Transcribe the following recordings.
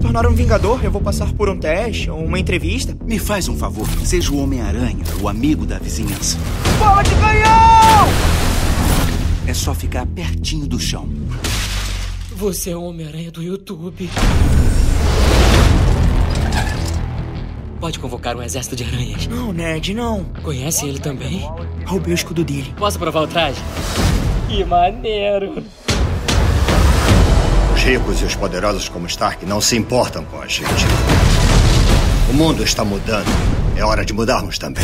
tornar um Vingador, eu vou passar por um teste ou uma entrevista. Me faz um favor, seja o Homem-Aranha, o amigo da vizinhança. Bola de canhão! É só ficar pertinho do chão. Você é o Homem-Aranha do YouTube. Pode convocar um exército de aranhas. Não, Ned, não. Conhece ele também? Roubei o escudo dele. Posso provar o traje? Que maneiro! Os ricos e os poderosos como Stark não se importam com a gente. O mundo está mudando. É hora de mudarmos também.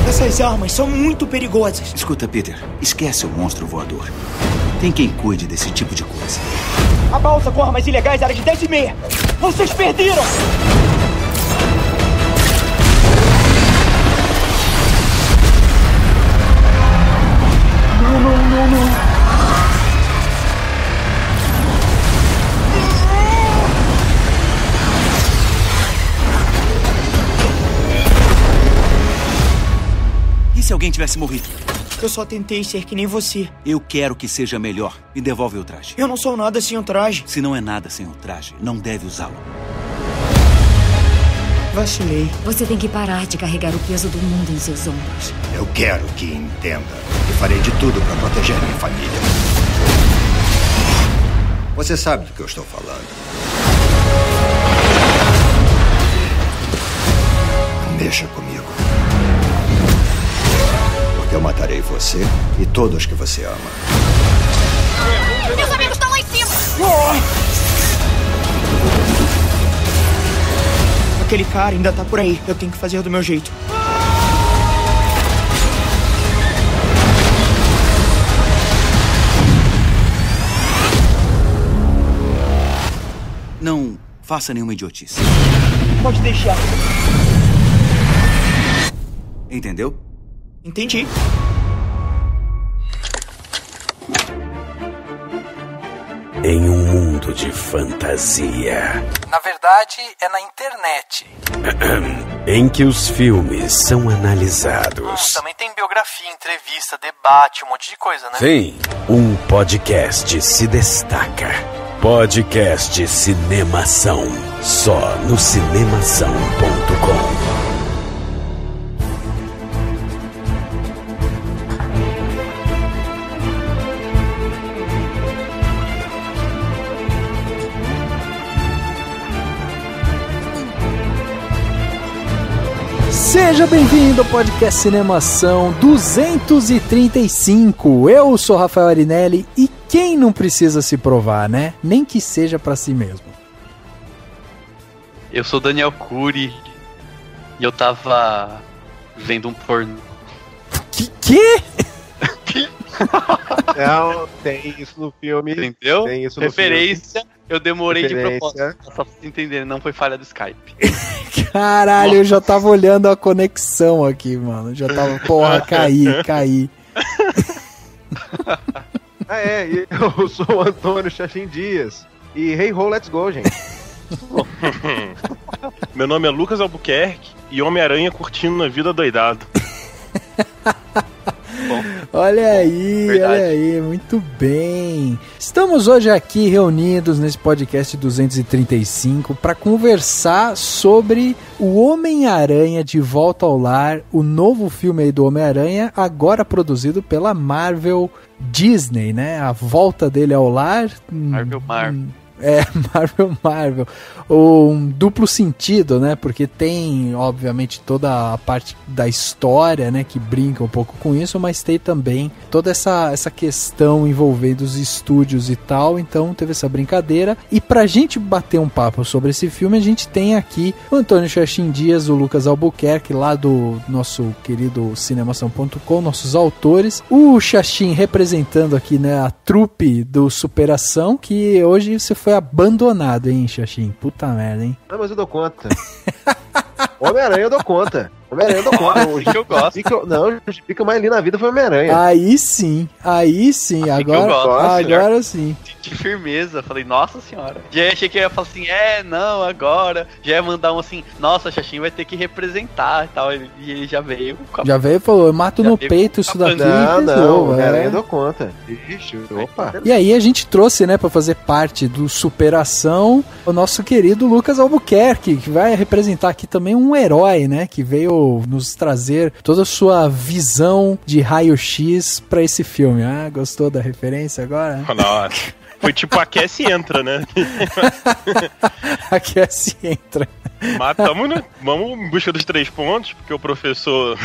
Essas armas são muito perigosas. Escuta, Peter, esquece o monstro voador. Tem quem cuide desse tipo de coisa. A balsa com armas ilegais era de 10h30. Vocês perderam! Não. E se alguém tivesse morrido? Eu só tentei ser que nem você. Eu quero que seja melhor. Me devolve o traje. Eu não sou nada sem o traje. Se não é nada sem o traje, não deve usá-lo. Vacilei. Você tem que parar de carregar o peso do mundo em seus ombros. Eu quero que entenda. E farei de tudo para proteger minha família. Você sabe do que eu estou falando. Mexa comigo. Porque eu matarei você e todos que você ama. Meus amigos estão lá em cima! Aquele cara ainda tá por aí. Eu tenho que fazer do meu jeito. Não faça nenhuma idiotice. Pode deixar. Entendeu? Entendi. Em um mundo de fantasia. Na verdade, é na internet. Em que os filmes são analisados. Também tem biografia, entrevista, debate, um monte de coisa, né? Sim, um podcast se destaca. Podcast Cinemação. Só no cinemação.com. Seja bem-vindo ao podcast Cinemação 235. Eu sou Rafael Arinelli e quem não precisa se provar, né? Nem que seja pra si mesmo. Eu sou Daniel Cury e eu tava vendo um pornô. Que? Não, tem isso no filme. Entendeu? Tem isso no referência, filme. Eu demorei Referência. de propósito. Só pra você entender, não foi falha do Skype. Caralho, eu já tava olhando a conexão aqui, mano. Já tava, porra, caí. E eu sou o Antônio Xaxim Dias. E hey ho, let's go, gente. Meu nome é Lucas Albuquerque e Homem-Aranha curtindo na vida doidado. Olha aí, muito bem. Estamos hoje aqui reunidos nesse podcast 235 para conversar sobre o Homem-Aranha de Volta ao Lar, o novo filme aí do Homem-Aranha, agora produzido pela Marvel Disney, né? A volta dele ao lar. Marvel. Marvel. Um duplo sentido, né? Porque tem, obviamente, toda a parte da história, né? Que brinca um pouco com isso, mas tem também toda essa questão envolvendo os estúdios e tal. Então teve essa brincadeira. E pra gente bater um papo sobre esse filme, a gente tem aqui o Antônio Xaxim Dias, o Lucas Albuquerque, lá do nosso querido cinemação.com, nossos autores. O Xaxim representando aqui, né? A trupe do Superação, que hoje você foi abandonado, hein, Xaxim? Puta merda, hein? Não, mas eu dou conta. Homem-Aranha eu dou conta. Homem-Aranha eu dou conta. O que eu gosto. o gibi que eu mais li na vida foi Homem-Aranha. Aí sim. Agora sim. De firmeza, falei, nossa senhora. Já achei que eu ia falar assim, agora. Já ia mandar um assim, nossa, Xaxim vai ter que representar e tal. E ele já veio. Já veio e falou, eu mato no peito isso daqui. Não, Homem-Aranha eu dou conta. Ixi, opa. E aí a gente trouxe, né, pra fazer parte do Superação, o nosso querido Lucas Albuquerque, que vai representar aqui também um herói, né, que veio nos trazer toda a sua visão de raio-x pra esse filme. Ah, gostou da referência agora? Nossa. Foi tipo aquece e entra, né? Aquece e entra. Mas vamos em busca dos 3 pontos, porque o professor...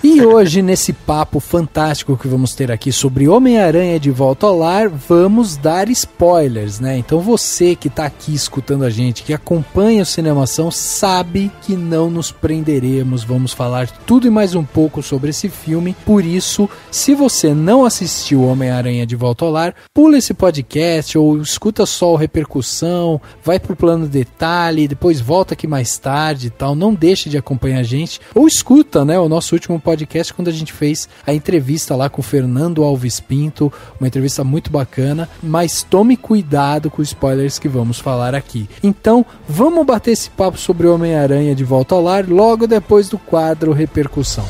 E hoje, nesse papo fantástico que vamos ter aqui sobre Homem-Aranha de Volta ao Lar, vamos dar spoilers, né? Então você que tá aqui escutando a gente, que acompanha o Cinemação, sabe que não nos prenderemos, vamos falar tudo e mais um pouco sobre esse filme. Por isso, se você não assistiu Homem-Aranha de Volta ao Lar, pula esse podcast ou escuta só o Repercussão, vai pro plano detalhe, depois volta aqui mais tarde e tal, não deixe de acompanhar a gente, ou escuta, né, o nosso último podcast quando a gente fez a entrevista lá com o Fernando Alves Pinto, uma entrevista muito bacana, mas tome cuidado com os spoilers que vamos falar aqui. Então, vamos bater esse papo sobre o Homem-Aranha de Volta ao Lar logo depois do quadro Repercussão.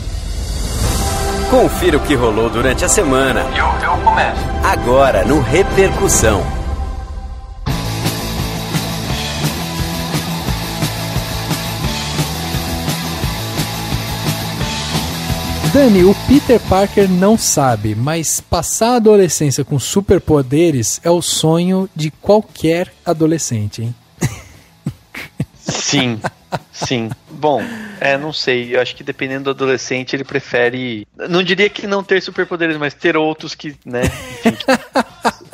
Confira o que rolou durante a semana. Eu começo. Agora no Repercussão. Dani, o Peter Parker não sabe, mas passar a adolescência com superpoderes é o sonho de qualquer adolescente, hein? Sim. Bom, não sei. Eu acho que dependendo do adolescente, ele prefere... Não diria que não ter superpoderes, mas ter outros que, né? Enfim,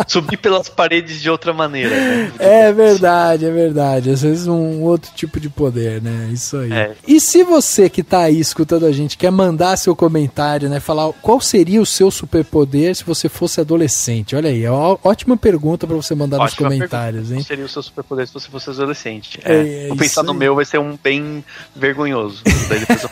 subir pelas paredes de outra maneira, né? É verdade. Às vezes um outro tipo de poder, né? Isso aí. E se você que tá aí escutando a gente quer mandar seu comentário, né? Falar qual seria o seu superpoder se você fosse adolescente? Olha aí, é uma ótima pergunta pra você mandar nos comentários, hein? Qual seria o seu superpoder se você fosse adolescente? Vou pensar no meu, vai ser um bem vergonhoso. Daí depois eu...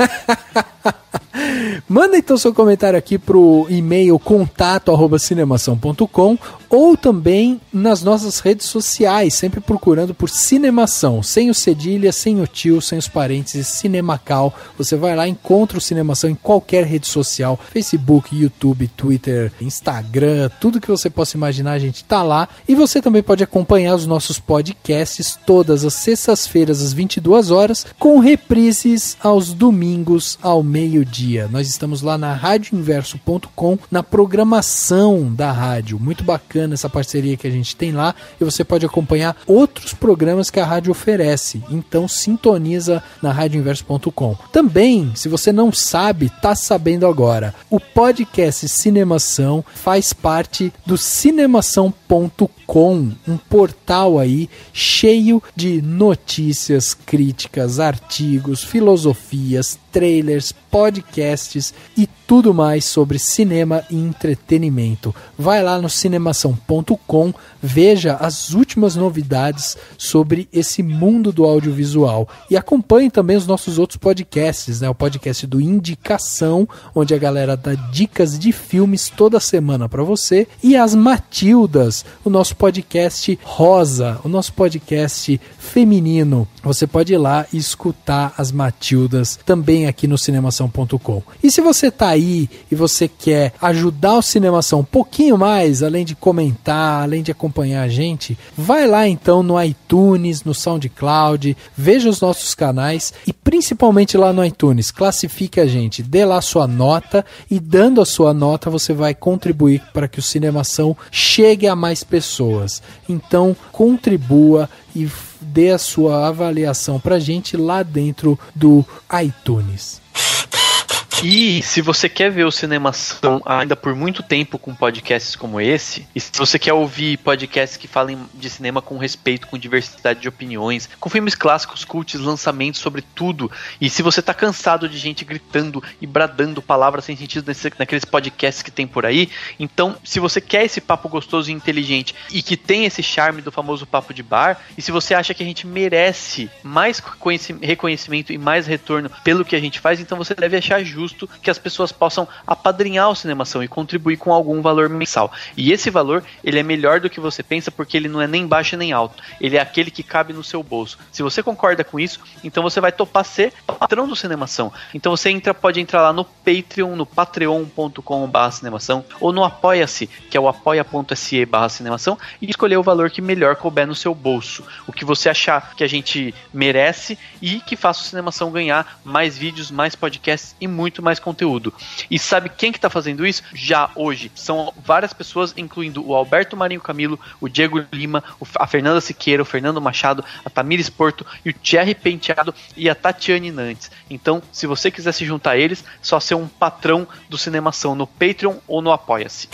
Manda então seu comentário aqui pro e-mail contato@cinemação.com ou também nas nossas redes sociais, sempre procurando por Cinemação, sem o cedilha, sem o tio, sem os parênteses, Cinemacal. Você vai lá, encontra o Cinemação em qualquer rede social, Facebook, YouTube, Twitter, Instagram, tudo que você possa imaginar, a gente tá lá. E você também pode acompanhar os nossos podcasts todas as sextas-feiras às 22 horas, com reprises aos domingos ao meio-dia. Nós estamos lá na radioinverso.com, na programação da rádio. Muito bacana essa parceria que a gente tem lá, e você pode acompanhar outros programas que a rádio oferece. Então sintoniza na radioinverso.com. Também, se você não sabe, tá sabendo agora. O podcast Cinemação faz parte do cinemação.com, um portal aí cheio de notícias, críticas, artigos, filosofias, trailers, podcasts e tudo mais sobre cinema e entretenimento. Vai lá no cinemação.com, veja as últimas novidades sobre esse mundo do audiovisual e acompanhe também os nossos outros podcasts, né? O podcast do Indicação, onde a galera dá dicas de filmes toda semana para você, e as Matildas, o nosso podcast rosa, o nosso podcast feminino. Você pode ir lá e escutar as Matildas também aqui no cinemação.com. E se você tá aí e você quer ajudar o Cinemação um pouquinho mais, além de comentar, além de acompanhar a gente, vai lá então no iTunes, no SoundCloud, veja os nossos canais e principalmente lá no iTunes, classifique a gente, dê lá sua nota, e dando a sua nota você vai contribuir para que o Cinemação chegue a mais pessoas. Então contribua e dê a sua avaliação pra gente lá dentro do iTunes. E se você quer ver o Cinemação ainda por muito tempo com podcasts como esse, e se você quer ouvir podcasts que falem de cinema com respeito, com diversidade de opiniões, com filmes clássicos, cults, lançamentos sobre tudo, e se você tá cansado de gente gritando e bradando palavras sem sentido naqueles podcasts que tem por aí, então se você quer esse papo gostoso e inteligente e que tem esse charme do famoso papo de bar, e se você acha que a gente merece mais reconhecimento e mais retorno pelo que a gente faz, então você deve achar justo que as pessoas possam apadrinhar o Cinemação e contribuir com algum valor mensal. E esse valor, ele é melhor do que você pensa, porque ele não é nem baixo nem alto. Ele é aquele que cabe no seu bolso. Se você concorda com isso, então você vai topar ser patrão do Cinemação. Então você pode entrar lá no Patreon, no patreon.com/cinemação, ou no Apoia-se, que é o apoia.se/cinemação, e escolher o valor que melhor couber no seu bolso. O que você achar que a gente merece e que faça o Cinemação ganhar mais vídeos, mais podcasts e muito mais conteúdo. E sabe quem que tá fazendo isso? Já hoje. São várias pessoas, incluindo o Alberto Marinho Camilo, o Diego Lima, a Fernanda Siqueira, o Fernando Machado, a Tamires Porto e o Thierry Penteado e a Tatiane Nantes. Então, se você quiser se juntar a eles, só ser um patrão do Cinemação no Patreon ou no Apoia-se.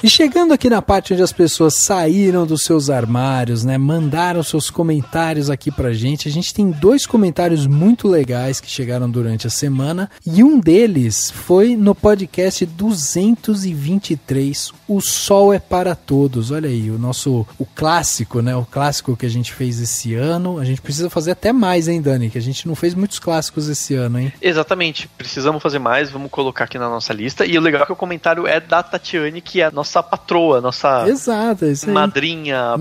E chegando aqui na parte onde as pessoas saíram dos seus armários, né, mandaram seus comentários aqui pra gente, a gente tem 2 comentários muito legais que chegaram durante a semana, e um deles foi no podcast 223, O Sol é para Todos. Olha aí, o clássico, né, o clássico que a gente fez esse ano. A gente precisa fazer até mais, hein, Dani, que a gente não fez muitos clássicos esse ano, hein? Exatamente, precisamos fazer mais, vamos colocar aqui na nossa lista, e o legal é que o comentário é da Tatiane, que é a nossa patroa, nossa Exato, isso aí. madrinha,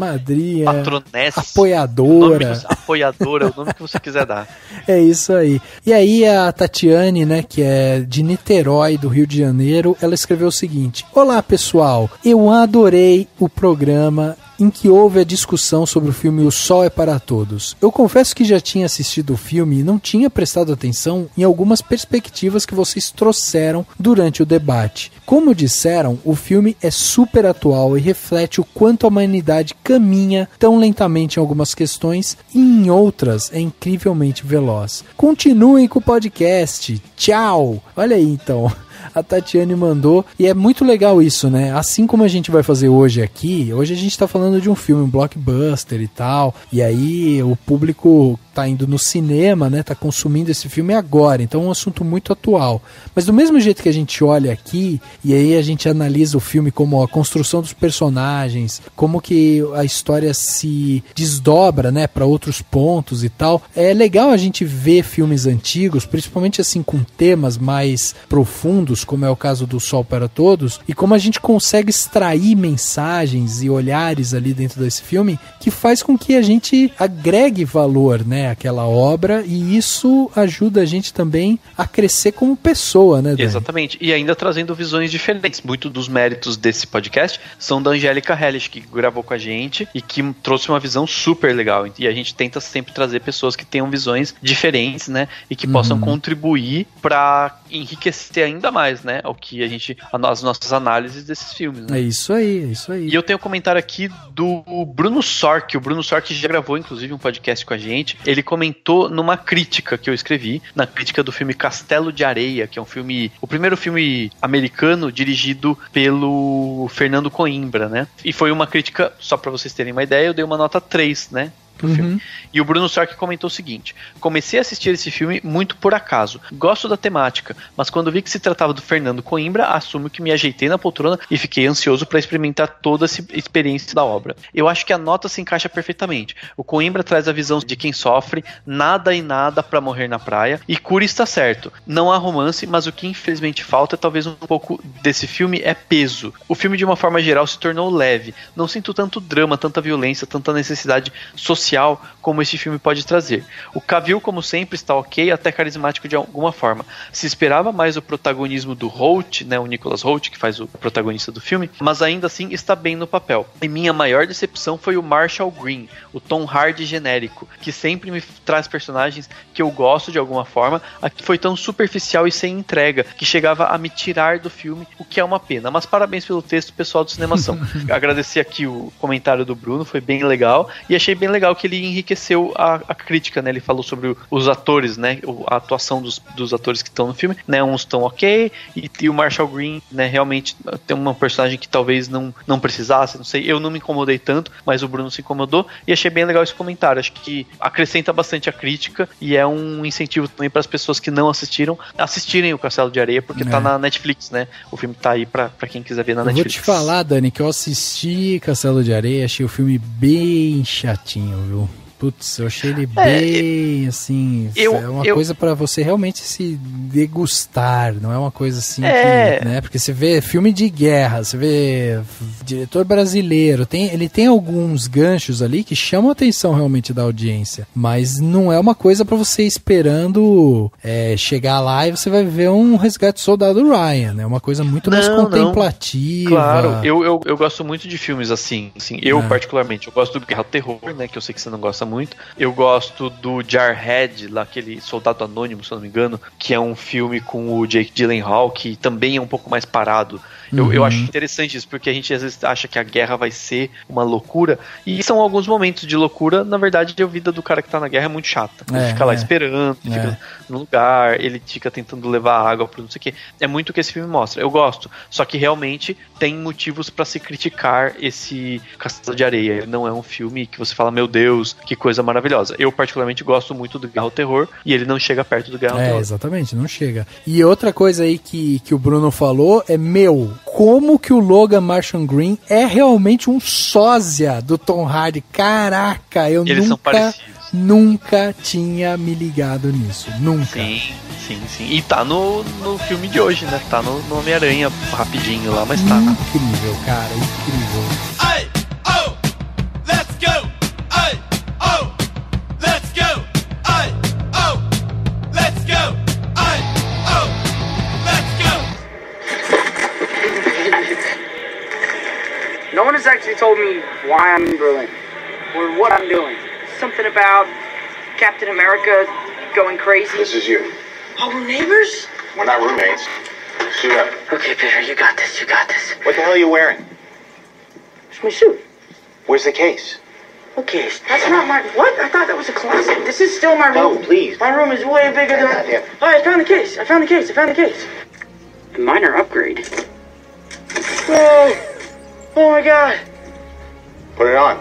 patronessa, apoiadora, apoiadora, o nome que você quiser dar. É isso aí. E aí a Tatiane, né, que é de Niterói, do Rio de Janeiro, ela escreveu o seguinte: olá pessoal, eu adorei o programa em que houve a discussão sobre o filme O Sol é para Todos. Eu confesso que já tinha assistido o filme e não tinha prestado atenção em algumas perspectivas que vocês trouxeram durante o debate. Como disseram, o filme é super atual e reflete o quanto a humanidade caminha tão lentamente em algumas questões e em outras é incrivelmente veloz. Continuem com o podcast. Tchau! Olha aí então. A Tatiane mandou, e é muito legal isso, né? Assim como a gente vai fazer hoje aqui, hoje a gente tá falando de um filme, um blockbuster e tal, e aí o público tá indo no cinema, né? Tá consumindo esse filme agora, então é um assunto muito atual. Mas do mesmo jeito que a gente olha aqui, e aí a gente analisa o filme como a construção dos personagens, como que a história se desdobra, né? Pra outros pontos e tal, é legal a gente ver filmes antigos, principalmente assim com temas mais profundos, como é o caso do Sol para Todos, e como a gente consegue extrair mensagens e olhares ali dentro desse filme que faz com que a gente agregue valor, né, àquela obra, e isso ajuda a gente também a crescer como pessoa, né, Dani? Exatamente, e ainda trazendo visões diferentes. Muito dos méritos desse podcast são da Angélica Hellish, que gravou com a gente e que trouxe uma visão super legal, e a gente tenta sempre trazer pessoas que tenham visões diferentes, né, e que possam contribuir para enriquecer ainda mais, né, as nossas análises desses filmes, né? É isso aí, é isso aí. E eu tenho um comentário aqui do Bruno Sork. O Bruno Sork já gravou, inclusive, um podcast com a gente. Ele comentou numa crítica que eu escrevi, na crítica do filme Castelo de Areia, que é o primeiro filme americano dirigido pelo Fernando Coimbra, né? E foi uma crítica, só pra vocês terem uma ideia, eu dei uma nota 3, né? Pro filme. E o Bruno Sork comentou o seguinte: comecei a assistir esse filme muito por acaso, gosto da temática, mas quando vi que se tratava do Fernando Coimbra, assumo que me ajeitei na poltrona e fiquei ansioso para experimentar toda essa experiência da obra. Eu acho que a nota se encaixa perfeitamente. O Coimbra traz a visão de quem sofre, nada e nada pra morrer na praia, e Curi está certo, não há romance, mas o que infelizmente falta é talvez um pouco desse filme é peso. O filme de uma forma geral se tornou leve, não sinto tanto drama, tanta violência, tanta necessidade social como esse filme pode trazer. O Cavill, como sempre, está ok, até carismático de alguma forma. Se esperava mais o protagonismo do Holt, né, o Nicholas Hoult, que faz o protagonista do filme, mas ainda assim está bem no papel. E minha maior decepção foi o Marshall Green, o Tom Hardy genérico, que sempre me traz personagens que eu gosto de alguma forma. Aqui foi tão superficial e sem entrega, que chegava a me tirar do filme, o que é uma pena. Mas parabéns pelo texto, pessoal do Cinemação. Agradecer aqui o comentário do Bruno, foi bem legal, e achei bem legal legal que ele enriqueceu a crítica, né? Ele falou sobre os atores, né? A atuação dos atores que estão no filme, né? Uns estão ok, e o Marshall Green, né? Realmente tem uma personagem que talvez não precisasse, não sei. Eu não me incomodei tanto, mas o Bruno se incomodou, e achei bem legal esse comentário. Acho que acrescenta bastante a crítica e é um incentivo também para as pessoas que não assistirem o Castelo de Areia, porque tá na Netflix, né? O filme tá aí pra quem quiser ver na Netflix. Vou te falar, Dani, que eu assisti Castelo de Areia, achei o filme bem chatinho, viu? Putz, eu achei ele bem, assim, é uma coisa pra você realmente se degustar, não é uma coisa assim que, né, porque você vê filme de guerra, você vê diretor brasileiro, ele tem alguns ganchos ali que chamam a atenção realmente da audiência, mas não é uma coisa pra você esperando chegar lá e você vai ver um Resgate do Soldado Ryan, é uma coisa muito mais contemplativa. Claro, eu gosto muito de filmes assim, eu particularmente, eu gosto do Guerra ao Terror, né, que eu sei que você não gosta muito. Eu gosto do Jarhead, lá, aquele Soldado Anônimo, se eu não me engano, que é um filme com o Jake Gyllenhaal, que também é um pouco mais parado. Eu acho interessante isso, porque a gente às vezes acha que a guerra vai ser uma loucura, e são alguns momentos de loucura. Na verdade, a vida do cara que tá na guerra é muito chata. Ele fica lá esperando, ele fica no lugar, ele fica tentando levar água pro não sei o que. É muito o que esse filme mostra. Eu gosto, só que realmente tem motivos pra se criticar esse Castelo de Areia. Ele não é um filme que você fala, meu Deus, que coisa maravilhosa. Eu particularmente gosto muito do Guerra ao Terror, e ele não chega perto do Guerra ao Terror. Exatamente, não chega. E outra coisa aí que o Bruno falou é, como que o Logan Marshall Green é realmente um sósia do Tom Hardy. Caraca, Eles são parecidos. Nunca tinha me ligado nisso. Nunca. Sim. E tá no filme de hoje, né? Tá no Homem-Aranha rapidinho lá, mas tá. Incrível, cara, incrível. Ai, oh, let's go. Ai, oh, let's go. Ai, oh, let's go. Ai, oh, let's go. No one has actually told me why I'm in Berlin or what I'm doing. Something about Captain America going crazy. This is you. Oh, we're neighbors? We're not roommates. Suit up. Okay, Peter, you got this. What the hell are you wearing? It's my suit. Where's the case? What case? That's not my... What? I thought that was a closet. This is still my room. No, please. My room is way bigger than... Yeah. Oh, I found the case. A minor upgrade. Whoa! Oh my God! Put it on.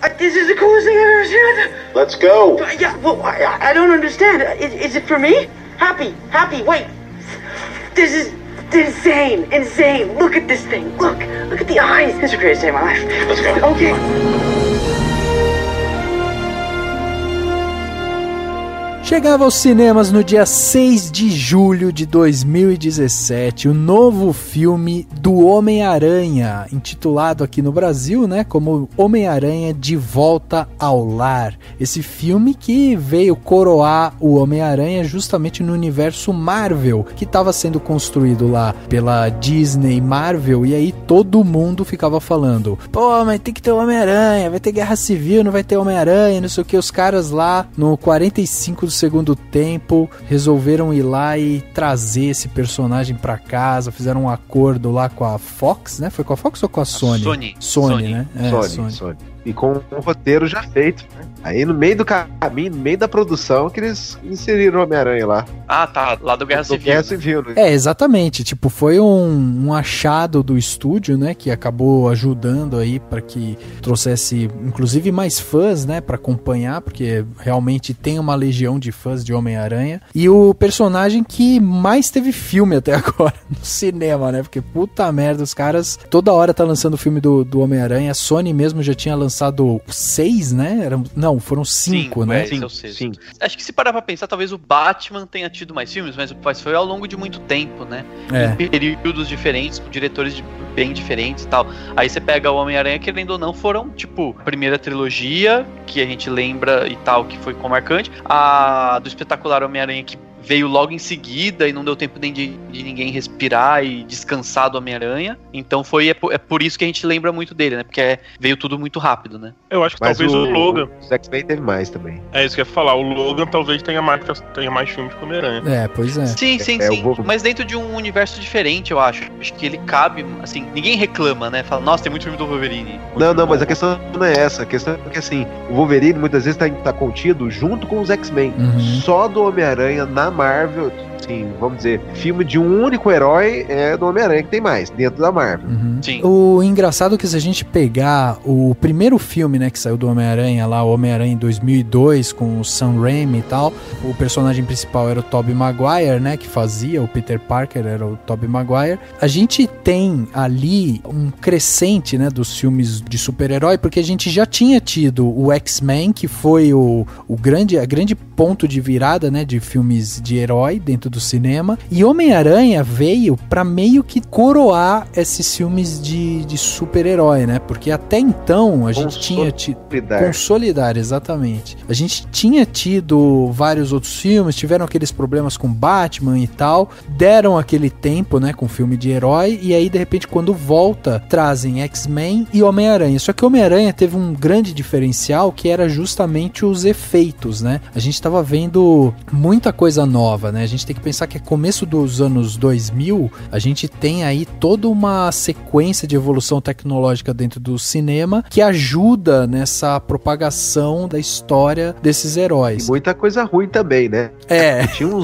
What this is the coolest thing I've ever seen. Let's go. Yeah, well, I don't understand. Is it for me? Happy, wait. This is insane. Look at this thing. Look at the eyes. This is the greatest day of my life. Let's go. Okay. Chegava aos cinemas no dia 6 de julho de 2017 o novo filme do Homem-Aranha, intitulado aqui no Brasil, né, como Homem-Aranha de Volta ao Lar. Esse filme que veio coroar o Homem-Aranha justamente no universo Marvel, que estava sendo construído lá pela Disney Marvel, e aí todo mundo ficava falando, pô, mas tem que ter o Homem-Aranha, vai ter Guerra Civil, não vai ter Homem-Aranha, não sei o que. Os caras lá no 45 do segundo tempo resolveram ir lá e trazer esse personagem pra casa, fizeram um acordo lá com a Fox, né? Foi com a Fox ou com a Sony? Sony, né? Sony. E com um roteiro já feito, né? Aí no meio do caminho, no meio da produção, que eles inseriram o Homem-Aranha lá. Ah, tá. Lá do Guerra Civil. Né? Exatamente. Tipo, foi um achado do estúdio, né? Que acabou ajudando aí pra que trouxesse, inclusive, mais fãs, né? Pra acompanhar, porque realmente tem uma legião de fãs de Homem-Aranha. E o personagem que mais teve filme até agora no cinema, né? Porque, puta merda, os caras toda hora tá lançando o filme do Homem-Aranha. A Sony mesmo já tinha lançado 6, né? Foram 5, né? 5. Acho que se parar pra pensar, talvez o Batman tenha tido mais filmes, mas foi ao longo de muito tempo, né? Em períodos diferentes, com diretores bem diferentes e tal. Aí você pega o Homem-Aranha, querendo ou não, foram, tipo, a primeira trilogia, que a gente lembra e tal, que foi marcante. A do espetacular Homem-Aranha, que veio logo em seguida e não deu tempo nem de ninguém respirar e descansar do Homem-Aranha. Então é por isso que a gente lembra muito dele, né? Porque veio tudo muito rápido, né? Eu acho que talvez o Logan... O X-Men teve mais também. É isso que eu ia falar. O Logan talvez tenha mais filmes que o Homem-Aranha. Pois é. Sim. Mas dentro de um universo diferente, eu acho. Acho que ele cabe, assim, assim, ninguém reclama, né? Fala, nossa, tem muito filme do Wolverine. Não, mas a questão não é essa. A questão é que, assim, o Wolverine muitas vezes tá contido junto com os X-Men. Só do Homem-Aranha na Marvel, assim, vamos dizer, filme de um único herói é do Homem-Aranha que tem mais, dentro da Marvel. Sim. O engraçado é que se a gente pegar o primeiro filme, né, que saiu do Homem-Aranha, lá, o Homem-Aranha em 2002, com o Sam Raimi e tal, o personagem principal era o Tobey Maguire, né, que fazia o Peter Parker, era o Tobey Maguire. A gente tem ali um crescente, né, dos filmes de super-herói, porque a gente já tinha tido o X-Men, que foi a grande ponto de virada, né, de filmes de herói dentro do cinema, e Homem-Aranha veio pra meio que coroar esses filmes de super-herói, né, porque até então a gente tinha tido... Consolidar, exatamente. A gente tinha tido vários outros filmes, tiveram aqueles problemas com Batman e tal, deram aquele tempo, né, com filme de herói, e aí de repente quando volta, trazem X-Men e Homem-Aranha. Só que Homem-Aranha teve um grande diferencial, que era justamente os efeitos, né? A gente tava vendo muita coisa nova, né? A gente tem que pensar que é começo dos anos 2000, a gente tem aí toda uma sequência de evolução tecnológica dentro do cinema que ajuda nessa propagação da história desses heróis. E muita coisa ruim também, né? É. Tinha um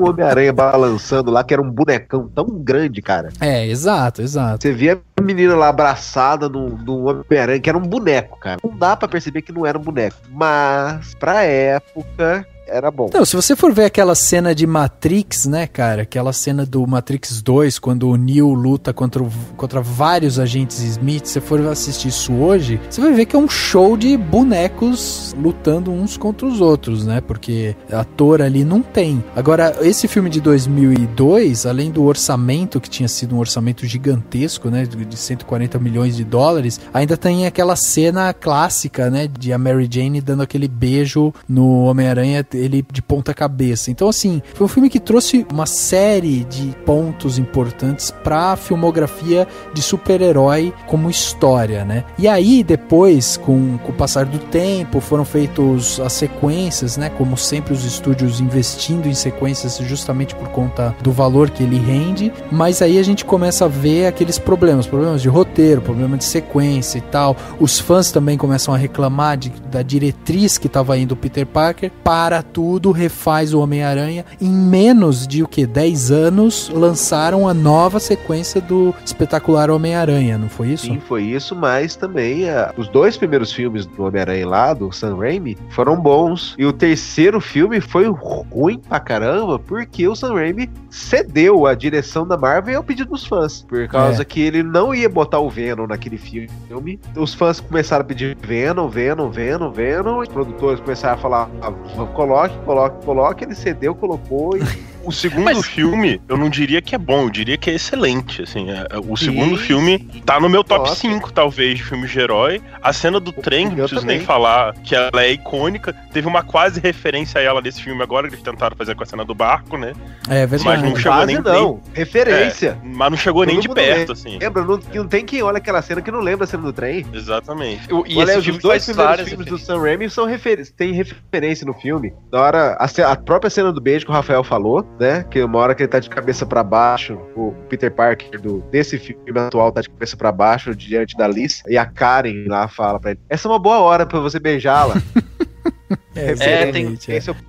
Homem-Aranha balançando lá, que era um bonecão tão grande, cara. É, exato. Você via a menina lá abraçada no Homem-Aranha, que era um boneco, cara. Não dá pra perceber que não era um boneco. Mas, pra época... era bom. Não, se você for ver aquela cena de Matrix, né, cara, aquela cena do Matrix 2, quando o Neo luta contra vários agentes Smith, se você for assistir isso hoje, você vai ver que é um show de bonecos lutando uns contra os outros, né, porque ator ali não tem. Agora, esse filme de 2002, além do orçamento, que tinha sido um orçamento gigantesco, né, de 140 milhões de dólares, ainda tem aquela cena clássica, né, de a Mary Jane dando aquele beijo no Homem-Aranha, ele de ponta cabeça. Então, assim, foi um filme que trouxe uma série de pontos importantes pra filmografia de super-herói como história, né? E aí, depois, com o passar do tempo, foram feitos as sequências, né? Como sempre, os estúdios investindo em sequências justamente por conta do valor que ele rende, mas aí a gente começa a ver aqueles problemas de roteiro, problema de sequência e tal. Os fãs também começam a reclamar da diretriz que estava indo o Peter Parker, para tudo, refaz o Homem-Aranha. Em menos de 10 anos, lançaram a nova sequência do espetacular Homem-Aranha, não foi isso? Sim, foi isso, mas também os dois primeiros filmes do Homem-Aranha lá, do Sam Raimi, foram bons. E o terceiro filme foi ruim pra caramba, porque o Sam Raimi cedeu a direção da Marvel ao pedido dos fãs. Por causa que ele não ia botar o Venom naquele filme. Os fãs começaram a pedir Venom. Os produtores começaram a falar, coloque, ele cedeu, colocou e... O segundo filme, eu não diria que é bom, eu diria que é excelente, assim, o segundo filme tá no meu top 5, talvez, de filmes de herói. A cena do trem, não preciso nem falar, que ela é icônica, teve uma quase referência a ela nesse filme agora, que eles tentaram fazer com a cena do barco, né? É verdade. Mas não chegou nem referência. Mas não chegou nem de perto, assim. Lembra, não tem quem olha aquela cena que não lembra a cena do trem. Exatamente. E olha, os dois primeiros filmes do Sam Raimi tem referência no filme. Na hora, a própria cena do beijo que o Rafael falou, né? Que uma hora que ele tá de cabeça pra baixo, o Peter Parker desse filme atual tá de cabeça pra baixo diante da Liz, e a Karen lá fala pra ele: essa é uma boa hora pra você beijá-la.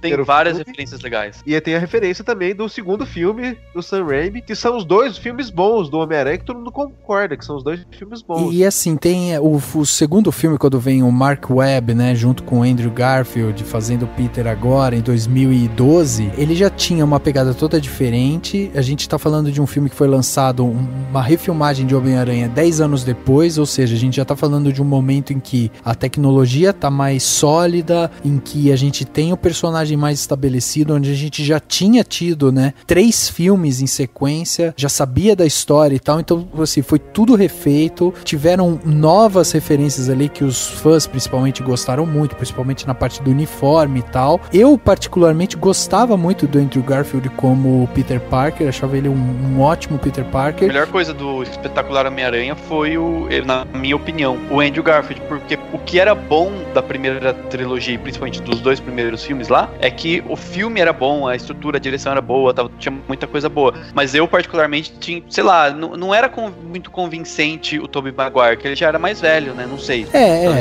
Tem várias referências legais. E tem a referência também do segundo filme do Sam Raimi, que são os dois filmes bons do Homem-Aranha, que todo mundo concorda que são os dois filmes bons. E assim, tem o segundo filme, quando vem o Mark Webb, né, junto com o Andrew Garfield, fazendo o Peter agora, em 2012, ele já tinha uma pegada toda diferente. A gente tá falando de um filme que foi lançado, uma refilmagem de Homem-Aranha 10 anos depois, ou seja, a gente já tá falando de um momento em que a tecnologia tá mais sólida, em que a gente tem o personagem mais estabelecido, onde a gente já tinha tido, né, 3 filmes em sequência, já sabia da história e tal, então, assim, foi tudo refeito, tiveram novas referências ali que os fãs, principalmente, gostaram muito, principalmente na parte do uniforme e tal. Eu, particularmente, gostava muito do Andrew Garfield como Peter Parker, achava ele um ótimo Peter Parker. A melhor coisa do espetacular Homem-Aranha foi, na minha opinião, o Andrew Garfield, porque o que era bom da primeira trilogia, principalmente principalmente dos 2 primeiros filmes lá, é que o filme era bom, a estrutura, a direção era boa, tinha muita coisa boa. Mas eu, particularmente, tinha, sei lá, não era muito convincente o Tobey Maguire, que ele já era mais velho, né? Não sei.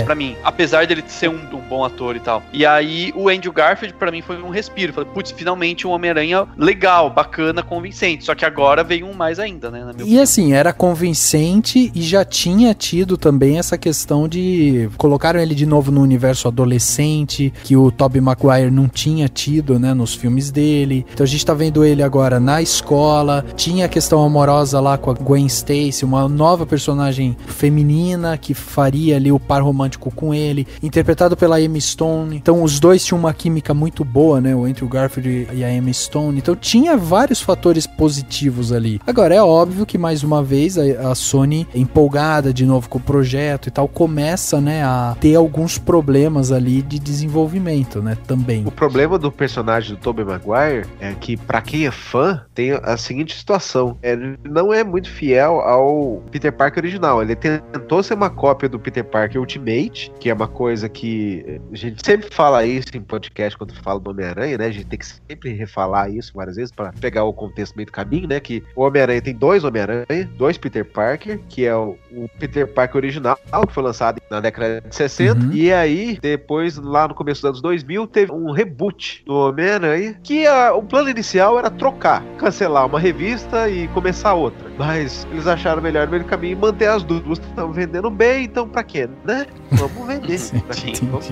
Pra mim. Apesar dele ser um bom ator e tal. E aí, o Andrew Garfield, pra mim, foi um respiro. Falei, putz, finalmente um Homem-Aranha legal, bacana, convincente. Só que agora veio um mais ainda, né? Na minha opinião. Assim, era convincente e já tinha tido também essa questão de... Colocaram ele de novo no universo adolescente, que o Tobey Maguire não tinha tido, né? Nos filmes dele. Então a gente tá vendo ele agora na escola. Tinha a questão amorosa lá com a Gwen Stacy, uma nova personagem feminina que faria ali o par romântico com ele, interpretado pela Emma Stone. Então os dois tinham uma química muito boa, né? O Andrew Garfield e a Emma Stone. Então tinha vários fatores positivos ali. Agora é óbvio que mais uma vez a Sony, empolgada de novo com o projeto e tal, começa, né, a ter alguns problemas ali de desenvolvimento, né? Também. O problema do personagem do Tobey Maguire é que, pra quem é fã, tem a seguinte situação: ele não é muito fiel ao Peter Parker original. Ele tentou ser uma cópia do Peter Parker Ultimate, que é uma coisa que a gente sempre fala isso em podcast quando fala do Homem-Aranha, né? A gente tem que sempre refalar isso várias vezes pra pegar o contexto meio do caminho, né? Que o Homem-Aranha tem 2 Homem-Aranha, 2 Peter Parker, que é o Peter Parker original, que foi lançado na década de 60, e aí, depois, lá no começo dos anos 2000, teve um reboot do Homem-Aranha, que o plano inicial era trocar, cancelar uma revista e começar outra. Mas eles acharam melhor no meio do caminho manter as duas que estão vendendo bem, então pra quê, né? Vamos vender.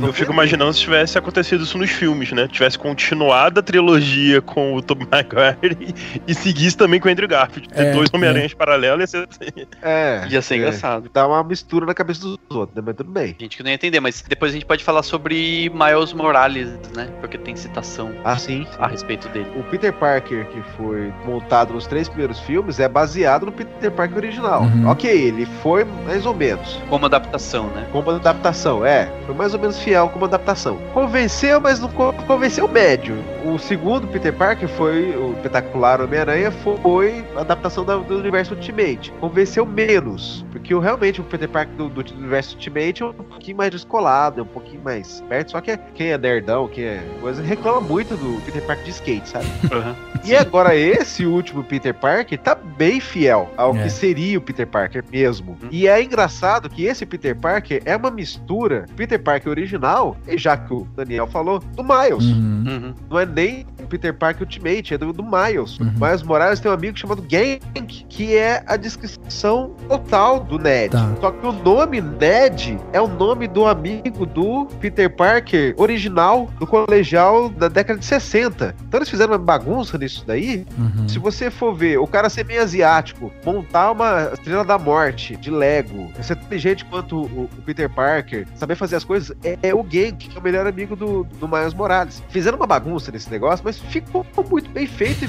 Eu fico imaginando se tivesse acontecido isso nos filmes, né? Tivesse continuado a trilogia com o Tobey Maguire e seguisse também com o Andrew Garfield. Ter 2 Homem-Aranhas paralelos ia ser assim. Ia ser engraçado. Dá uma mistura na cabeça dos outros, né? Mas tudo bem. Gente que não ia entender, mas depois a gente pode falar sobre Miles Morales, né? Porque tem citação a respeito dele. O Peter Parker que foi montado nos 3 primeiros filmes é baseado no Peter Parker original. Ok, ele foi mais ou menos. Como adaptação, né? Como adaptação, foi mais ou menos fiel como adaptação. Convenceu, mas não convenceu médio. O segundo Peter Parker foi o espetacular Homem-Aranha, foi a adaptação do universo Ultimate. Convenceu menos, porque realmente o Peter Parker do universo Ultimate é um pouquinho mais descolado, é um pouquinho mais perto, só que quem é nerdão, quem é coisa, reclama muito do Peter Parker de skate, sabe? E agora esse último Peter Parker tá bem fiel ao que seria o Peter Parker mesmo. E é engraçado que esse Peter Parker é uma mistura Peter Parker original, e já que o Daniel falou, do Miles. Não é nem o Peter Parker Ultimate, é do Miles. Miles Morales tem um amigo chamado Gank, que é a descrição total do Ned. Só que o nome Ned é o nome do amigo do Peter Parker original do colegial da década de 60. Então eles fizeram uma bagunça nisso daí. Se você for ver, o cara ser meio asiático, montar uma Estrela da Morte de Lego, ser inteligente quanto o Peter Parker, saber fazer as coisas, é o Gank, que é o melhor amigo do Miles Morales. Fizeram uma bagunça nesse negócio, mas ficou muito bem feito e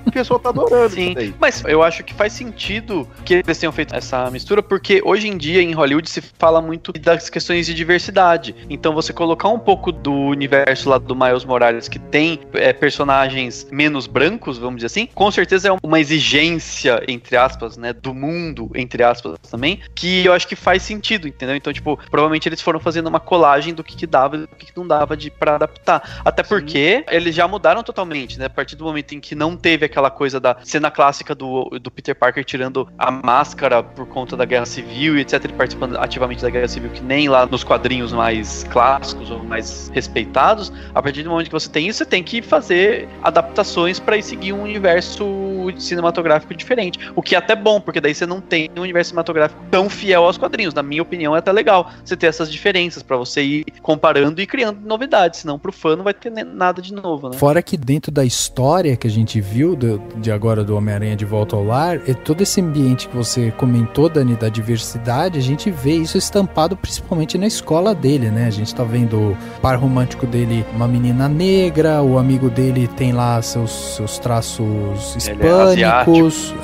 o pessoal tá adorando. Sim, mas eu acho que faz sentido que eles tenham feito essa mistura, porque hoje em dia em Hollywood se fala muito das questões de diversidade. Então você colocar um pouco do universo lá do Miles Morales, que tem personagens menos brancos, vamos dizer assim, com certeza é uma exigência, entre aspas, né, do mundo, entre aspas também, que eu acho que faz sentido, entendeu? Então, tipo, provavelmente eles foram fazendo uma colagem do que dava e do que não dava pra adaptar. Até porque eles já mudaram totalmente, né? A partir do momento em que não teve aquela coisa da cena clássica do Peter Parker tirando a máscara por conta da Guerra Civil e etc, ele participando ativamente da Guerra Civil, que nem lá nos quadrinhos mais clássicos ou mais respeitados. A partir do momento que você tem isso, você tem que fazer adaptações pra ir seguir um universo cinematográfico diferente. O que é até bom, porque daí você não tem um universo cinematográfico tão fiel aos quadrinhos. Na minha opinião, é até legal você ter essas diferenças pra você ir comparando e criando novidades, senão pro fã não vai ter nada de novo, né? Fora que dentro da história que a gente viu de agora do Homem-Aranha de Volta ao Lar, é todo esse ambiente que você comentou, Dani, da diversidade, a gente vê isso estampado principalmente na escola dele, né? A gente tá vendo o par romântico dele, uma menina negra, o amigo dele tem lá seus traços hispânicos, asiáticos.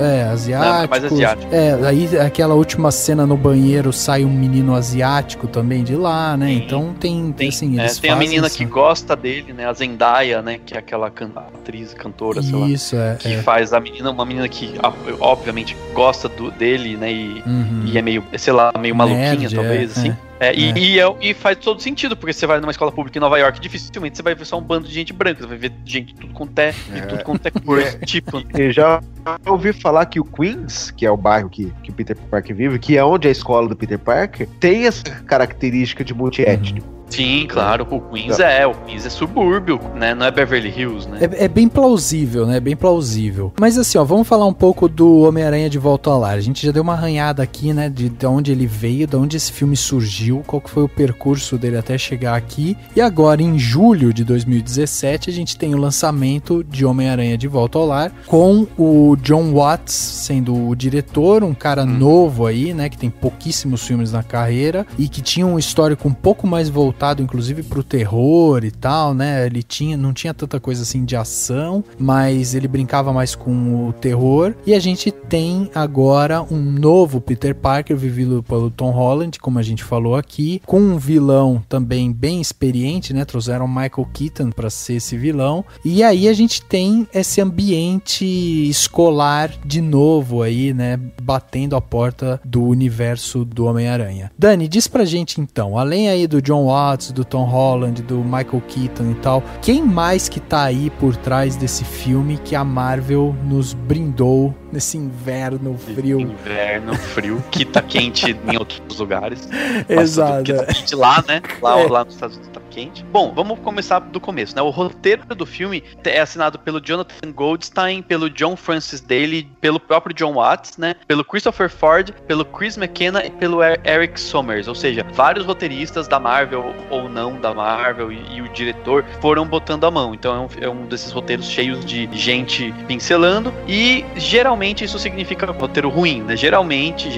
Não, mais asiático. Aí aquela última cena no banheiro sai um menino asiático também de lá, né? Então tem assim, eles tem a menina que gosta dele, né? A Zendaya, né? Que é aquela atriz, cantora, sei lá. Isso, que faz uma menina que obviamente gosta dele, né? E é meio, sei lá, meio maluquinha, talvez, assim. E faz todo sentido, porque você vai numa escola pública em Nova York, dificilmente você vai ver só um bando de gente branca, você vai ver gente de tudo quanto é cor, tipo. Eu já ouvi falar que o Queens, que é o bairro que o Peter Parker vive, que é onde é a escola do Peter Parker, tem essa característica de multiétnico. Sim, claro, o Queens é subúrbio, né? Não é Beverly Hills, né? É bem plausível, né? Bem plausível. Mas assim, ó, vamos falar um pouco do Homem-Aranha de Volta ao Lar. A gente já deu uma arranhada aqui, né? De onde ele veio, de onde esse filme surgiu, qual que foi o percurso dele até chegar aqui. E agora, em julho de 2017, a gente tem o lançamento de Homem-Aranha de Volta ao Lar, com o John Watts sendo o diretor, um cara novo aí, né? Que tem pouquíssimos filmes na carreira e que tinha um histórico um pouco mais voltado inclusive pro terror e tal, né? Ele não tinha tanta coisa assim de ação, mas ele brincava mais com o terror. E a gente tem agora um novo Peter Parker vivido pelo Tom Holland, como a gente falou aqui, com um vilão também bem experiente, né? Trouxeram Michael Keaton para ser esse vilão. E aí a gente tem esse ambiente escolar de novo aí, né? Batendo a porta do universo do Homem-Aranha. Dani, diz pra gente então, além aí do John Watts, do Tom Holland, do Michael Keaton e tal, quem mais que tá aí por trás desse filme que a Marvel nos brindou nesse inverno frio que tá quente em outros lugares. Exato. Que tá quente lá, né? Lá nos Estados Unidos tá quente. Bom, vamos começar do começo, né? O roteiro do filme é assinado pelo Jonathan Goldstein, pelo John Francis Daley, pelo próprio John Watts, né? Pelo Christopher Ford, pelo Chris McKenna e pelo Eric Sommers, ou seja, vários roteiristas da Marvel ou não da Marvel e o diretor foram botando a mão. Então é um desses roteiros cheios de gente pincelando e geralmente isso significa roteiro ruim, né? Geralmente,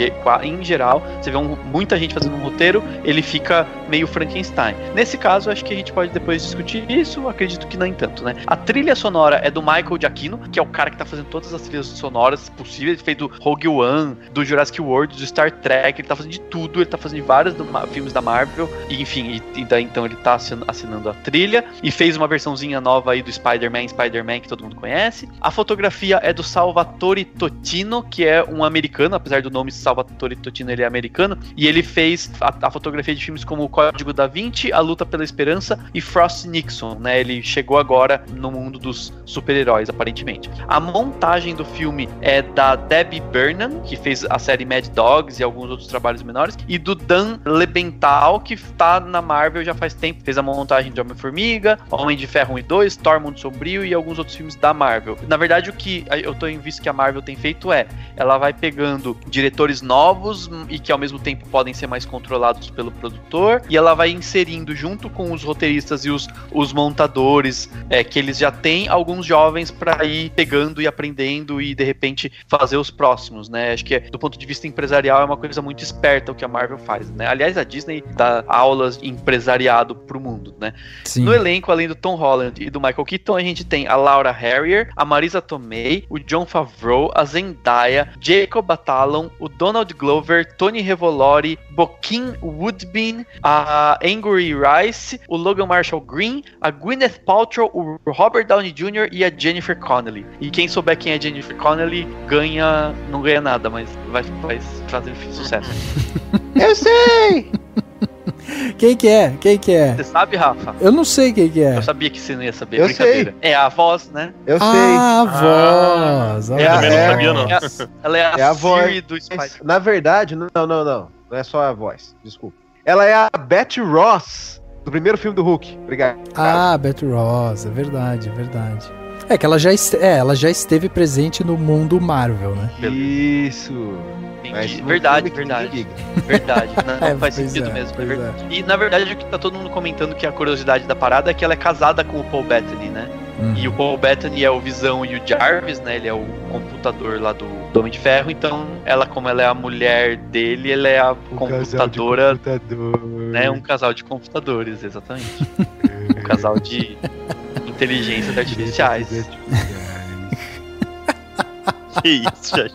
em geral, você vê muita gente fazendo um roteiro, ele fica meio Frankenstein. Nesse caso, acho que a gente pode depois discutir isso, acredito que nem tanto, né? A trilha sonora é do Michael Giacchino, que é o cara que tá fazendo todas as trilhas sonoras possíveis. Ele fez do Rogue One, do Jurassic World, do Star Trek, ele tá fazendo de tudo, ele tá fazendo vários filmes da Marvel, e enfim, daí então ele tá assinando a trilha, e fez uma versãozinha nova aí do Spider-Man, que todo mundo conhece. A fotografia é do Salvatore Totino, que é um americano, apesar do nome Salvatore Totino, ele é americano, e ele fez a fotografia de filmes como O Código da Vinci, A Luta pela Esperança e Frost Nixon, né? Ele chegou agora no mundo dos super-heróis, aparentemente. A montagem do filme é da Debbie Burnham, que fez a série Mad Dogs e alguns outros trabalhos menores, e do Dan Lebenthal, que tá na Marvel já faz tempo, fez a montagem de Homem-Formiga, Homem de Ferro 1 e 2, Thor Mundo Sombrio e alguns outros filmes da Marvel. Na verdade, o que eu tô visto que a Marvel tem feito ela vai pegando diretores novos e que ao mesmo tempo podem ser mais controlados pelo produtor, e ela vai inserindo junto com os roteiristas e os montadores que eles já têm, alguns jovens para ir pegando e aprendendo e de repente fazer os próximos, né? Acho que do ponto de vista empresarial é uma coisa muito esperta o que a Marvel faz, né? Aliás, a Disney dá aulas de empresariado pro mundo, né? Sim. No elenco, além do Tom Holland e do Michael Keaton, a gente tem a Laura Harrier, a Marisa Tomei, o Jon Favreau, a Zendaya, Jacob Batalon, o Donald Glover, Tony Revolori, Bokeem Woodbine, a Angourie Rice, o Logan Marshall Green, a Gwyneth Paltrow, o Robert Downey Jr. e a Jennifer Connelly. E quem souber quem é Jennifer Connelly não ganha nada, mas vai fazer sucesso. Eu sei! Quem que é? Você sabe, Rafa? Eu não sei quem que é. Eu sabia que você não ia saber. Eu Brincadeira. sei. É a voz, né? Eu sei. A voz. Eu também não sabia, não. Ela é a Siri do Spider. Na verdade, não. Não é só a voz, desculpa. Ela é a Betty Ross, do primeiro filme do Hulk. Obrigado. Betty Ross, é verdade. É que ela já esteve presente no mundo Marvel, né? Isso. Verdade. Não faz sentido mesmo. É verdade. E na verdade o que tá todo mundo comentando, que a curiosidade da parada, é que ela é casada com o Paul Bettany, né? E o Paul Bettany é o Visão e o Jarvis, né? Ele é o computador lá do Homem de Ferro. Então, como ela é a mulher dele, ela é a computadora. Né? Um casal de computadores, exatamente. Um casal de inteligências artificiais. Que isso, gente.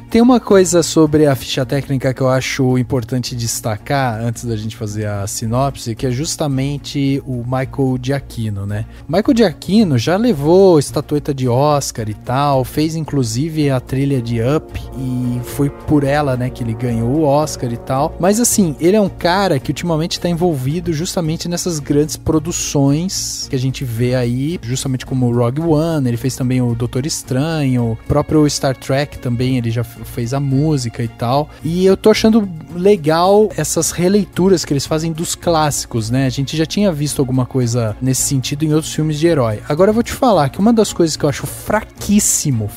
Tem uma coisa sobre a ficha técnica que eu acho importante destacar antes da gente fazer a sinopse, que é justamente o Michael Giacchino, né? Michael Giacchino já levou estatueta de Oscar e tal, fez inclusive a trilha de Up e foi por ela, né, que ele ganhou o Oscar e tal. Mas assim, ele é um cara que ultimamente tá envolvido justamente nessas grandes produções que a gente vê aí, justamente como o Rogue One, ele fez também o Doutor Estranho, o próprio Star Trek também, ele já fez a música e tal. E eu tô achando legal essas releituras que eles fazem dos clássicos, né? A gente já tinha visto alguma coisa nesse sentido em outros filmes de herói. Agora eu vou te falar que uma das coisas que eu acho fraquíssimo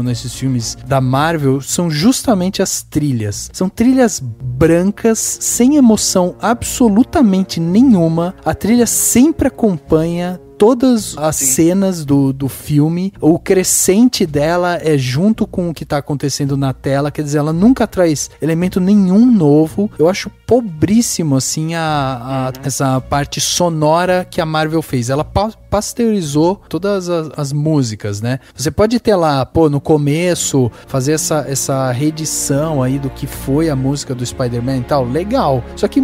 nesses filmes da Marvel são justamente as trilhas. São trilhas brancas, sem emoção absolutamente nenhuma. A trilha sempre acompanha todas as cenas do filme, o crescente dela é junto com o que tá acontecendo na tela, quer dizer, ela nunca traz elemento nenhum novo. Eu acho pobríssimo, assim, essa parte sonora que a Marvel fez. Ela pasteurizou todas as músicas, né? Você pode ter lá, no começo, fazer essa reedição aí do que foi a música do Spider-Man e tal, legal. Só que,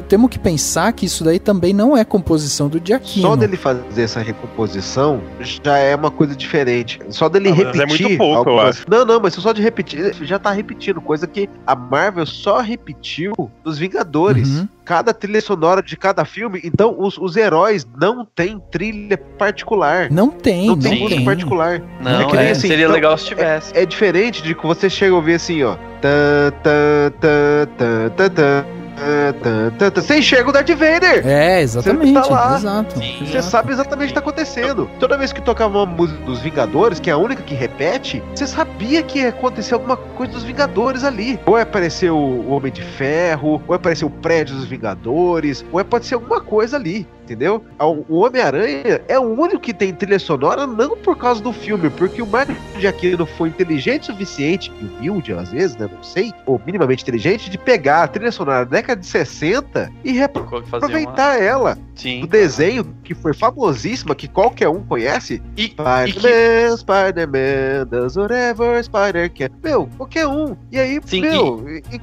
temos que pensar que isso daí também não é composição do Giacchino. Só dele fazer essa recomposição já é uma coisa diferente. Só dele repetir. Mas é muito pouco, eu acho. Não, mas só de repetir, já tá repetindo, coisa que a Marvel só repetiu nos Vingadores. Uhum. Cada trilha sonora de cada filme. Então, os heróis não têm trilha particular. Não tem música particular. Não, seria então, legal se tivesse. É diferente de que você chega a ouvir assim, ó. Você enxerga o Darth Vader. Exatamente. Você tá lá. Exato. Você sabe exatamente o que tá acontecendo. Toda vez que tocava uma música dos Vingadores, que é a única que repete, você sabia que ia acontecer alguma coisa dos Vingadores ali. Ou ia aparecer o Homem de Ferro, ou ia aparecer o prédio dos Vingadores, ou ia aparecer alguma coisa ali. Entendeu? O Homem-Aranha é o único que tem trilha sonora, não por causa do filme, porque o Michael Giacchino foi inteligente o suficiente, e humilde às vezes, né, não sei, ou minimamente inteligente, de pegar a trilha sonora da década de 60 e reaproveitar ela. Sim. Do desenho, que foi famosíssima, que qualquer um conhece. Spider-Man does whatever Spider can. Qualquer um. E aí,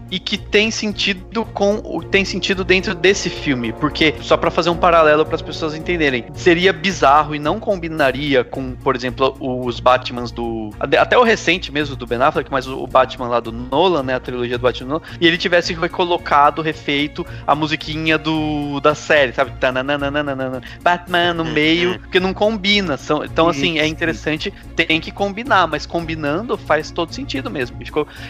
e que tem sentido dentro desse filme, porque, só pra fazer um paralelo para as pessoas entenderem, seria bizarro e não combinaria com, por exemplo, os Batmans até o recente mesmo do Ben Affleck, mas o Batman lá do Nolan, né, a trilogia do Batman Nolan, e ele tivesse recolocado, refeito a musiquinha da série, sabe? Batman no meio, porque não combina. Então, assim, é interessante, tem que combinar, mas combinando faz todo sentido mesmo.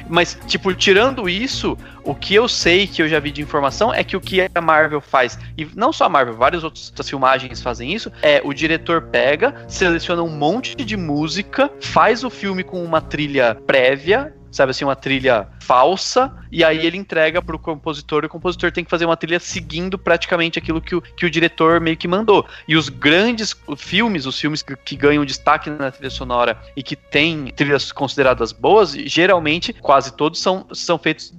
Mas, tipo, tirando isso, o que eu sei, que eu já vi de informação, é que o que a Marvel faz, e não só a Marvel, várias outras filmagens fazem isso, o diretor pega, seleciona um monte de música, faz o filme com uma trilha prévia, sabe assim, uma trilha falsa, e aí ele entrega pro compositor, e o compositor tem que fazer uma trilha seguindo praticamente aquilo que o diretor meio que mandou. E os grandes filmes, os filmes que ganham destaque na trilha sonora e que têm trilhas consideradas boas, geralmente, quase todos são feitos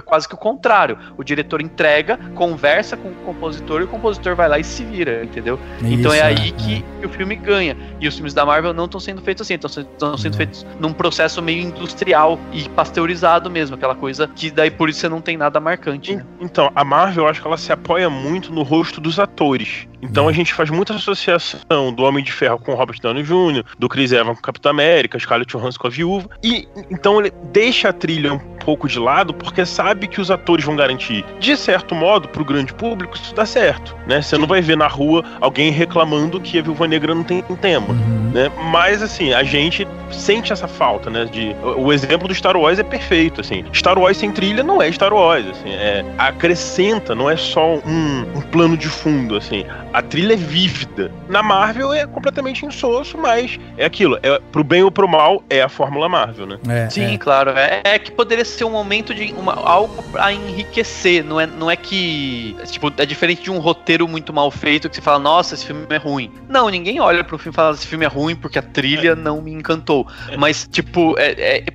quase que o contrário. O diretor entrega, conversa com o compositor, e o compositor vai lá e se vira, entendeu? Isso, então é aí que o filme ganha. E os filmes da Marvel não estão sendo feitos assim, estão sendo feitos num processo meio industrial e pasteurizado mesmo, aquela coisa que daí por isso você não tem nada marcante, né? Então, a Marvel, eu acho que ela se apoia muito no rosto dos atores. Então a gente faz muita associação do Homem de Ferro com o Robert Downey Jr., do Chris Evans com o Capitão América, Scarlett Johansson com a Viúva, e então ele deixa a trilha um pouco de lado, porque sabe que os atores vão garantir. De certo modo, pro grande público, isso dá certo, né? Você não vai ver na rua alguém reclamando que a Viúva Negra não tem tema, né? Mas, assim, a gente sente essa falta, né? O exemplo do Star Wars é perfeito, assim. Star Wars sem trilha não é Star Wars, assim. Acrescenta, não é só um plano de fundo, assim. A trilha é vívida. Na Marvel é completamente insosso, mas é aquilo. Pro bem ou pro mal, é a fórmula Marvel, né? Sim, claro. É que poderia ser um momento de algo a enriquecer. Não é que... Tipo, é diferente de um roteiro muito mal feito que você fala, nossa, esse filme é ruim. Não, ninguém olha pro filme e fala, esse filme é ruim porque a trilha não me encantou. Mas, tipo,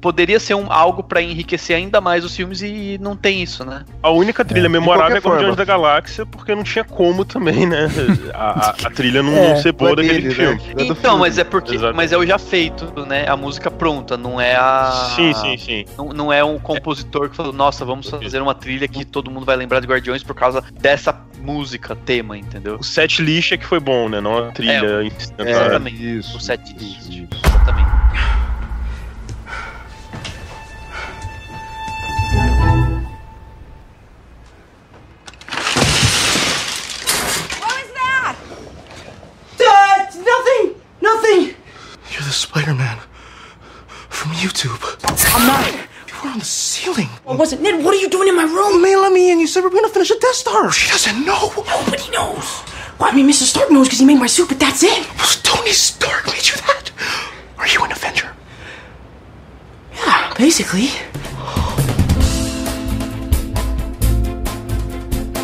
poderia ser algo pra enriquecer ainda mais os filmes e não tem isso, né? A única trilha memorável é Guardiões da Galáxia, porque não tinha como também, né? a trilha não ser boa daquele filme. Né? Então, mas é porque. Exatamente. Mas é o já feito, né? A música pronta, não é a. Sim. Não é um compositor que falou, nossa, vamos fazer uma trilha que todo mundo vai lembrar de Guardiões por causa dessa música, tema, entendeu? O set list é que foi bom, né? Não a trilha incidental. Exatamente. Isso, o set list. Exatamente. Nothing! You're the Spider-Man from YouTube. I'm not. You were on the ceiling. I wasn't. Ned, what are you doing in my room? Man, let me in. You said we're gonna finish the Death Star. She doesn't know. Nobody knows. Well, I mean, Mr. Stark knows because he made my suit, but that's it. Well, Tony Stark made you that. Are you an Avenger? Yeah, basically.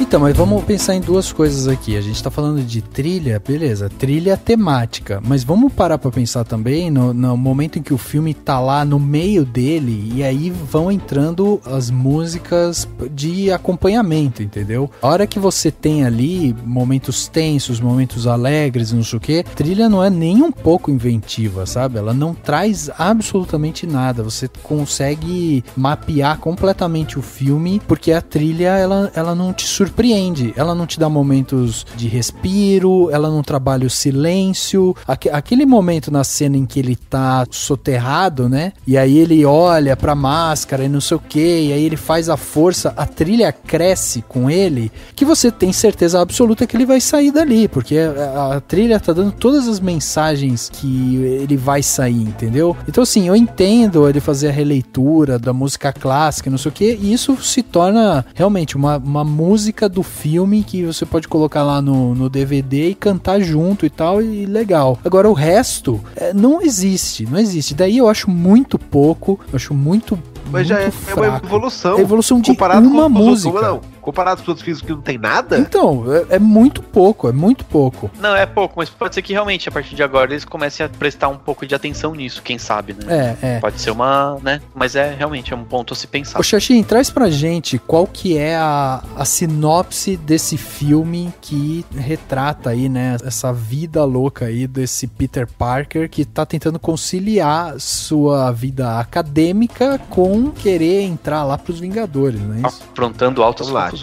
Então, mas vamos pensar em duas coisas aqui. A gente tá falando de trilha, beleza, trilha temática, mas vamos parar pra pensar também no momento em que o filme tá lá no meio dele, e aí vão entrando as músicas de acompanhamento, entendeu? A hora que você tem ali momentos tensos, momentos alegres, não sei o que, trilha não é nem um pouco inventiva, sabe? Ela não traz absolutamente nada, você consegue mapear completamente o filme, porque a trilha, ela não te surpreende, ela não te dá momentos de respiro, ela não trabalha o silêncio, aquele momento na cena em que ele tá soterrado, né, e aí ele olha pra máscara e não sei o que, e aí ele faz a força, a trilha cresce com ele, que você tem certeza absoluta que ele vai sair dali, porque a trilha tá dando todas as mensagens que ele vai sair, entendeu? Então assim, eu entendo ele fazer a releitura da música clássica, não sei o que, e isso se torna realmente uma música do filme que você pode colocar lá no DVD e cantar junto e tal, e legal. Agora o resto não existe. Daí eu acho muito pouco, mas já é fraco. Uma evolução. É evolução de uma música. Comparado com os outros filmes que não tem nada? Então, é muito pouco, Não, é pouco, mas pode ser que realmente, a partir de agora, eles comecem a prestar um pouco de atenção nisso, quem sabe, né? Pode ser uma, né? Mas realmente é um ponto a se pensar. Ô, Xaxim, traz pra gente qual que é a sinopse desse filme que retrata aí, né, essa vida louca aí desse Peter Parker que tá tentando conciliar sua vida acadêmica com querer entrar lá pros Vingadores, não é isso? Aprontando altas confusões.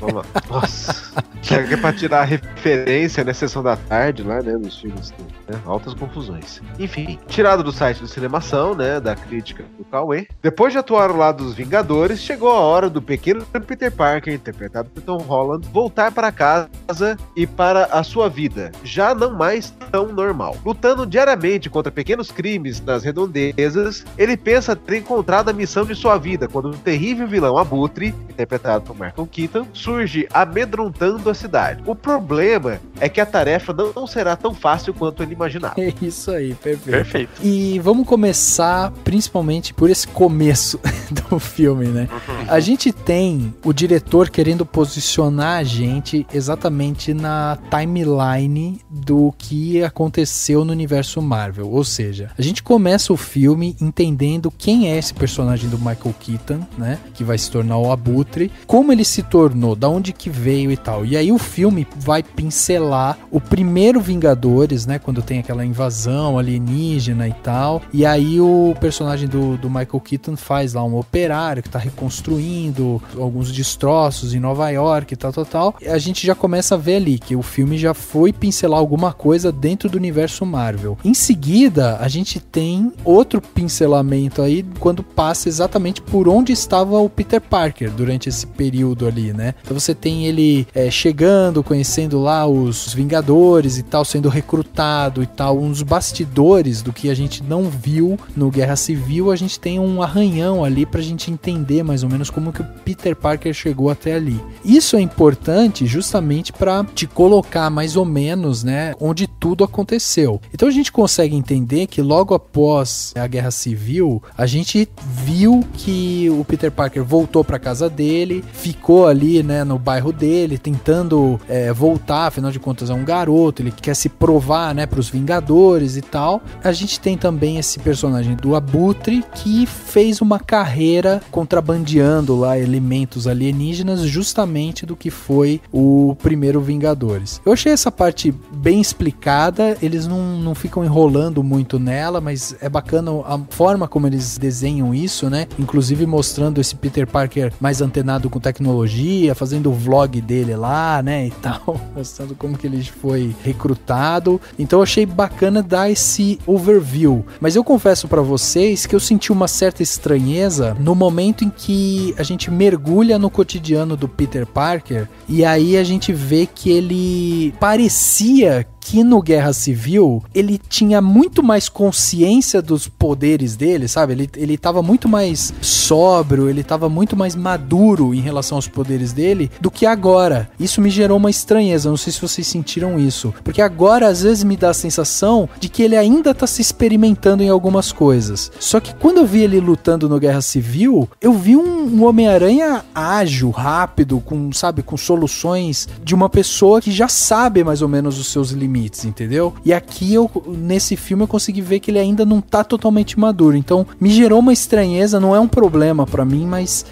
Vamos lá. Nossa. É pra tirar a referência na sessão da tarde lá, né, dos filmes, né, altas confusões. Enfim, tirado do site do Cinemação, né, da crítica do Cauê. Depois de atuar ao lado dos Vingadores, chegou a hora do pequeno Peter Parker, interpretado por Tom Holland, voltar para casa e para a sua vida, já não mais tão normal. Lutando diariamente contra pequenos crimes nas redondezas, ele pensa ter encontrado a missão de sua vida, quando um terrível vilão Abutre, interpretado por Michael Keaton, surge amedrontando a cidade. O problema é que a tarefa não será tão fácil quanto ele imaginava. É isso aí, perfeito. E vamos começar principalmente por esse começo do filme, né? A gente tem o diretor querendo posicionar a gente exatamente na timeline do que aconteceu no universo Marvel. Ou seja, a gente começa o filme entendendo quem é esse personagem do Michael Keaton, né? Que vai se tornar o Abutre, como ele se tornou, da onde que veio e tal. E aí o filme vai pincelar o primeiro Vingadores, né, quando tem aquela invasão alienígena e tal, e aí o personagem do Michael Keaton faz lá um operário que tá reconstruindo alguns destroços em Nova York e tal, e a gente já começa a ver ali que o filme já foi pincelar alguma coisa dentro do universo Marvel. Em seguida, a gente tem outro pincelamento aí, quando passa exatamente por onde estava o Peter Parker durante esse período ali, né? Então você tem ele chegando, conhecendo lá os Vingadores e tal, sendo recrutado e tal, uns bastidores do que a gente não viu no Guerra Civil, a gente tem um arranhão ali pra gente entender mais ou menos como que o Peter Parker chegou até ali. Isso é importante justamente pra te colocar mais ou menos, né, onde tudo aconteceu. Então a gente consegue entender que logo após a Guerra Civil, a gente viu que o Peter Parker voltou pra casa dele, ficou ali ali, né, no bairro dele, tentando voltar, afinal de contas é um garoto, ele quer se provar, né, pros Vingadores e tal. A gente tem também esse personagem do Abutre, que fez uma carreira contrabandeando lá elementos alienígenas, justamente do que foi o primeiro Vingadores. Eu achei essa parte bem explicada, eles não ficam enrolando muito nela, mas é bacana a forma como eles desenham isso, né? Inclusive mostrando esse Peter Parker mais antenado com tecnologia, fazendo o vlog dele lá, né, e tal, mostrando como que ele foi recrutado. Então eu achei bacana dar esse overview, mas eu confesso pra vocês que eu senti uma certa estranheza no momento em que a gente mergulha no cotidiano do Peter Parker, e aí a gente vê que ele parecia que no Guerra Civil ele tinha muito mais consciência dos poderes dele, sabe? Ele tava muito mais sóbrio, ele tava muito mais maduro em relação aos poderes dele do que agora. Isso me gerou uma estranheza, não sei se vocês sentiram isso, porque agora às vezes me dá a sensação de que ele ainda tá se experimentando em algumas coisas. Só que quando eu vi ele lutando no Guerra Civil, eu vi um Homem-Aranha ágil, rápido, com soluções de uma pessoa que já sabe mais ou menos os seus limites, entendeu? E aqui nesse filme eu consegui ver que ele ainda não tá totalmente maduro, então me gerou uma estranheza, não é um problema pra mim, mas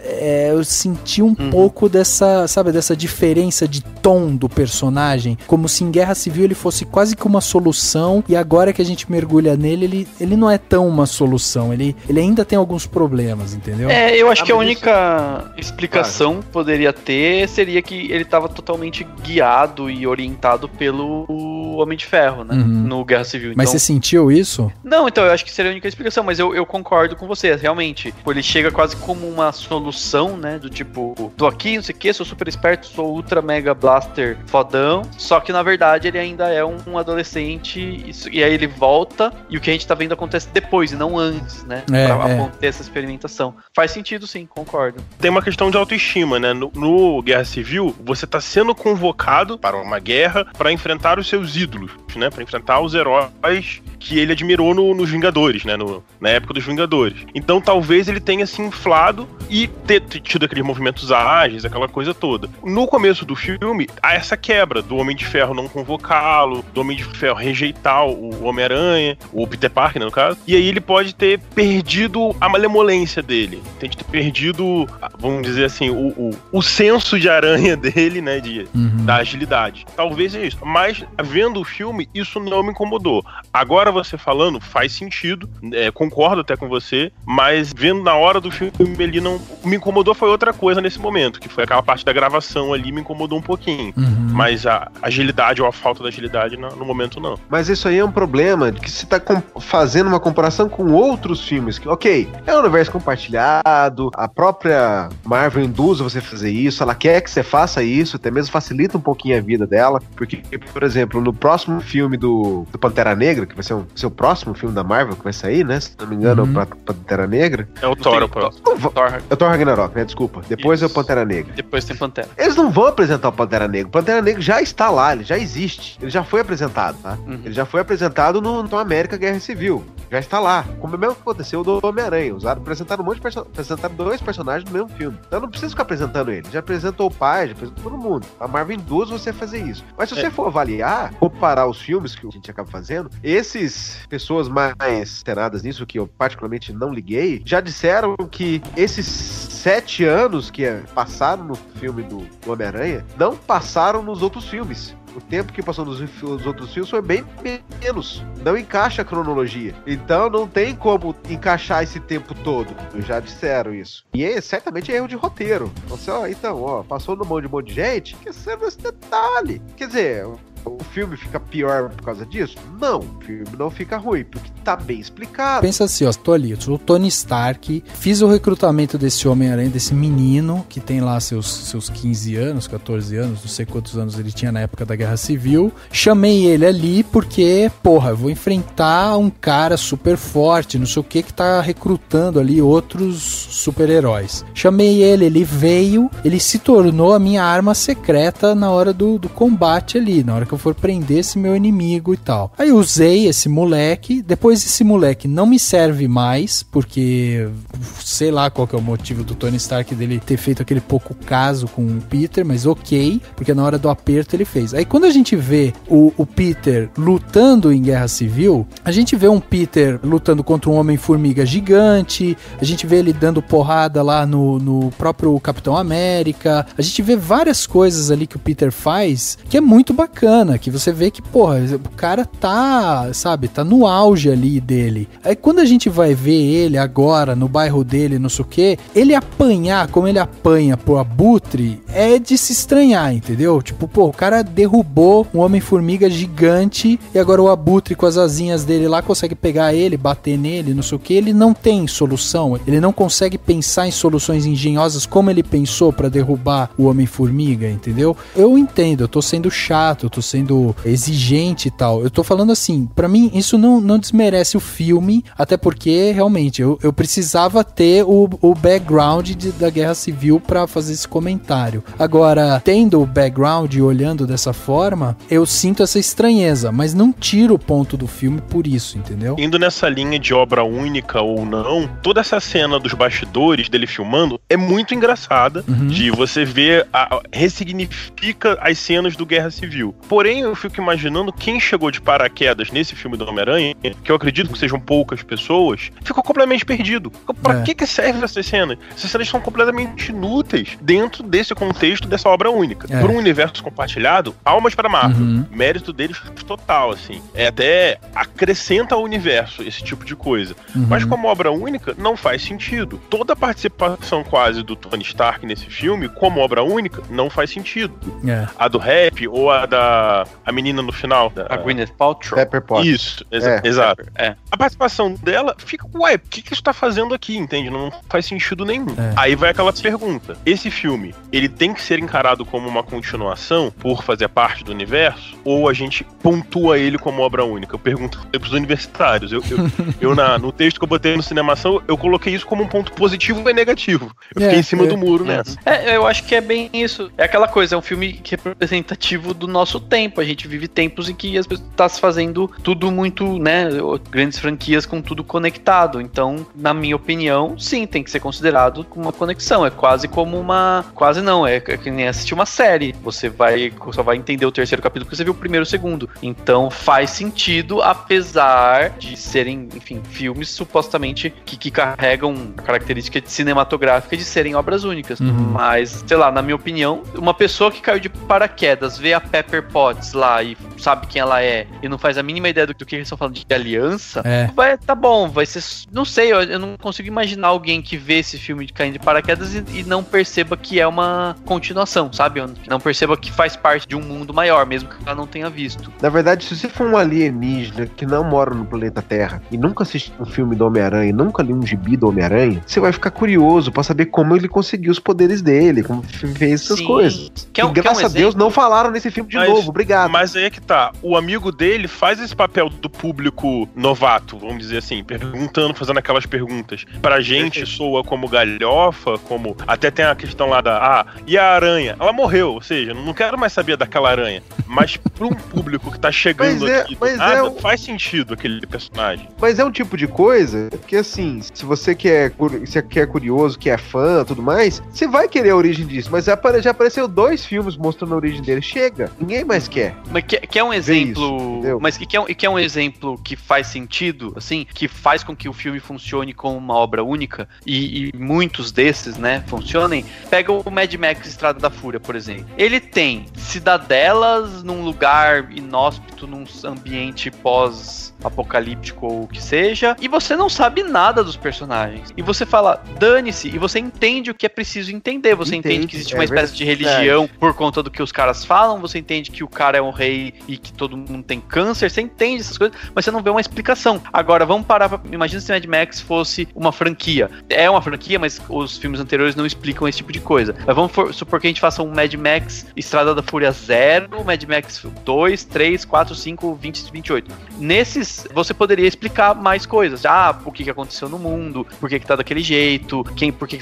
eu senti um pouco dessa diferença de tom do personagem, como se em Guerra Civil ele fosse quase que uma solução, e agora que a gente mergulha nele, ele não é tão uma solução, ele ainda tem alguns problemas, entendeu? Eu acho que a única explicação que poderia ter seria que ele tava totalmente guiado e orientado pelo Homem de Ferro, né? No Guerra Civil. Mas então... você sentiu isso? Não, então eu acho que seria a única explicação, mas eu concordo com você, realmente. Ele chega quase como uma solução, né? Do tipo, tô aqui, não sei o que, sou super esperto, sou ultra mega blaster fodão, só que na verdade ele ainda é um adolescente, e aí ele volta, e o que a gente tá vendo acontece depois, e não antes, né? Pra acontecer essa experimentação. Faz sentido sim, concordo. Tem uma questão de autoestima, né? No Guerra Civil, você tá sendo convocado para uma guerra para enfrentar os seus ídolos, né? Pra enfrentar os heróis que ele admirou nos Vingadores, né? Na época dos Vingadores. Então talvez ele tenha se inflado e ter tido aqueles movimentos ágeis, aquela coisa toda. No começo do filme, há essa quebra do Homem de Ferro não convocá-lo, do Homem de Ferro rejeitar o Homem-Aranha, o Peter Parker, né, no caso. E aí ele pode ter perdido a malemolência dele. Tem de ter perdido, vamos dizer assim, o senso de aranha dele, né? Da agilidade. Talvez é isso. Mas, vendo o filme, isso não me incomodou. Agora você falando, faz sentido. Concordo até com você. Mas, vendo na hora do filme, ele não... Me incomodou foi outra coisa nesse momento, que foi aquela parte da gravação ali, me incomodou um pouquinho. Mas a agilidade ou a falta da agilidade, no momento, não. Mas isso aí é um problema de que você tá fazendo uma comparação com outros filmes. Que, ok, é um universo compartilhado, a própria Marvel induz você a fazer isso, ela quer que você faça isso, até mesmo facilita um pouquinho a vida dela, porque, por exemplo, no próximo filme do Pantera Negra, que vai ser o próximo filme da Marvel que vai sair, né? Se não me engano, é o Pantera Negra. É o Thor, É o Thor Ragnarok, né? Desculpa. Depois é o Pantera Negra. Depois tem Pantera. Eles não vão apresentar o Pantera Negra. O Pantera Negra já está lá, ele já existe. Ele já foi apresentado, tá? Ele já foi apresentado no América Guerra Civil. Já está lá. Como mesmo que aconteceu do Homem-Aranha. Apresentaram apresentaram dois personagens no mesmo filme. Então não precisa ficar apresentando ele. Já apresentou o pai, já apresentou todo mundo. A Marvel induz você a fazer isso. Mas se você for avaliar, comparar os filmes que a gente acaba fazendo, esses pessoas mais tenadas nisso, que eu particularmente não liguei, já disseram que esses 7 anos que passaram no filme do Homem-Aranha não passaram nos outros filmes. O tempo que passou nos outros filmes foi bem menos. Não encaixa a cronologia. Então não tem como encaixar esse tempo todo. Já disseram isso. E certamente é erro de roteiro. Então, passou no mão de um monte de gente, esquecendo esse detalhe. Quer dizer... O filme fica pior por causa disso? Não, o filme não fica ruim, porque tá bem explicado. Pensa assim, ó, tô ali, eu sou o Tony Stark, fiz o recrutamento desse Homem-Aranha, desse menino, que tem lá seus 15 anos, 14 anos, não sei quantos anos ele tinha na época da Guerra Civil, chamei ele ali porque, eu vou enfrentar um cara super forte, não sei o que tá recrutando ali outros super-heróis. Chamei ele veio, ele se tornou a minha arma secreta na hora do combate ali, na hora que eu for prender esse meu inimigo e tal. Aí eu usei esse moleque, depois depois esse moleque não me serve mais, porque sei lá qual que é o motivo do Tony Stark dele ter feito aquele pouco caso com o Peter, mas ok, porque na hora do aperto ele fez. Aí quando a gente vê o Peter lutando em Guerra Civil, a gente vê um Peter lutando contra um Homem-Formiga gigante, a gente vê ele dando porrada lá no próprio Capitão América, a gente vê várias coisas ali que o Peter faz que é muito bacana, que você vê que, porra, o cara tá, sabe, tá no auge ali dele. Aí quando a gente vai ver ele agora no bairro dele, não sei o que, ele apanhar como ele apanha pro Abutre é de se estranhar, entendeu? Tipo, pô, o cara derrubou um Homem-Formiga gigante e agora o Abutre com as asinhas dele lá consegue pegar ele, bater nele, não sei o que, ele não tem solução, ele não consegue pensar em soluções engenhosas como ele pensou pra derrubar o Homem-Formiga, entendeu? Eu entendo, eu tô sendo chato, eu tô sendo exigente e tal, eu tô falando assim, pra mim isso não desmerece o filme, até porque realmente eu precisava ter o background da Guerra Civil pra fazer esse comentário. Agora, tendo o background e olhando dessa forma, eu sinto essa estranheza, mas não tiro o ponto do filme por isso, entendeu? Indo nessa linha de obra única ou não, toda essa cena dos bastidores dele filmando é muito engraçada, de você ver, ressignifica as cenas do Guerra Civil. Porém, eu fico imaginando quem chegou de paraquedas nesse filme do Homem-Aranha, que eu acredito que sejam poucas pessoas, ficou completamente perdido. Pra que serve essas cenas? Essas cenas são completamente inúteis dentro desse contexto dessa obra única. Por um universo compartilhado, palmas para Marvel. Mérito deles total, assim. Até acrescenta ao universo esse tipo de coisa. Mas como obra única, não faz sentido. Toda a participação quase do Tony Stark nesse filme, como obra única, não faz sentido. A do rap ou a menina no final. A Gwyneth Paltrow. Pepper Potts. Isso, exato. A participação dela fica, ué, o que isso tá fazendo aqui, entende? Não faz sentido nenhum. Aí vai aquela pergunta, esse filme, ele tem que ser encarado como uma continuação por fazer parte do universo, ou a gente pontua ele como obra única? Eu pergunto pros universitários. No texto que eu botei no Cinemação, eu coloquei isso como um ponto positivo e negativo. Eu fiquei em cima do muro nessa. Eu acho que é bem isso. É aquela coisa, é um filme representativo do nosso tempo. A gente vive tempos em que as pessoas estão se fazendo tudo muito, né, grandes franquias com tudo conectado. Então, na minha opinião, sim, tem que ser considerado como uma conexão. É quase como uma... Quase não, é que nem assistir uma série. Você só vai entender o terceiro capítulo porque você viu o primeiro e o segundo. Então, faz sentido, apesar de serem, enfim, filmes supostamente que carregam a característica cinematográfica de serem obras únicas. Mas, sei lá, na minha opinião, uma pessoa que caiu de paraquedas, vê a Pepper Potts lá e sabe quem ela é e não faz a mínima ideia do que eles estão falando de aliança, tá bom, vai ser... Não sei, eu não consigo imaginar alguém que vê esse filme de caindo de paraquedas e não perceba que é uma continuação, sabe? Não perceba que faz parte de um mundo maior, mesmo que ela não tenha visto. Na verdade, se você for um alienígena que não mora no planeta Terra e nunca assistiu um filme do Homem-Aranha, nunca li um gibi do Homem-Aranha, você vai ficar curioso pra saber como ele conseguiu os poderes dele, como fez essas coisas. E graças a Deus não falaram nesse filme de novo, obrigado. Mas aí é que tá, o amigo dele faz esse papel do público novato, vamos dizer assim, perguntando, fazendo aquelas perguntas. Pra gente soa como galhofa, como... Até tem a questão lá e a aranha? Ela morreu, ou seja, não quero mais saber daquela aranha. Mas pra um público que tá chegando aqui, faz sentido aquele personagem. Mas é um tipo de coisa que, assim, se você quer curioso, que é fã, tudo mais, você vai querer a origem disso. Mas já apareceu 2 filmes mostrando a origem dele. Chega, ninguém mais quer. Mas que é um exemplo... Mas que é um exemplo que faz sentido, assim, que faz com que o filme funcione como uma obra única, e muitos desses, né, funcionem. Pega o Mad Max Estrada da Fúria, por exemplo. Ele tem cidadelas num lugar inóspito, num ambiente pós-apocalíptico ou o que seja, e você não sabe nada dos personagens. E você fala, dane-se, e você entende o que é preciso entender. Você entende que existe uma espécie de religião por conta do que os caras falam, você entende que o cara é um rei e que todo mundo tem câncer, você entende essas coisas, mas você não vê uma explicação. Agora, vamos parar pra... Imagina se Mad Max fosse uma franquia. É uma franquia, mas os filmes anteriores não explicam esse tipo de coisa. Mas vamos supor que a gente faça um Mad Max Estrada da Fúria 0, Mad Max 2, 3, 4, 5, 20, 28. Nesses, você poderia explicar mais coisas. O que aconteceu no mundo, por que tá daquele jeito, por que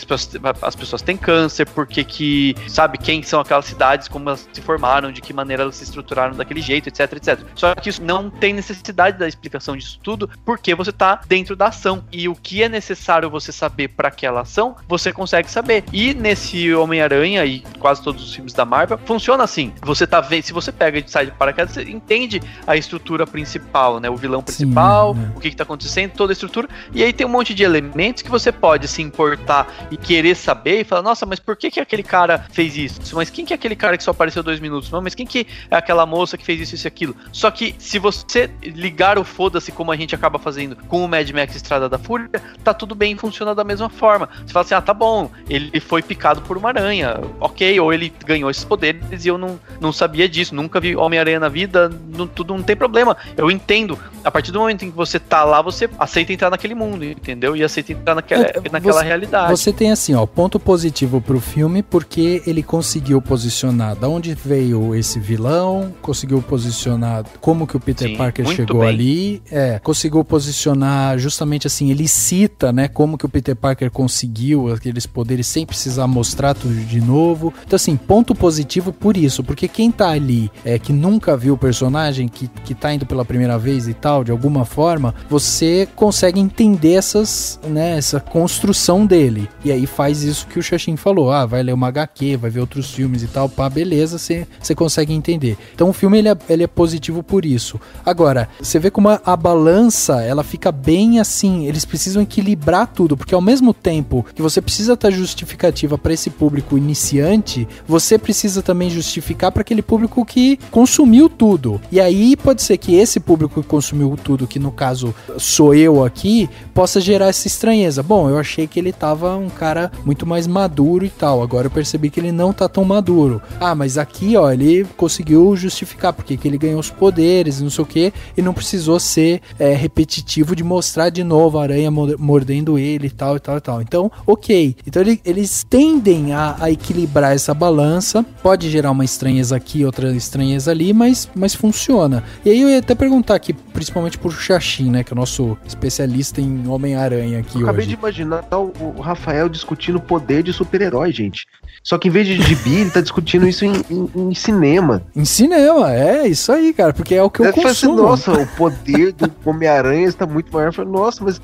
as pessoas têm câncer, por que sabe, quem são aquelas cidades, como elas se formaram, de que maneira elas se estruturaram daquele jeito, etc, etc. Só que isso não tem necessidade da explicação disso tudo, porque você tá dentro da ação. E o que é necessário você saber para aquela ação, você consegue saber. E nesse Homem-Aranha e quase todos os filmes da Marvel, funciona assim. Você tá vendo, se você pega e sai de paraquedas, você entende a estrutura principal, né? O vilão principal, o que tá acontecendo, toda a estrutura. E aí tem um monte de elementos que você pode se importar e querer saber e falar, nossa, mas por que aquele cara fez isso? Mas quem que é aquele cara que só apareceu 2 minutos? Não, mas quem que é aquela moça que fez isso e aquilo? Só que se você ligar o foda-se, como a gente acaba fazendo com o Mad Max Estrada da Fúria, tá tudo bem, funciona da mesma forma. Você fala assim, tá bom, ele foi picado por uma aranha, ok, ou ele ganhou esses poderes e eu não sabia disso, nunca vi Homem-Aranha na vida, tudo não tem problema, eu entendo. A partir do momento em que você tá lá, você aceita entrar naquele mundo, entendeu? E aceita entrar naquela realidade. Você tem assim, ponto positivo pro filme, porque ele conseguiu posicionar da onde veio esse vilão, conseguiu posicionar como que o Peter Parker chegou ali, conseguiu posicionar justamente assim, ele cita, né, como que o Peter Parker conseguiu aqueles poderes sem precisar mostrar tudo de novo. Então assim, ponto positivo por isso, porque quem tá ali, que nunca viu o personagem, que tá indo pela primeira vez e tal, de alguma forma, você consegue entender essa construção dele. E aí faz isso que o Xaxim falou, vai ler uma HQ, vai ver outros filmes e tal, beleza, você consegue entender. Então o filme ele é positivo por isso. Agora, você vê como a balança, ela fica bem assim, eles precisam equilibrar tudo, porque ao mesmo tempo que você precisa estar justificativa para esse público iniciante, você precisa também justificar para aquele público que consumiu tudo. E aí pode ser que esse público que consumiu tudo, que no caso sou eu aqui, possa gerar essa estranheza. Bom, eu achei que ele tava um cara muito mais maduro e tal, agora eu percebi que ele não tá tão maduro. Mas aqui, ele conseguiu justificar porque que ele ganhou os poderes, não sei o que, e não precisou ser repetitivo de mostrar de novo a aranha mordendo ele e tal, e tal, e tal. Então, ok. Então eles tendem a equilibrar essa balança, pode gerar uma estranheza aqui, outra estranheza ali, mas funciona. E aí eu ia até perguntar aqui, principalmente pro Xaxim, né, que é o nosso especialista em Homem-Aranha aqui hoje. Acabei de imaginar o Rafael discutindo poder de super-herói, gente. Só que em vez de gibi, ele tá discutindo isso em cinema. Em cinema, isso aí, cara, porque é o que eu consumo. Nossa, o poder do Homem-Aranha está muito maior. Eu falei, nossa, mas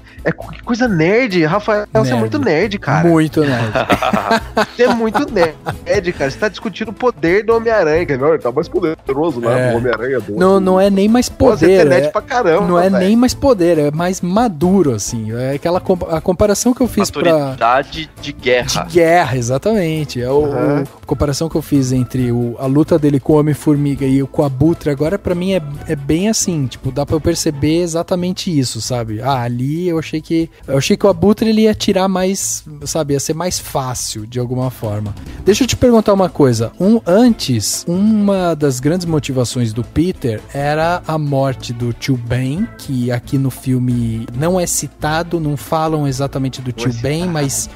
que coisa nerd. Rafael, você é muito nerd, cara. Muito nerd. Você é muito nerd, cara. Você tá discutindo o poder do Homem-Aranha. Ele tá mais poderoso lá, o Homem-Aranha. Não é nem mais poder. Você é nerd pra caramba. Não é nem mais poder, é mais maduro, assim. É aquela a comparação que eu fiz maturidade de guerra. De guerra, exatamente. A comparação que eu fiz entre a luta dele com o Homem-Formiga e com o Abutre agora, pra mim, é bem assim, tipo, dá pra eu perceber exatamente isso, sabe? Ali eu achei que o Abutre ele ia atirar mais, sabe, ia ser mais fácil, de alguma forma. Deixa eu te perguntar uma coisa. Antes, uma das grandes motivações do Peter era a morte do Tio Ben, que aqui no filme não é citado, não falam exatamente do Tio Ben, mas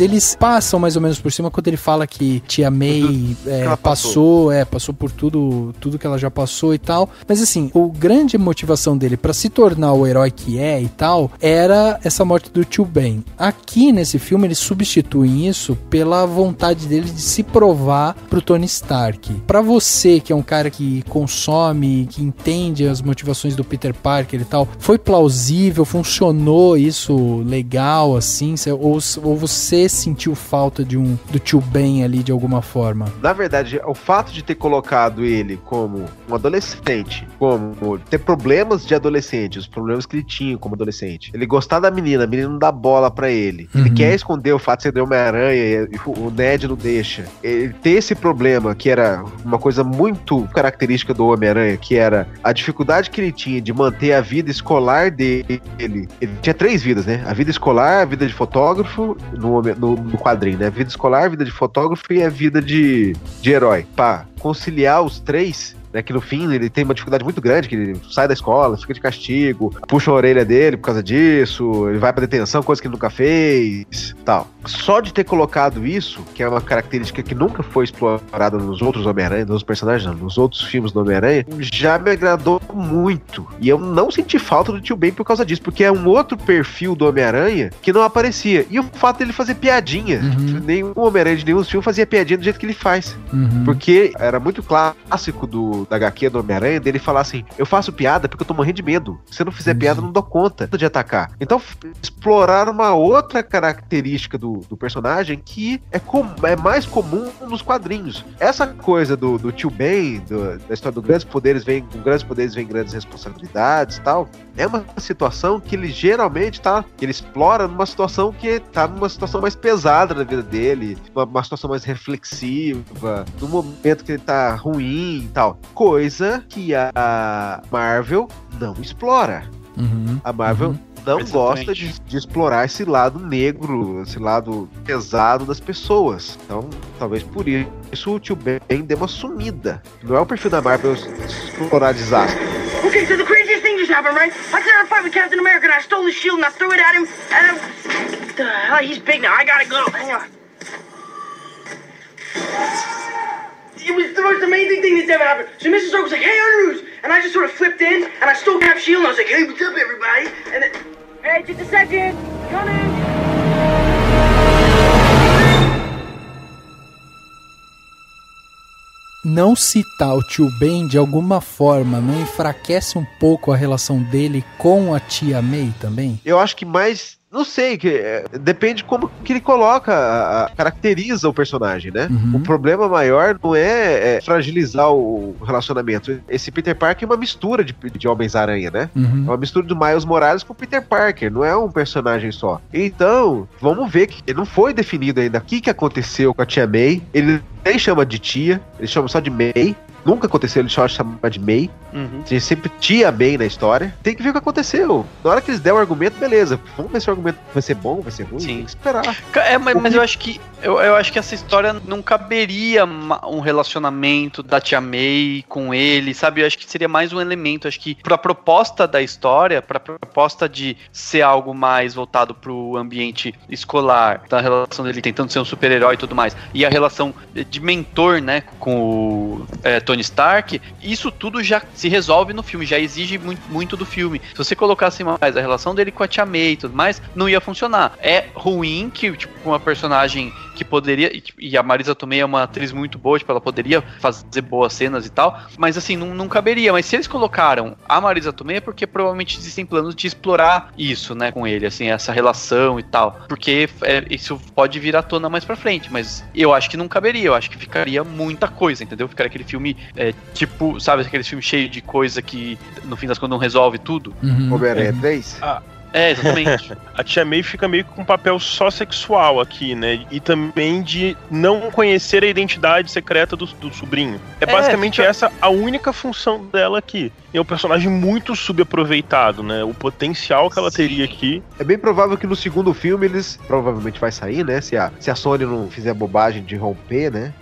eles passam mais ou menos por cima quando ele fala que Tia May passou por tudo que ela já passou e tal. Mas assim, a grande motivação dele pra se tornar o herói que é e tal, era essa morte do Tio Ben. Aqui nesse filme eles substituem isso pela vontade dele de se provar pro Tony Stark. Pra você, que é um cara que consome, que entende as motivações do Peter Parker e tal, foi plausível, funcionou isso legal, assim? Ou você sentiu falta do Tio Ben ali de alguma forma? Na verdade, o fato de ter colocado ele como um adolescente, como ter problemas de adolescente, os problemas que ele tinha como adolescente, ele gostar da menina, a menina não dá bola pra ele, ele quer esconder o fato de ser Homem-Aranha e o Ned não deixa. Ele ter esse problema, que era uma coisa muito característica do Homem-Aranha, que era a dificuldade que ele tinha de manter a vida escolar dele. Ele tinha 3 vidas, né? A vida escolar, a vida de fotógrafo, no quadrinho, né? A vida escolar, a vida de fotógrafo e a vida de herói. Pra conciliar os 3, né, que no fim ele tem uma dificuldade muito grande, que ele sai da escola, fica de castigo, puxa a orelha dele por causa disso, ele vai pra detenção, coisa que ele nunca fez, tal. Só de ter colocado isso, que é uma característica que nunca foi explorada nos outros Homem-Aranha, nos personagens não, nos outros filmes do Homem-Aranha, já me agradou muito. E eu não senti falta do Tio Ben por causa disso, porque é um outro perfil do Homem-Aranha que não aparecia. E o fato dele fazer piadinha. Nenhum Homem-Aranha de nenhum filme fazia piadinha do jeito que ele faz. Porque era muito clássico do da HQ do Homem-Aranha, dele falar assim, eu faço piada porque eu tô morrendo de medo. Se eu não fizer piada, eu não dou conta de atacar. Então, explorar uma outra característica do personagem que é mais comum nos quadrinhos. Essa coisa do tio Ben, da história do com grandes poderes vem grandes responsabilidades e tal, é uma situação que ele geralmente ele explora numa situação que tá numa situação mais pesada na vida dele, uma situação mais reflexiva, num momento que ele tá ruim e tal. Coisa que a Marvel não explora. A Marvel não gosta de explorar esse lado negro, esse lado pesado das pessoas. Então, talvez por isso o tio Ben dê uma sumida. Não é o perfil da Marvel explorar desastre. Okay, so the craziest thing just happened, right? I started a fight with Captain America and I stole his shield and I threw it at him and he's big now, I gotta go. Hang on. It was the most amazing thing that's ever happened. So Mr. Stark was like, hey, Artemis! And I just sort of flipped in and I stole Cap's shield and I was like, hey, what's up, everybody? And then, hey, just a second, coming! Não citar o tio Ben de alguma forma não enfraquece um pouco a relação dele com a tia May também? Eu acho que mais... Não sei, depende como que ele coloca, caracteriza o personagem, né? O problema maior não é fragilizar o relacionamento. Esse Peter Parker é uma mistura de Homens-Aranha, né? É uma mistura do Miles Morales com o Peter Parker, não é um personagem só. Então, vamos ver que não foi definido ainda o que aconteceu com a tia May. Ele nem chama de tia, ele chama só de May. Nunca aconteceu ele só chamar de May. Tem sempre tia May na história. Tem que ver o que aconteceu. Na hora que eles der o argumento, beleza. Vamos ver se o argumento vai ser bom, vai ser ruim. Tem que esperar. Mas eu acho que eu acho que essa história não caberia um relacionamento da tia May com ele, sabe? Eu acho que seria mais um elemento. Acho que pra proposta da história, pra proposta de ser algo mais voltado pro ambiente escolar, da relação dele tentando ser um super-herói e tudo mais, e a relação de mentor, né, com o Tony Stark, isso tudo já se resolve no filme, já exige muito do filme. Se você colocasse mais a relação dele com a tia May e tudo mais, não ia funcionar. É ruim que, tipo, uma personagem que poderia, e a Marisa Tomei é uma atriz muito boa, tipo, ela poderia fazer boas cenas e tal, mas assim, não caberia. Mas se eles colocaram a Marisa Tomei é porque provavelmente existem planos de explorar isso, né, com ele, assim, essa relação e tal, porque isso pode vir à tona mais pra frente, mas eu acho que não caberia, eu acho que ficaria muita coisa, entendeu? Ficaria aquele filme, tipo, sabe, aquele filme cheio de coisa que no fim das contas não resolve tudo. Homem-Aranha 3? Exatamente. A tia May fica meio com um papel só sexual aqui, né? E também de não conhecer a identidade secreta do sobrinho. Basicamente essa a única função dela aqui. É um personagem muito subaproveitado, né? O potencial que ela teria aqui. É bem provável que no segundo filme eles... Provavelmente vai sair, né? Se a Sony não fizer bobagem de romper, né?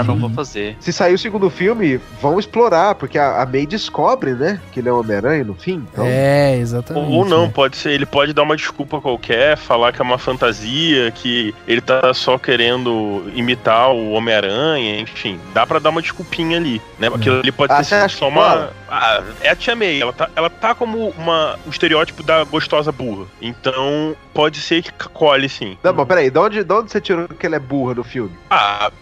Não vou fazer. Se sair o segundo filme, vão explorar, porque a May descobre, né, que ele é um Homem-Aranha no fim. Então... exatamente. Ou não, pode ser, ele pode dar uma desculpa qualquer, falar que é uma fantasia, que ele tá só querendo imitar o Homem-Aranha, enfim, dá pra dar uma desculpinha ali, né? Aquilo ali pode ser só uma... é a tia May, ela tá como um estereótipo da gostosa burra, então pode ser que colhe sim. Não, mas peraí, de onde você tirou que ela é burra no filme?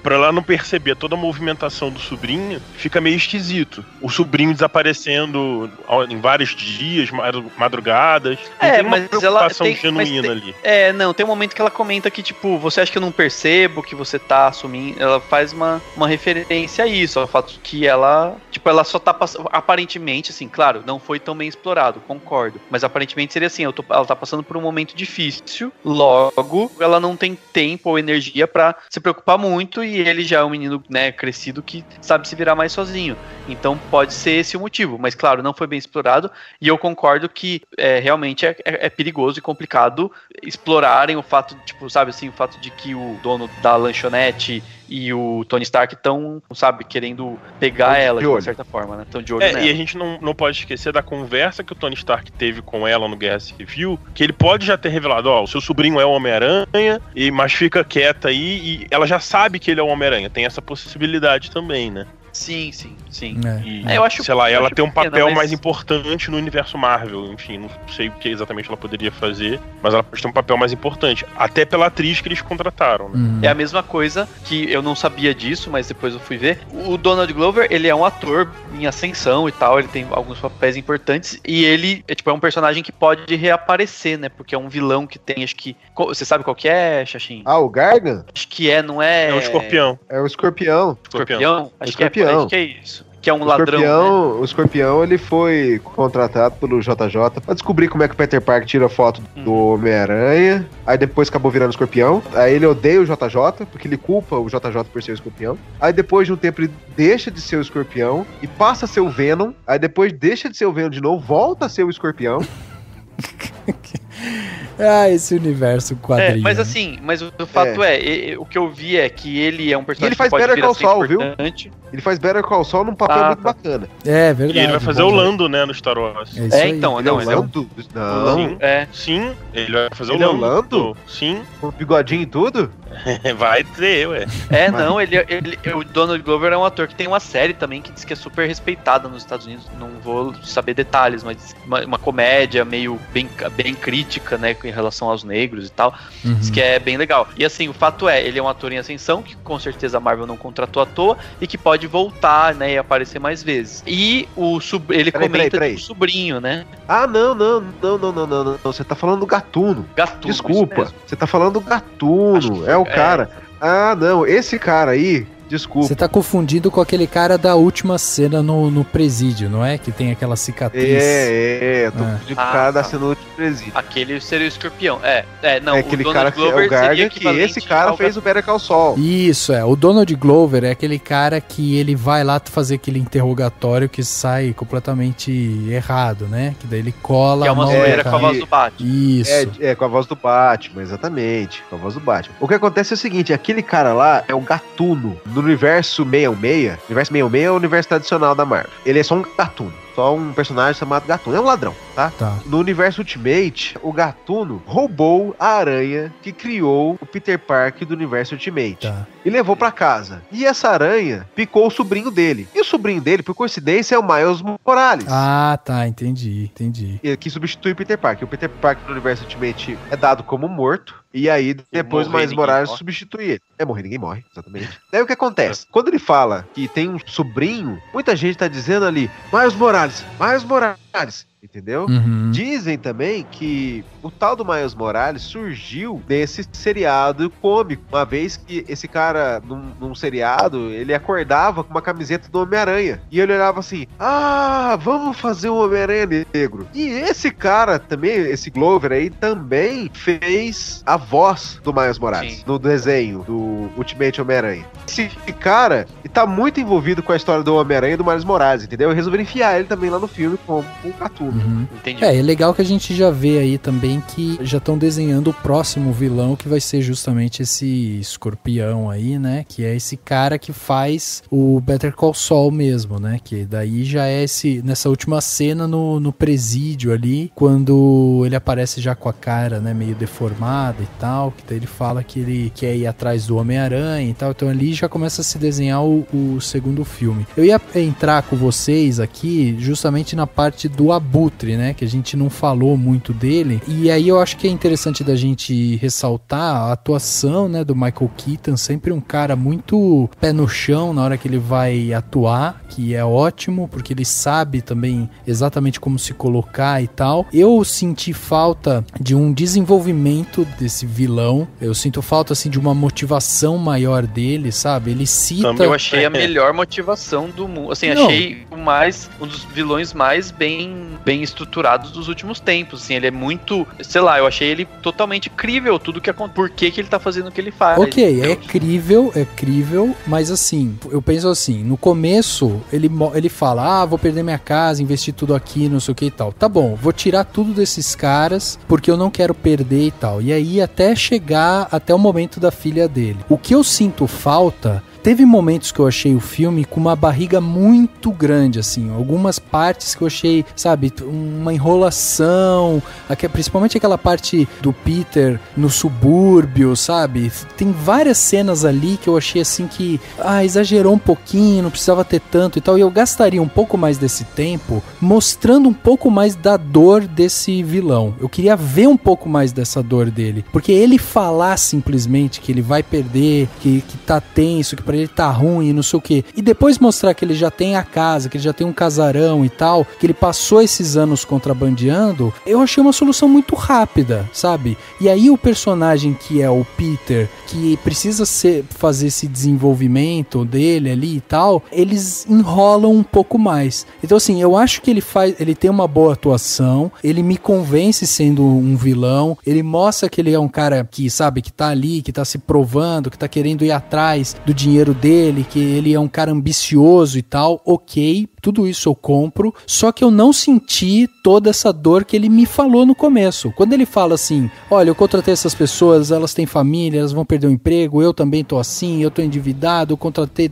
Pra ela não perceber toda a movimentação do sobrinho, fica meio esquisito. O sobrinho desaparecendo em vários dias, madrugadas. Tem uma preocupação genuína ali. Não, tem um momento que ela comenta que, tipo, você acha que eu não percebo que você tá assumindo. Ela faz uma referência a isso, ao fato que ela, tipo, ela só tá passando, aparentemente, assim, claro, não foi tão bem explorado, concordo, mas aparentemente seria assim, ela tá passando por um momento difícil, logo, ela não tem tempo ou energia pra se preocupar muito, e ele já é um menino, né, crescido que sabe se virar mais sozinho. Então pode ser esse o motivo, mas claro, não foi bem explorado, e eu concordo que realmente é perigoso e complicado explorarem o fato, tipo, sabe assim, o fato de que o dono da lanchonete e o Tony Stark estão, sabe, querendo pegar ela de uma certa forma, né? Estão de olho nela. E a gente não pode esquecer da conversa que o Tony Stark teve com ela no Guerra Civil, que ele pode já ter revelado, o seu sobrinho é o Homem-Aranha, mas fica quieta aí, e ela já sabe que ele é o Homem-Aranha, tem essa possibilidade também, né? Sim. Sim. E, eu acho, sei lá, ela tem um pequena, papel mas... mais importante no universo Marvel. Enfim, não sei o que exatamente ela poderia fazer, mas ela pode ter um papel mais importante. Até pela atriz que eles contrataram, né? É a mesma coisa que eu não sabia disso, mas depois eu fui ver. O Donald Glover, ele é um ator em ascensão e tal, ele tem alguns papéis importantes e ele é um personagem que pode reaparecer, né? Porque é um vilão que tem, acho que... Você sabe qual que é, Xaxim? Ah, o Gargan? Acho que não é... É o Escorpião. É o Escorpião. Escorpião? Acho que é isso. Que é um ladrão, né? O Escorpião, ele foi contratado pelo JJ pra descobrir como é que o Peter Parker tira foto do Homem-Aranha. Aí depois acabou virando Escorpião. Aí ele odeia o JJ, porque ele culpa o JJ por ser o Escorpião. Aí depois de um tempo ele deixa de ser o Escorpião e passa a ser o Venom. Aí depois deixa de ser o Venom de novo, volta a ser o Escorpião. Esse universo quadrinho. Mas assim, o fato o que eu vi é que ele é um personagem que pode vir a ser importante. Ele faz Better Call Saul num papel muito bacana. É verdade. E ele vai fazer o Lando, né, no Star Wars. Então, ele é o Lando? Não. Sim, ele vai fazer o Lando. Lando? Sim. Com bigodinho e tudo? Vai ter, ué. Não, o Donald Glover é um ator que tem uma série também que diz que é super respeitada nos Estados Unidos. Não vou saber detalhes, mas uma comédia meio bem crítica, né, em relação aos negros e tal. Diz que é bem legal. E assim, o fato ele é um ator em ascensão, que com certeza a Marvel não contratou à toa, e que pode voltar, né, e aparecer mais vezes. E ele comenta do sobrinho, né? Ah, não. Você tá falando do Gatuno. Desculpa. Você tá falando do Gatuno. É o cara. Ah, não. Esse cara aí... Desculpa. Você tá confundindo com aquele cara da última cena no presídio, não é? Que tem aquela cicatriz. Eu tô confundindo com o cara da cena do presídio. Aquele seria o Escorpião. Não, aquele cara que é o Gargan, que esse cara fez o Better Call Saul. Isso, o Donald Glover é aquele cara que ele vai lá fazer aquele interrogatório que sai completamente errado, né? Que daí ele cola... Que é uma zoeira com a voz do Batman. Isso. Com a voz do Batman, exatamente. Com a voz do Batman. O que acontece é o seguinte, aquele cara lá é o Gatuno. No universo 616, o universo 616 é o universo tradicional da Marvel. Ele é só um Gatuno. Só um personagem chamado Gatuno. É um ladrão, tá? No universo Ultimate, o Gatuno roubou a aranha que criou o Peter Parker do universo Ultimate. E levou pra casa. E essa aranha picou o sobrinho dele. E o sobrinho dele, por coincidência, é o Miles Morales. Ah, tá. Entendi. Que substitui o Peter Parker. O Peter Parker do universo Ultimate é dado como morto. E aí, depois o Miles Morales substitui ele. Morrer, ninguém morre, exatamente. Daí o que acontece? Quando ele fala que tem um sobrinho, muita gente tá dizendo ali, Miles Morales. Entendeu? Dizem também que o tal do Miles Morales surgiu desse seriado cômico. Uma vez que esse cara, num seriado, ele acordava com uma camiseta do Homem-Aranha. E ele olhava assim, vamos fazer um Homem-Aranha negro. E esse cara também, esse Glover aí, também fez a voz do Miles Morales. No desenho do Ultimate Homem-Aranha. Esse cara tá muito envolvido com a história do Homem-Aranha e do Miles Morales, entendeu? Eu resolvi enfiar ele também lá no filme como um Gatuno. Entendi. É legal que a gente já vê aí também que já estão desenhando o próximo vilão, que vai ser justamente esse Escorpião aí, né? Que é esse cara que faz o Better Call Saul mesmo, né? Que daí já é nessa última cena no presídio ali, quando ele aparece já com a cara, né, meio deformada e tal, que daí ele fala que ele quer ir atrás do Homem-Aranha e tal, então ali já começa a se desenhar o segundo filme. Eu ia entrar com vocês aqui justamente na parte do Abutre, né, que a gente não falou muito dele, e aí eu acho que é interessante da gente ressaltar a atuação, né, do Michael Keaton, sempre um cara muito pé no chão na hora que ele vai atuar, que é ótimo, porque ele sabe também exatamente como se colocar e tal. Eu senti falta de um desenvolvimento desse vilão, eu sinto falta, assim, de uma motivação maior dele, sabe? Ele cita... Eu achei a melhor motivação do mundo, assim, achei um dos vilões mais bem estruturados dos últimos tempos, assim, ele é muito, sei lá, eu achei ele totalmente crível, tudo que acontece, por que ele tá fazendo o que ele faz. Ok, é crível, mas assim, eu penso assim, no começo, ele fala, vou perder minha casa, investir tudo aqui, não sei o que e tal. Tá bom, vou tirar tudo desses caras, porque eu não quero perder e tal. E aí, até chegar até o momento da filha dele. O que eu sinto falta teve momentos que eu achei o filme com uma barriga muito grande, assim, algumas partes que eu achei, sabe, uma enrolação, principalmente aquela parte do Peter no subúrbio, sabe, tem várias cenas ali que eu achei assim que, exagerou um pouquinho, não precisava ter tanto e tal, e eu gastaria um pouco mais desse tempo mostrando um pouco mais da dor desse vilão. Eu queria ver um pouco mais dessa dor dele, porque ele falar simplesmente que ele vai perder, que tá tenso, que pra ele tá ruim e não sei o que, e depois mostrar que ele já tem a casa, que ele já tem um casarão e tal, que ele passou esses anos contrabandeando, eu achei uma solução muito rápida, sabe? E aí o personagem que é o Peter, que precisa fazer esse desenvolvimento dele ali e tal, eles enrolam um pouco mais. Então assim, eu acho que ele tem uma boa atuação, ele me convence sendo um vilão, ele mostra que ele é um cara que, sabe, que tá ali, que tá se provando, que tá querendo ir atrás do dinheiro dele, que ele é um cara ambicioso e tal, ok, tudo isso eu compro, só que eu não senti toda essa dor que ele me falou no começo. Quando ele fala assim, olha, eu contratei essas pessoas, elas têm família, elas vão perder o emprego, eu também tô assim, eu tô endividado, eu contratei,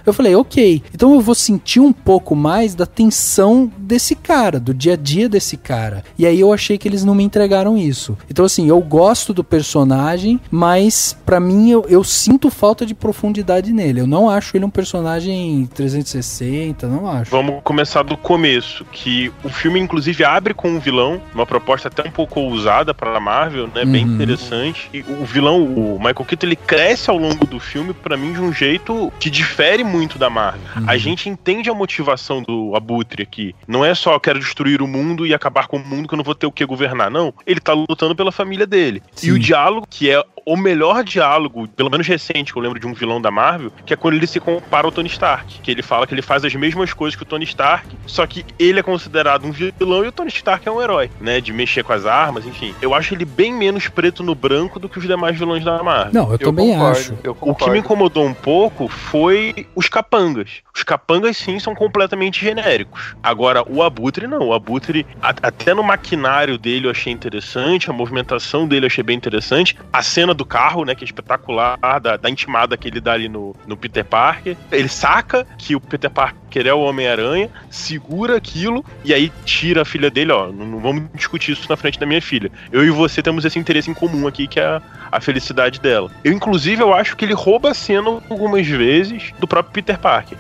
eu falei, ok, então eu vou sentir um pouco mais da tensão desse cara, do dia a dia desse cara. E aí eu achei que eles não me entregaram isso. Então assim, eu gosto do personagem, mas pra mim eu sinto falta de profundidade nele. Eu não acho ele um personagem 360, não acho. Vamos começar do começo, que o filme inclusive abre com um vilão, uma proposta até um pouco ousada pra Marvel, né, bem interessante. E o vilão, o Michael Keaton, ele cresce ao longo do filme, pra mim, de um jeito que difere muito da Marvel. A gente entende a motivação do Abutre aqui. Não é só, eu quero destruir o mundo e acabar com o mundo que eu não vou ter o que governar, não. Ele tá lutando pela família dele. Sim. E o diálogo, que é o melhor diálogo, pelo menos recente, que eu lembro de um vilão da Marvel, que é quando ele se compara ao Tony Stark, que ele fala que ele faz as mesmas coisas que o Tony Stark, só que ele é considerado um vilão e o Tony Stark é um herói, né, de mexer com as armas, enfim. Eu acho ele bem menos preto no branco do que os demais vilões da Marvel. Não, eu também acho. O que me incomodou um pouco foi os capangas. Os capangas, sim, são completamente genéricos. Agora, o Abutre, não. O Abutre, até no maquinário dele eu achei interessante, a movimentação dele eu achei bem interessante. A cena do carro, né, que é espetacular, da intimada que ele dá ali no Peter Parker. Ele saca que o Peter Parker é o Homem-Aranha, segura aquilo e aí tira a filha dele, ó, não vamos discutir isso na frente da minha filha. Eu e você temos esse interesse em comum aqui, que é a felicidade dela. Inclusive, eu acho que ele rouba a cena algumas vezes do próprio Peter Parker.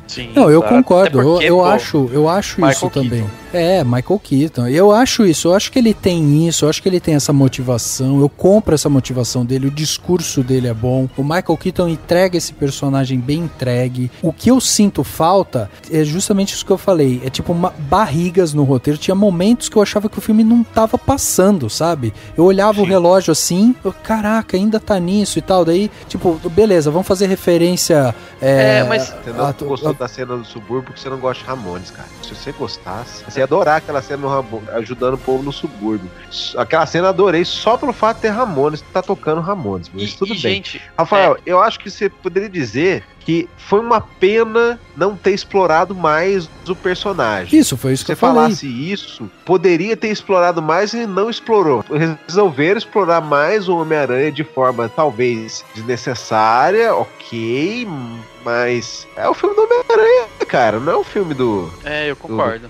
Sim, não, eu concordo, eu acho isso também. Michael Keaton. Eu acho isso, eu acho que ele tem isso, eu acho que ele tem essa motivação, eu compro essa motivação dele, o discurso dele é bom, o Michael Keaton entrega esse personagem bem entregue. O que eu sinto falta é justamente isso que eu falei, é tipo barrigas no roteiro, tinha momentos que eu achava que o filme não tava passando, sabe? Eu olhava o relógio assim, caraca, ainda tá nisso e tal, daí, tipo, beleza, vamos fazer referência... mas... Você não gostou da cena do subúrbio porque você não gosta de Ramones, cara. Se você gostasse, você ia adorar aquela cena no Ramones, ajudando o povo no subúrbio. Aquela cena eu adorei só pelo fato de ter Ramones, tá tocando Ramones, mas tudo bem. Gente, Rafael, eu acho que você poderia dizer que foi uma pena não ter explorado mais o personagem. Isso, foi isso que eu falei. Se você falasse isso, poderia ter explorado mais e não explorou. Resolveram explorar mais o Homem-Aranha de forma talvez desnecessária, ok, mas é o filme do Homem-Aranha, cara, não é o filme do... eu concordo.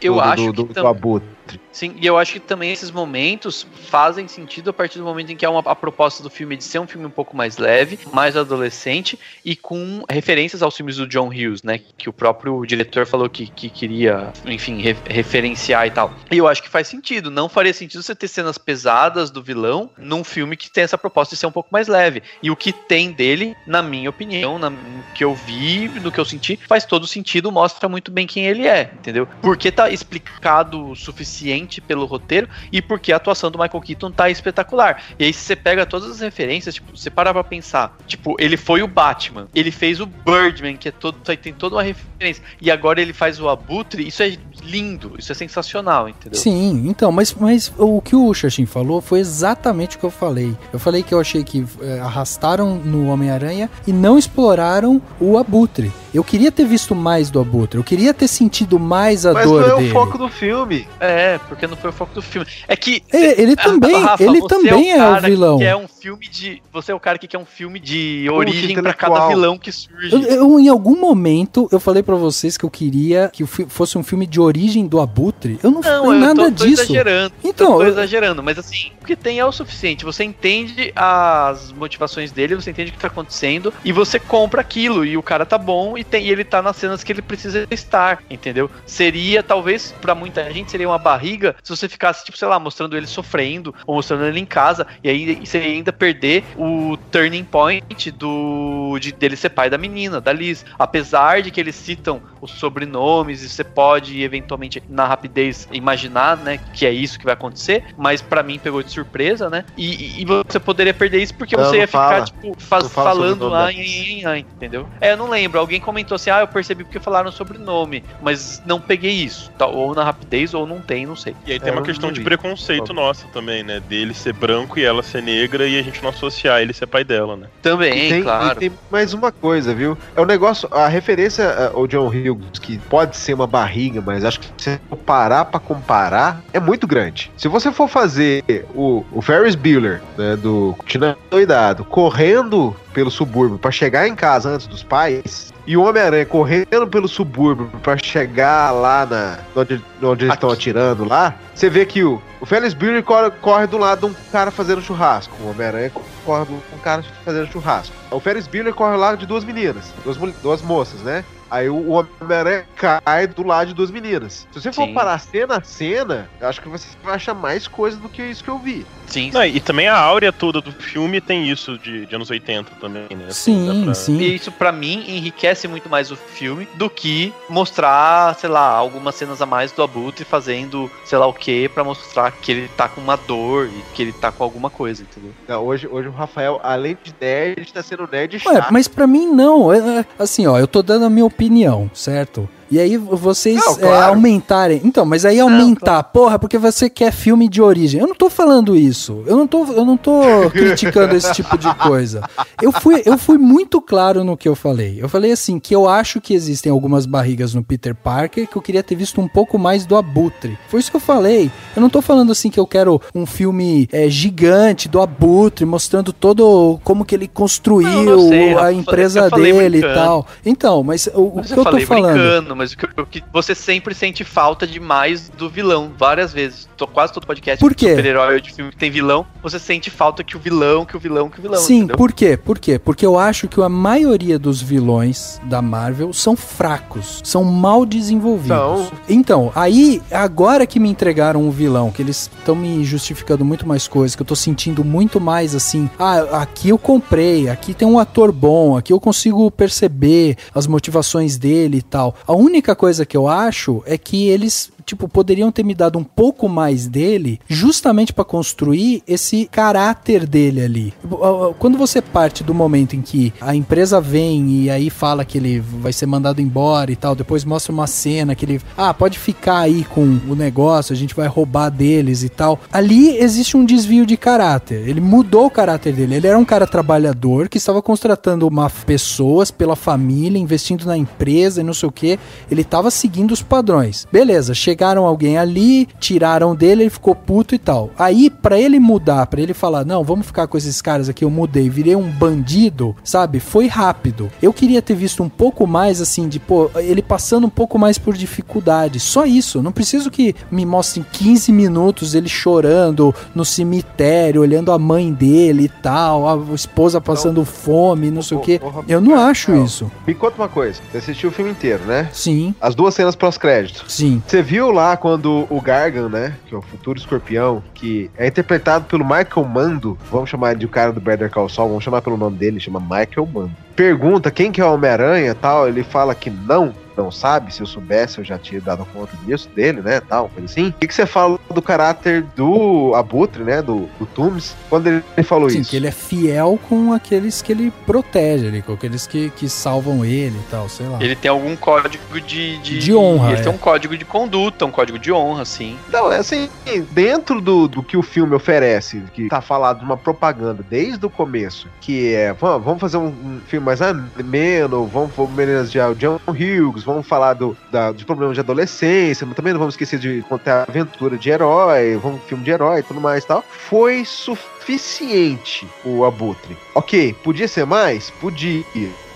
Eu acho que do Abutre. Sim, e eu acho que também esses momentos fazem sentido a partir do momento em que a proposta do filme de ser um filme um pouco mais leve, mais adolescente e com referências aos filmes do John Hughes, né, que o próprio diretor falou que queria, enfim, referenciar e tal. E eu acho que faz sentido, não faria sentido você ter cenas pesadas do vilão num filme que tem essa proposta de ser um pouco mais leve. E o que tem dele, na minha opinião, no que eu vi, no que eu senti, faz todo sentido, mostra muito bem quem ele é, entendeu? Porque tá explicado o suficiente pelo roteiro e porque a atuação do Michael Keaton tá espetacular. E aí se você pega todas as referências, tipo, você para pra pensar, tipo, ele foi o Batman, ele fez o Birdman, que é tem toda uma referência, e agora ele faz o Abutre, isso é lindo, isso é sensacional, entendeu? Sim, então, mas o que o Xaxim falou foi exatamente o que eu falei. Eu falei que eu achei que arrastaram no Homem-Aranha e não exploraram o Abutre. eu queria ter visto mais do Abutre, eu queria ter sentido mais a dor dele. Mas não é o foco do filme. Porque não foi o foco do filme. É que... Ele também, Rafa, ele também é o vilão. Que é um filme de, você é o cara que quer um filme de origem pra cada vilão que surge. Em algum momento, eu falei pra vocês que eu queria que fosse um filme de origem do Abutre. Eu não falei nada disso. Exagerando. Então, tô exagerando, mas assim, o que tem é o suficiente. Você entende as motivações dele, você entende o que tá acontecendo, e você compra aquilo, e o cara tá bom, e ele tá nas cenas que ele precisa estar, entendeu? Seria, talvez, pra muita gente, seria uma barriga se você ficasse, tipo, sei lá, mostrando ele sofrendo, ou mostrando ele em casa, e aí você ainda perder o turning point dele ser pai da menina, da Liz. Apesar de que eles citam os sobrenomes, e você pode, eventualmente, na rapidez, imaginar, né, que é isso que vai acontecer, mas pra mim pegou de surpresa, né? E você poderia perder isso porque você ia ficar, tipo, falando entendeu? Eu não lembro, alguém comentou assim, eu percebi porque falaram sobrenome, mas não peguei isso, ou na rapidez, ou não tem, não sei. E aí tem uma questão de preconceito nossa também, né? Dele ser branco e ela ser negra e a gente não associar ele ser pai dela, né? Também, claro. E tem mais uma coisa, viu? É um negócio, a referência ao John Hughes, que pode ser uma barriga, mas acho que se você parar pra comparar, é muito grande. Se você for fazer o Ferris Bueller, né, do Tina Doidado, correndo pelo subúrbio pra chegar em casa antes dos pais, e o Homem-Aranha correndo pelo subúrbio pra chegar lá onde eles estão atirando lá, você vê que o Ferris Bueller corre do lado de um cara fazendo churrasco, o Homem-Aranha corre de um cara fazendo churrasco. O Ferris Bueller corre lá de duas meninas, duas moças, né? Aí o Homem-Aranha cai do lado de duas meninas. Se você for parar cena a cena, eu acho que você vai achar mais coisa do que isso que eu vi. Sim. Não, e também a áurea toda do filme tem isso de anos 80 também, né? Sim, sim. E isso, pra mim, enriquece muito mais o filme do que mostrar, sei lá, algumas cenas a mais do Abutre fazendo, sei lá o que, pra mostrar que ele tá com uma dor e que ele tá com alguma coisa, entendeu? Não, hoje o Rafael, além de nerd, tá sendo nerd chato. Ué, mas pra mim não. Assim, ó, eu tô dando a minha opinião, certo? E aí vocês aumentarem... Então, mas aí aumentar, porra, porque você quer filme de origem. Eu não tô falando isso. Eu não tô criticando esse tipo de coisa. Eu fui muito claro no que eu falei. Eu falei assim, que eu acho que existem algumas barrigas no Peter Parker que eu queria ter visto um pouco mais do Abutre. Foi isso que eu falei. Eu não tô falando assim que eu quero um filme gigante do Abutre, mostrando todo como que ele construiu a empresa dele e tal. Então, mas o que eu tô falando... Mas o que você sempre sente falta demais do vilão, várias vezes. Quase todo podcast de super-herói ou de filme que tem vilão, você sente falta que o vilão. Sim, entendeu? Por quê? Porque eu acho que a maioria dos vilões da Marvel são fracos, são mal desenvolvidos. Então, aí, agora que me entregaram um vilão, que eles estão me justificando muito mais coisas, que eu tô sentindo muito mais assim, aqui eu comprei, aqui tem um ator bom, aqui eu consigo perceber as motivações dele e tal. A única coisa que eu acho é que eles, poderiam ter me dado um pouco mais dele, justamente para construir esse caráter dele ali. Quando você parte do momento em que a empresa vem e aí fala que ele vai ser mandado embora e tal, depois mostra uma cena que ele, pode ficar aí com o negócio, a gente vai roubar deles e tal. Ali existe um desvio de caráter. Ele mudou o caráter dele. Ele era um cara trabalhador que estava contratando pessoas pela família, investindo na empresa e não sei o que. Ele estava seguindo os padrões. Beleza, chegaram alguém ali, tiraram dele, ele ficou puto e tal. Aí, pra ele mudar, pra ele falar, não, vamos ficar com esses caras aqui, eu mudei, virei um bandido, sabe? Foi rápido. Eu queria ter visto um pouco mais, assim, ele passando um pouco mais por dificuldade. Só isso. Não preciso que me mostrem 15 minutos ele chorando no cemitério, olhando a mãe dele e tal, a esposa passando fome, não sei o que. Eu não acho isso. Me conta uma coisa. Você assistiu o filme inteiro, né? Sim. As duas cenas pós-crédito. Sim. Você viu lá quando o Gargan, né, que é o futuro escorpião, que é interpretado pelo Michael Mando, vamos chamar de o cara do Better Call Saul, vamos chamar pelo nome dele, chama Michael Mando. Pergunta quem que é o Homem-Aranha e tal, ele fala que não sabe, se eu soubesse eu já tinha dado conta disso, dele, né, tal, coisa assim. O que você fala do caráter do Abutre, né? Do Toomes, quando ele falou isso. Sim, que ele é fiel com aqueles que ele protege ali, com aqueles que salvam ele e tal, sei lá. Ele tem algum código de honra. Ele tem um código de conduta, um código de honra, sim. Não, é assim, dentro do que o filme oferece, que tá falado de uma propaganda desde o começo, que é, vamos fazer um filme mais ameno, vamos homenagear o John Hughes, vamos falar de problemas de adolescência, mas também não vamos esquecer de contar aventura de herói, vamos filme de herói e tudo mais e tal. Foi suficiente o Abutre. Ok, podia ser mais? Podia.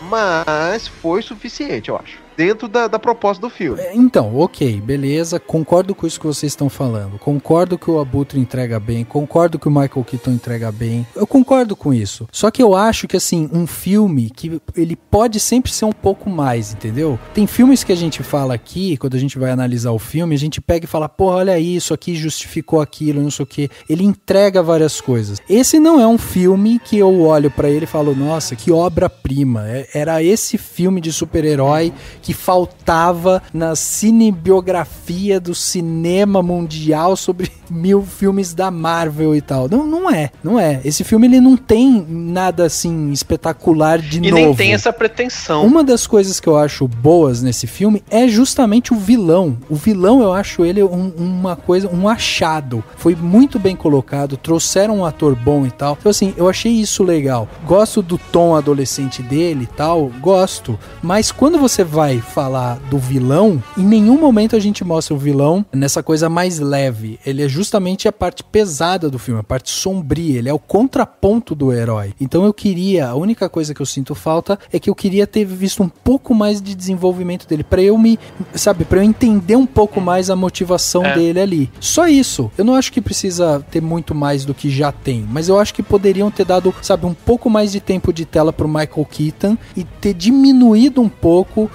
Mas foi suficiente, eu acho. Dentro da proposta do filme. Então, ok, beleza, concordo com isso que vocês estão falando, concordo que o Abutre entrega bem, concordo que o Michael Keaton entrega bem, eu concordo com isso, só que eu acho que assim, um filme que ele pode sempre ser um pouco mais, entendeu? Tem filmes que a gente fala aqui, quando a gente vai analisar o filme, a gente pega e fala, porra, olha isso aqui, justificou aquilo, não sei o que, ele entrega várias coisas. Esse não é um filme que eu olho pra ele e falo, nossa, que obra-prima, era esse filme de super-herói que faltava na cinebiografia do cinema mundial sobre 1000 filmes da Marvel e tal. Não é. Esse filme, ele não tem nada, assim, espetacular de novo. E nem tem essa pretensão. Uma das coisas que eu acho boas nesse filme é justamente o vilão. O vilão, eu acho ele uma coisa, um achado. Foi muito bem colocado, trouxeram um ator bom e tal. Então, assim, eu achei isso legal. Gosto do tom adolescente dele e tal, gosto. Mas quando você vai falar do vilão, em nenhum momento a gente mostra o vilão nessa coisa mais leve. Ele é justamente a parte pesada do filme, a parte sombria, ele é o contraponto do herói. Então a única coisa que eu sinto falta é que eu queria ter visto um pouco mais de desenvolvimento dele, pra eu entender um pouco mais a motivação dele ali. Só isso. Eu não acho que precisa ter muito mais do que já tem, mas eu acho que poderiam ter dado, um pouco mais de tempo de tela pro Michael Keaton e ter diminuído um pouco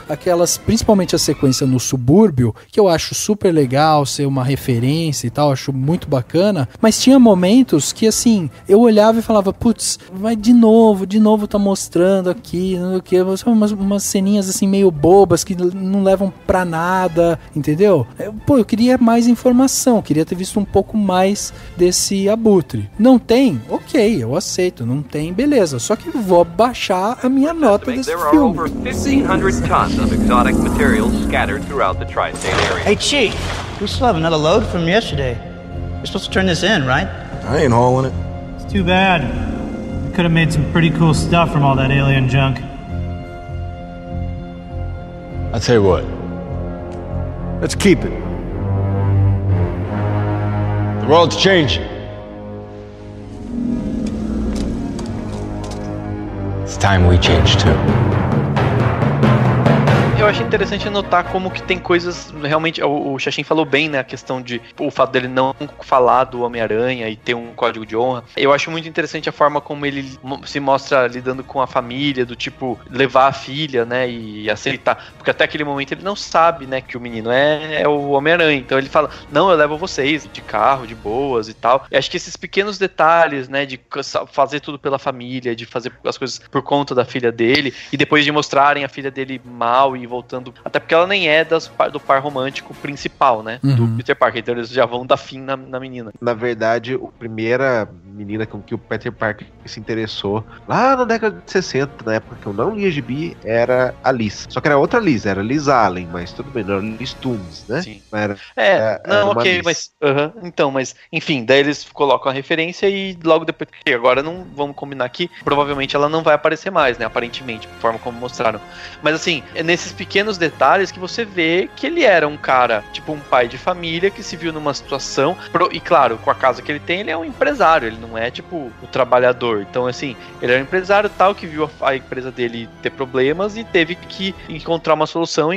principalmente a sequência no subúrbio, que eu acho super legal, ser uma referência e tal, acho muito bacana, mas tinha momentos que, assim, eu olhava e falava, putz, vai de novo tá mostrando aqui, umas ceninhas, assim, meio bobas, que não levam pra nada, entendeu? Eu queria mais informação, queria ter visto um pouco mais desse Abutre. Não tem? Ok, eu aceito, não tem, beleza, só que vou baixar a minha nota desse filme. 1,500 tons of exotic materials scattered throughout the tri-state area. Hey, Chief, we still have another load from yesterday. We're supposed to turn this in, right? I ain't hauling it. It's too bad. We could have made some pretty cool stuff from all that alien junk. I tell you what. Let's keep it. The world's changing. It's time we change too. Eu achei interessante notar como que tem coisas, realmente, o Xaxim falou bem, né, a questão de o fato dele não falar do Homem-Aranha e ter um código de honra. Eu acho muito interessante a forma como ele se mostra lidando com a família, do tipo, levar a filha, né, e aceitar, porque até aquele momento ele não sabe, né, que o menino é o Homem-Aranha, então ele fala, não, eu levo vocês, de carro, de boas e tal. Eu acho que esses pequenos detalhes, né, de fazer tudo pela família, de fazer as coisas por conta da filha dele, e depois de mostrarem a filha dele mal e voltando, até porque ela nem é do par romântico principal, né, do Peter Parker, então eles já vão dar fim na menina. Na verdade, a primeira menina com que o Peter Parker se interessou lá na década de 60, na época que eu não lia gibi, era a Liz. Só que era outra Liz, era Liz Allen, mas tudo bem, não era Liz Toomes, né? Sim. Não, ok, mas então, mas enfim, daí eles colocam a referência e logo depois, que agora não vamos combinar aqui, provavelmente ela não vai aparecer mais, né, aparentemente, por forma como mostraram. Mas assim, é nesses pequenos detalhes que você vê que ele era um cara, tipo um pai de família que se viu numa situação, e claro, com a casa que ele tem, ele é um empresário, ele não é tipo o trabalhador. Então assim, ele era um empresário tal que viu a empresa dele ter problemas e teve que encontrar uma solução,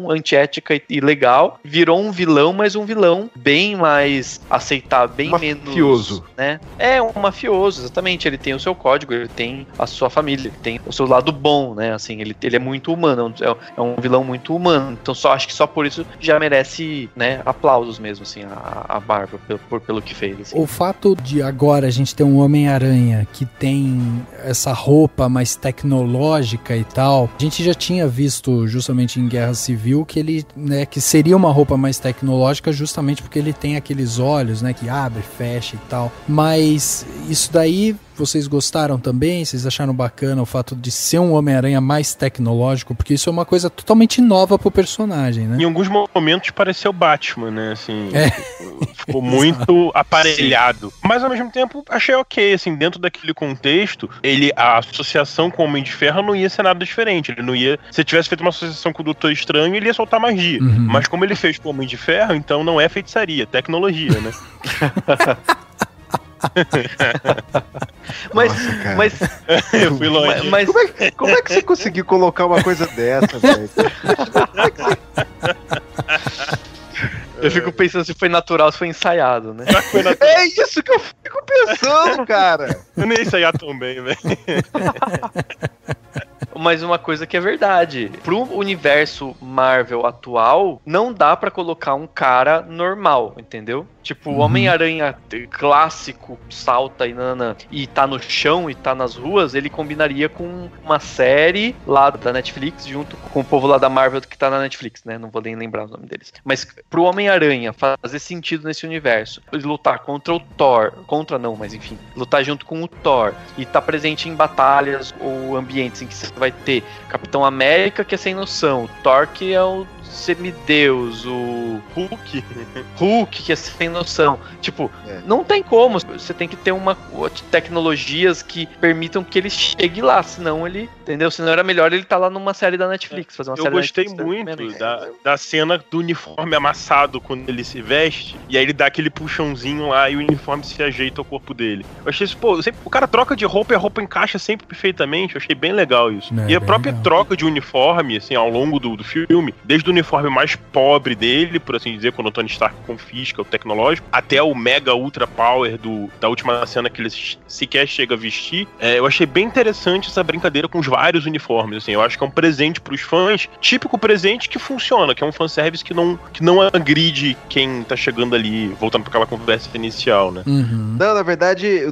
antiética e legal, virou um vilão, mas um vilão bem mais aceitável, bem menos mafioso, né? É um mafioso, exatamente, ele tem o seu código, ele tem a sua família, ele tem o seu lado bom, né? Assim, ele é muito humano, é um vilão muito humano, então acho que só por isso já merece, né, aplausos mesmo, assim, a Marvel pelo que fez, assim. O fato de agora a gente tem um Homem-Aranha que tem essa roupa mais tecnológica e tal. A gente já tinha visto justamente em Guerra Civil que ele, né, que seria uma roupa mais tecnológica justamente porque ele tem aqueles olhos, né, que abre, fecha e tal. Mas isso daí vocês gostaram também? Vocês acharam bacana o fato de ser um Homem-Aranha mais tecnológico? Porque isso é uma coisa totalmente nova pro personagem, né? Em alguns momentos pareceu Batman, né? Assim, ficou muito aparelhado. Mas ao mesmo tempo achei ok, assim, dentro daquele contexto, a associação com o Homem de Ferro não ia ser nada diferente. Ele não ia. Se tivesse feito uma associação com o Doutor Estranho, ele ia soltar magia. Mas como ele fez com o Homem de Ferro, então não é feitiçaria, é tecnologia, né? Mas eu fui longe. Mas como é que você conseguiu colocar uma coisa dessa, velho? Eu fico pensando se foi natural, se foi ensaiado, né? É isso que eu fico pensando, cara. Eu nem ia ensaiar tão bem, velho. Mas uma coisa que é verdade, pro universo Marvel atual, não dá pra colocar um cara normal, entendeu? Tipo, o Homem-Aranha clássico, salta e tá no chão e tá nas ruas, ele combinaria com uma série lá da Netflix, junto com o povo lá da Marvel que tá na Netflix, né? Não vou nem lembrar o nome deles. Mas pro Homem-Aranha fazer sentido nesse universo, ele lutar contra o Thor, lutar junto com o Thor e tá presente em batalhas ou ambientes em que você vai ter Capitão América, que é sem noção, Thor, que é o semideus, o Hulk, que é sem noção. Tipo, não tem como. Você tem que ter tecnologias que permitam que ele chegue lá, senão ele, entendeu? Senão era melhor ele tá lá numa série da Netflix, fazer uma série Eu gostei da Netflix, muito da cena do uniforme amassado quando ele se veste, e aí ele dá aquele puxãozinho lá e o uniforme se ajeita ao corpo dele. Eu achei isso, o cara troca de roupa e a roupa encaixa sempre perfeitamente. Eu achei bem legal isso. E a própria troca de uniforme, assim, ao longo do filme, desde o uniforme mais pobre dele, por assim dizer, quando o Tony Stark confisca o tecnológico, até o mega ultra power da última cena que ele sequer chega a vestir, eu achei bem interessante essa brincadeira com os vários uniformes, assim. Eu acho que é um presente pros fãs, típico presente que funciona, que é um fanservice que não agride quem tá chegando ali, voltando pra aquela conversa inicial, né? Não, na verdade,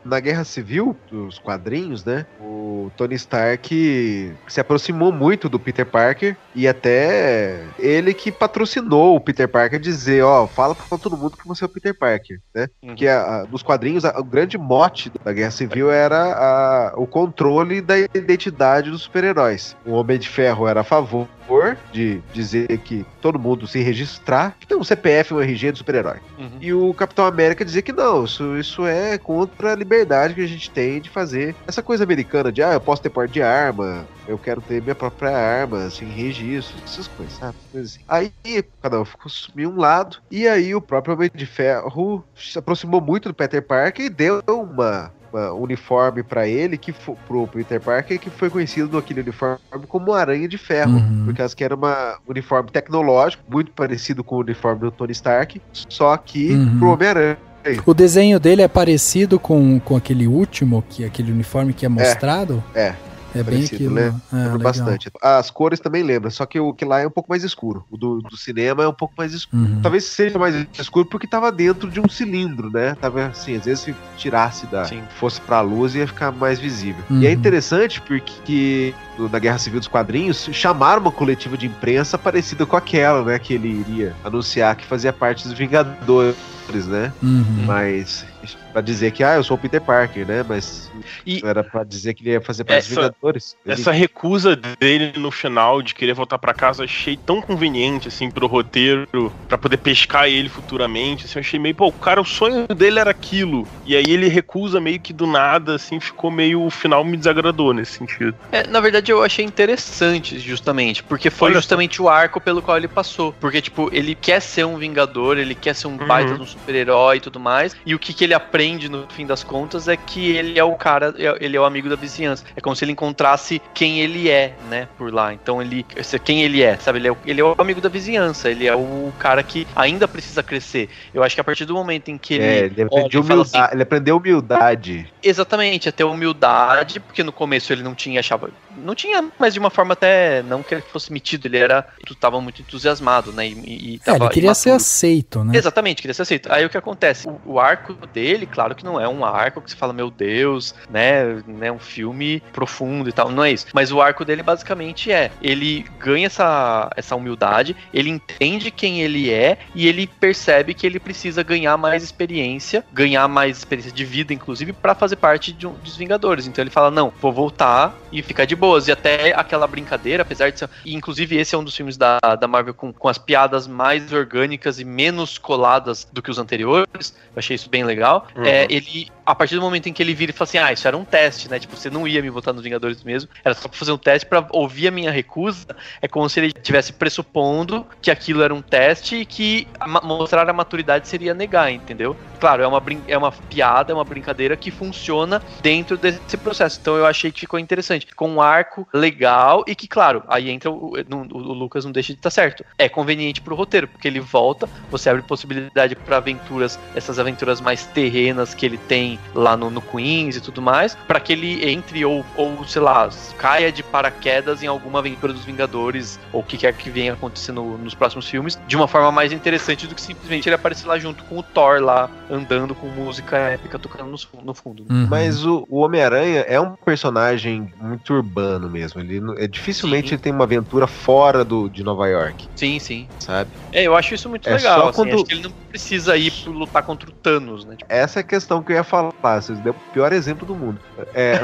na Guerra Civil, dos quadrinhos, né, o Tony Stark se aproximou muito do Peter Parker e até ele que patrocinou o Peter Parker dizer, fala pra todo mundo que você é o Peter Parker, né? Porque nos quadrinhos, o grande mote da Guerra Civil era o controle da identidade dos super-heróis. O Homem de Ferro era a favor de dizer que todo mundo se registrar, que tem um CPF e um RG do super-herói. E o Capitão América dizia que não, isso é contra a liberdade que a gente tem de fazer essa coisa americana de, eu posso ter porte de arma, eu quero ter minha própria arma, sem registro, essas coisas, sabe? Assim. Aí, cada um ficou sumiu um lado, e aí o próprio Homem de Ferro se aproximou muito do Peter Parker e deu uma uniforme pra ele, pro Peter Parker, que foi conhecido naquele uniforme como Aranha de Ferro, por causa que era um uniforme tecnológico, muito parecido com o uniforme do Tony Stark, só que pro Homem-Aranha. O desenho dele é parecido com aquele último, aquele uniforme que é mostrado? É bem aquilo. Lembra bastante. As cores também lembram, só que o que lá é um pouco mais escuro. O do cinema é um pouco mais escuro. Talvez seja mais escuro porque tava dentro de um cilindro, né? Tava assim, às vezes se tirasse fosse pra luz ia ficar mais visível. E é interessante porque na Guerra Civil dos quadrinhos chamaram uma coletiva de imprensa parecida com aquela, né? Que ele iria anunciar que fazia parte dos Vingadores, né? Mas pra dizer que eu sou o Peter Parker, né? Mas não era pra dizer que ele ia fazer parte dos Vingadores. Essa recusa dele no final de querer voltar pra casa, achei tão conveniente, assim, pro roteiro, pra poder pescar ele futuramente, assim, eu achei meio, o cara, o sonho dele era aquilo, e aí ele recusa meio que do nada, assim, ficou meio, o final me desagradou nesse sentido. Na verdade eu achei interessante, justamente, porque foi justamente o arco pelo qual ele passou, porque, tipo, ele quer ser um Vingador, ele quer ser um baita de um super-herói e tudo mais, e o que ele aprende no fim das contas é que ele é o cara, ele é o amigo da vizinhança, é como se ele encontrasse quem ele é, né, por lá, então quem ele é, sabe, ele é o amigo da vizinhança, ele é o cara que ainda precisa crescer. Eu acho que a partir do momento em que ele aprendeu humildade. Exatamente, até humildade, porque no começo ele não tinha, achava não tinha, mas de uma forma até, não que ele fosse metido, ele tava muito entusiasmado, né, ele queria ser aceito, né? Exatamente, queria ser aceito. Aí o que acontece? O arco dele, claro que não é um arco que você fala, meu Deus, né, um filme profundo e tal, não é isso. Mas o arco dele basicamente ele ganha essa humildade, ele entende quem ele é e ele percebe que ele precisa ganhar mais experiência de vida, inclusive, pra fazer parte dos Vingadores. Então ele fala, não, vou voltar e ficar de boas. E até aquela brincadeira, apesar de ser... E, inclusive, esse é um dos filmes da Marvel com as piadas mais orgânicas e menos coladas do que os anteriores. Eu achei isso bem legal. Ele, a partir do momento em que ele vira e fala assim, isso era um teste, né? Tipo, você não ia me botar nos Vingadores mesmo, era só pra fazer um teste pra ouvir a minha recusa. É como se ele estivesse pressupondo que aquilo era um teste e que mostrar a maturidade seria negar, entendeu? Claro, é uma piada, é uma brincadeira que funciona dentro desse processo. Então eu achei que ficou interessante. Ficou um arco legal e que, claro, aí entra o Lucas não deixa de estar certo. É conveniente pro roteiro, porque ele volta, você abre possibilidade pra essas aventuras mais terrenas que ele tem lá no Queens e tudo mais, pra que ele entre ou sei lá, caia de paraquedas em alguma aventura dos Vingadores, ou o que quer que venha acontecendo nos próximos filmes, de uma forma mais interessante do que simplesmente ele aparecer lá junto com o Thor lá, andando com música épica tocando no fundo. Né? Mas o Homem-Aranha é um personagem muito urbano mesmo. Ele dificilmente ele tem uma aventura fora de Nova York. Sim, sim. Sabe? Eu acho isso muito legal. Assim, acho que ele não precisa ir lutar contra o Thanos, né? Essa é a questão que eu ia falar. Vocês deram o pior exemplo do mundo.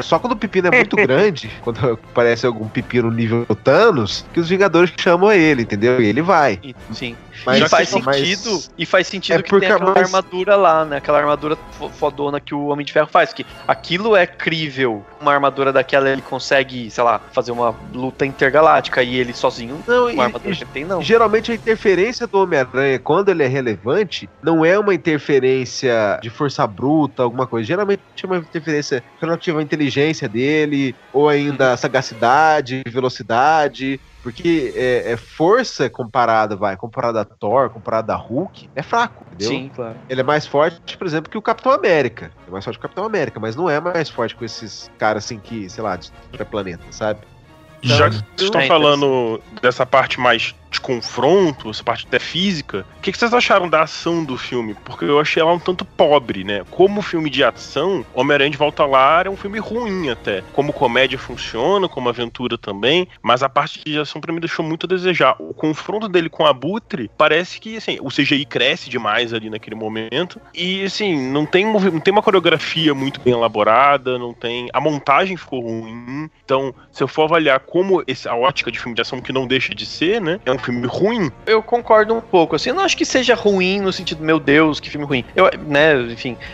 Só quando o pepino é muito grande, quando aparece algum pepino nível Thanos, que os Vingadores chamam ele, entendeu? E ele vai. Sim. Mas faz sentido que tem aquela armadura lá, né? Aquela armadura fodona que o Homem de Ferro faz. Que aquilo é crível. Uma armadura daquela ele consegue, sei lá, fazer uma luta intergaláctica e ele sozinho. Uma armadura que ele tem, não. Geralmente a interferência do Homem-Aranha, quando ele é relevante, não é uma interferência de força bruta, alguma coisa. Geralmente é uma interferência relativa à inteligência dele, ou ainda sagacidade, velocidade. Porque força comparada a Thor, comparada a Hulk, é fraco, entendeu? Sim, claro. Ele é mais forte, por exemplo, que o Capitão América. É mais forte que o Capitão América, mas não é mais forte com esses caras assim que, sei lá, destrói planeta, sabe? Então, já que vocês estão falando dessa parte mais de confronto, essa parte até física, o que vocês acharam da ação do filme? Porque eu achei ela um tanto pobre, né? Como filme de ação, Homem-Aranha de Volta lá é um filme ruim até. Como comédia funciona, como aventura também, mas a parte de ação pra mim deixou muito a desejar. O confronto dele com a Abutre, parece que, assim, o CGI cresce demais ali naquele momento, e, assim, não tem uma coreografia muito bem elaborada, a montagem ficou ruim. Então, se eu for avaliar como a ótica de filme de ação, que não deixa de ser, né, é um filme ruim. Eu concordo um pouco, assim, eu não acho que seja ruim no sentido, meu Deus, que filme ruim.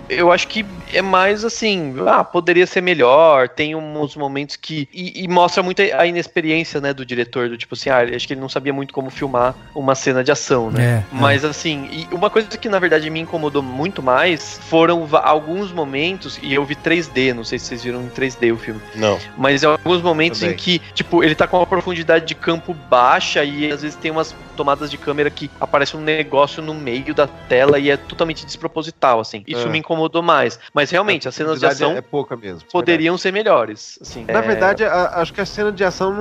Eu acho que é mais assim, poderia ser melhor, tem uns momentos que... E mostra muito a inexperiência, né, do diretor, do tipo assim, acho que ele não sabia muito como filmar uma cena de ação, né? Mas assim, e uma coisa que na verdade me incomodou muito mais foram alguns momentos, e eu vi 3D, não sei se vocês viram em 3D o filme. Não. Mas em alguns momentos em que, tipo, ele tá com uma profundidade de campo baixa e às vezes tem umas tomadas de câmera que aparece um negócio no meio da tela e é totalmente desproposital, assim. Isso me incomodou mais. Mas realmente, as cenas de ação é pouca mesmo, poderiam ser melhores. Assim, na verdade, acho que a cena de ação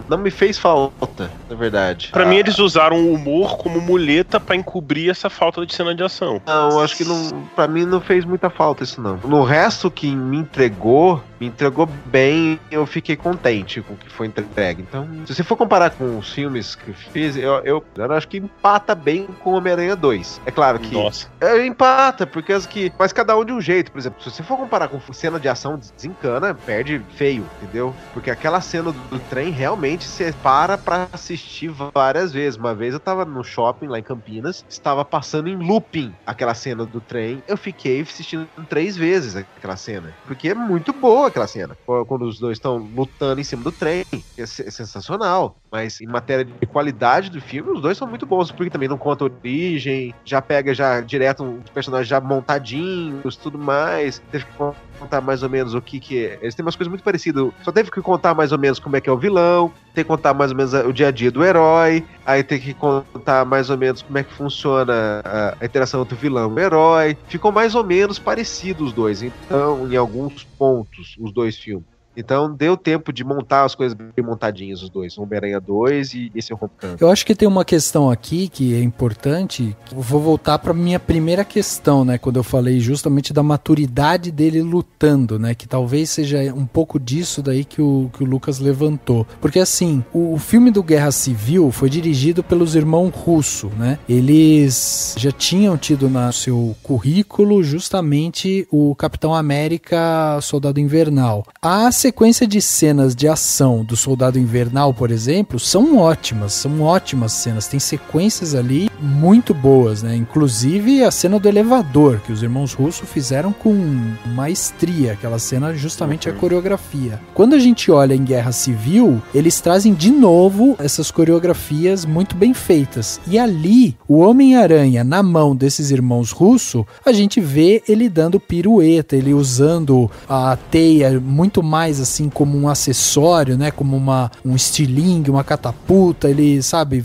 não me fez falta, na verdade. Pra mim, eles usaram o humor como muleta pra encobrir essa falta de cena de ação. Não, acho que pra mim não fez muita falta isso, não. No resto que me entregou bem, eu fiquei contente com o que foi entregue. Então, se você for comparar com os filmes que eu fiz, eu acho que empata bem com o Homem-Aranha 2. É claro que... Nossa. Empata, porque mas cada um de um jeito. Por exemplo, se você for comparar com cena de ação, desencana, perde feio, entendeu? Porque aquela cena do trem, realmente, você para pra assistir várias vezes. Uma vez eu tava no shopping, lá em Campinas, estava passando em looping aquela cena do trem. Eu fiquei assistindo 3 vezes aquela cena. Porque é muito boa aquela cena. Quando os dois estão lutando em cima do trem. É sensacional. Mas em matéria de qualidade do filme, os dois são muito bons, porque também não conta origem, já pega direto os personagens já montadinhos, tudo mais. Teve que contar mais ou menos o que é. Eles têm umas coisas muito parecidas. Só teve que contar mais ou menos como é que é o vilão, tem que contar mais ou menos o dia a dia do herói, aí tem que contar mais ou menos como é que funciona a interação entre o vilão e o herói. Ficou mais ou menos parecido os dois, então, em alguns pontos, os dois filmes. Então deu tempo de montar as coisas bem montadinhas, os dois. Homem-Aranha 2 e esse Homecoming. Eu acho que tem uma questão aqui que é importante. Eu vou voltar para minha primeira questão, né? Quando eu falei justamente da maturidade dele lutando, né? Que talvez seja um pouco disso daí que o Lucas levantou. Porque assim, o filme do Guerra Civil foi dirigido pelos irmãos Russo, né? Eles já tinham tido no seu currículo justamente o Capitão América Soldado Invernal. A sequência de cenas de ação do Soldado Invernal, por exemplo, são ótimas cenas. Tem sequências ali muito boas, né? Inclusive a cena do elevador, que os irmãos Russo fizeram com maestria, aquela cena justamente a coreografia. Quando a gente olha em Guerra Civil, eles trazem de novo essas coreografias muito bem feitas. E ali, o Homem-Aranha na mão desses irmãos Russo, a gente vê ele dando pirueta, ele usando a teia muito mais assim como um acessório, né? Como um estilingue, uma catapulta, ele, sabe,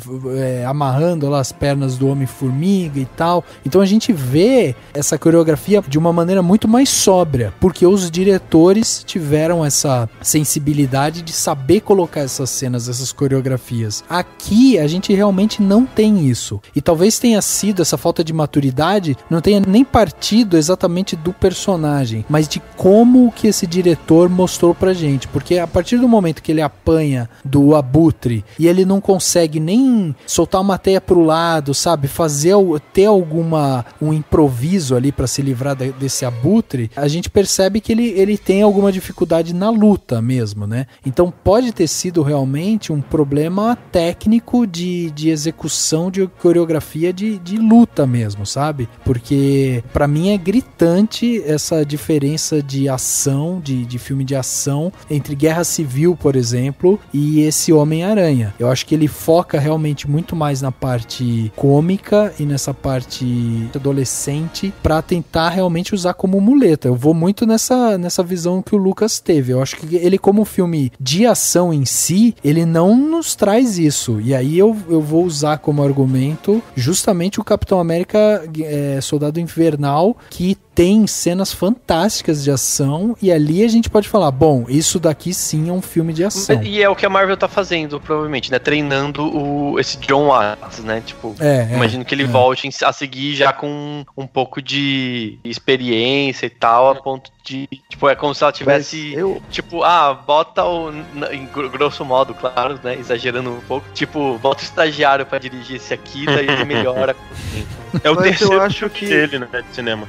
amarrando lá as pernas do Homem-Formiga e tal. Então a gente vê essa coreografia de uma maneira muito mais sóbria, porque os diretores tiveram essa sensibilidade de saber colocar essas cenas, essas coreografias. Aqui a gente realmente não tem isso. E talvez tenha sido essa falta de maturidade, não tenha nem partido exatamente do personagem, mas de como que esse diretor mostrou pra gente. Porque a partir do momento que ele apanha do Abutre e ele não consegue nem soltar uma teia pro lado, sabe, ter um improviso ali pra se livrar desse Abutre, a gente percebe que ele tem alguma dificuldade na luta mesmo, né? Então pode ter sido realmente um problema técnico de execução de coreografia de luta mesmo, sabe? Porque pra mim é gritante essa diferença de ação, de filme de ação entre Guerra Civil, por exemplo, e esse Homem-Aranha. Eu acho que ele foca realmente muito mais na parte cômica e nessa parte adolescente pra tentar realmente usar como muleta. Eu vou muito nessa visão que o Lucas teve. Eu acho que ele, como filme de ação em si, ele não nos traz isso. E aí eu vou usar como argumento justamente o Capitão América Soldado Invernal, que tem cenas fantásticas de ação, e ali a gente pode falar, bom, isso daqui sim é um filme de ação. E é o que a Marvel tá fazendo, provavelmente, né? Treinando esse John Watts, né? Tipo, imagino que ele volte a seguir já com um pouco de experiência e tal, a ponto de, tipo, é como se ela tivesse, tipo, bota em grosso modo, claro, né? Exagerando um pouco, tipo, bota o estagiário pra dirigir esse aqui, daí ele melhora. É o terceiro filme dele, né, de cinema.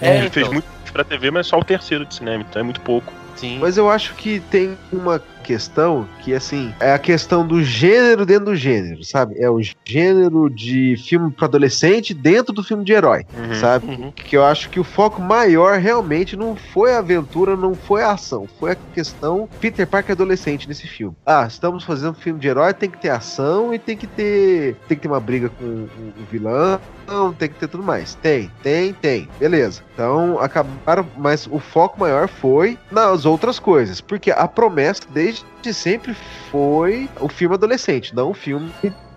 Ele fez muito pra TV, mas só o terceiro de cinema, então é muito pouco. Sim. Mas eu acho que tem uma questão que, assim, é a questão do gênero dentro do gênero, sabe? É o gênero de filme para adolescente dentro do filme de herói, sabe? Que eu acho que o foco maior realmente não foi a aventura, não foi a ação, foi a questão Peter Parker adolescente nesse filme. Estamos fazendo um filme de herói, tem que ter ação e tem que ter uma briga com o vilão, tem que ter tudo mais. Tem. Beleza. Então, acabaram, mas o foco maior foi nas outras coisas, porque a promessa desde sempre foi o filme adolescente, não o filme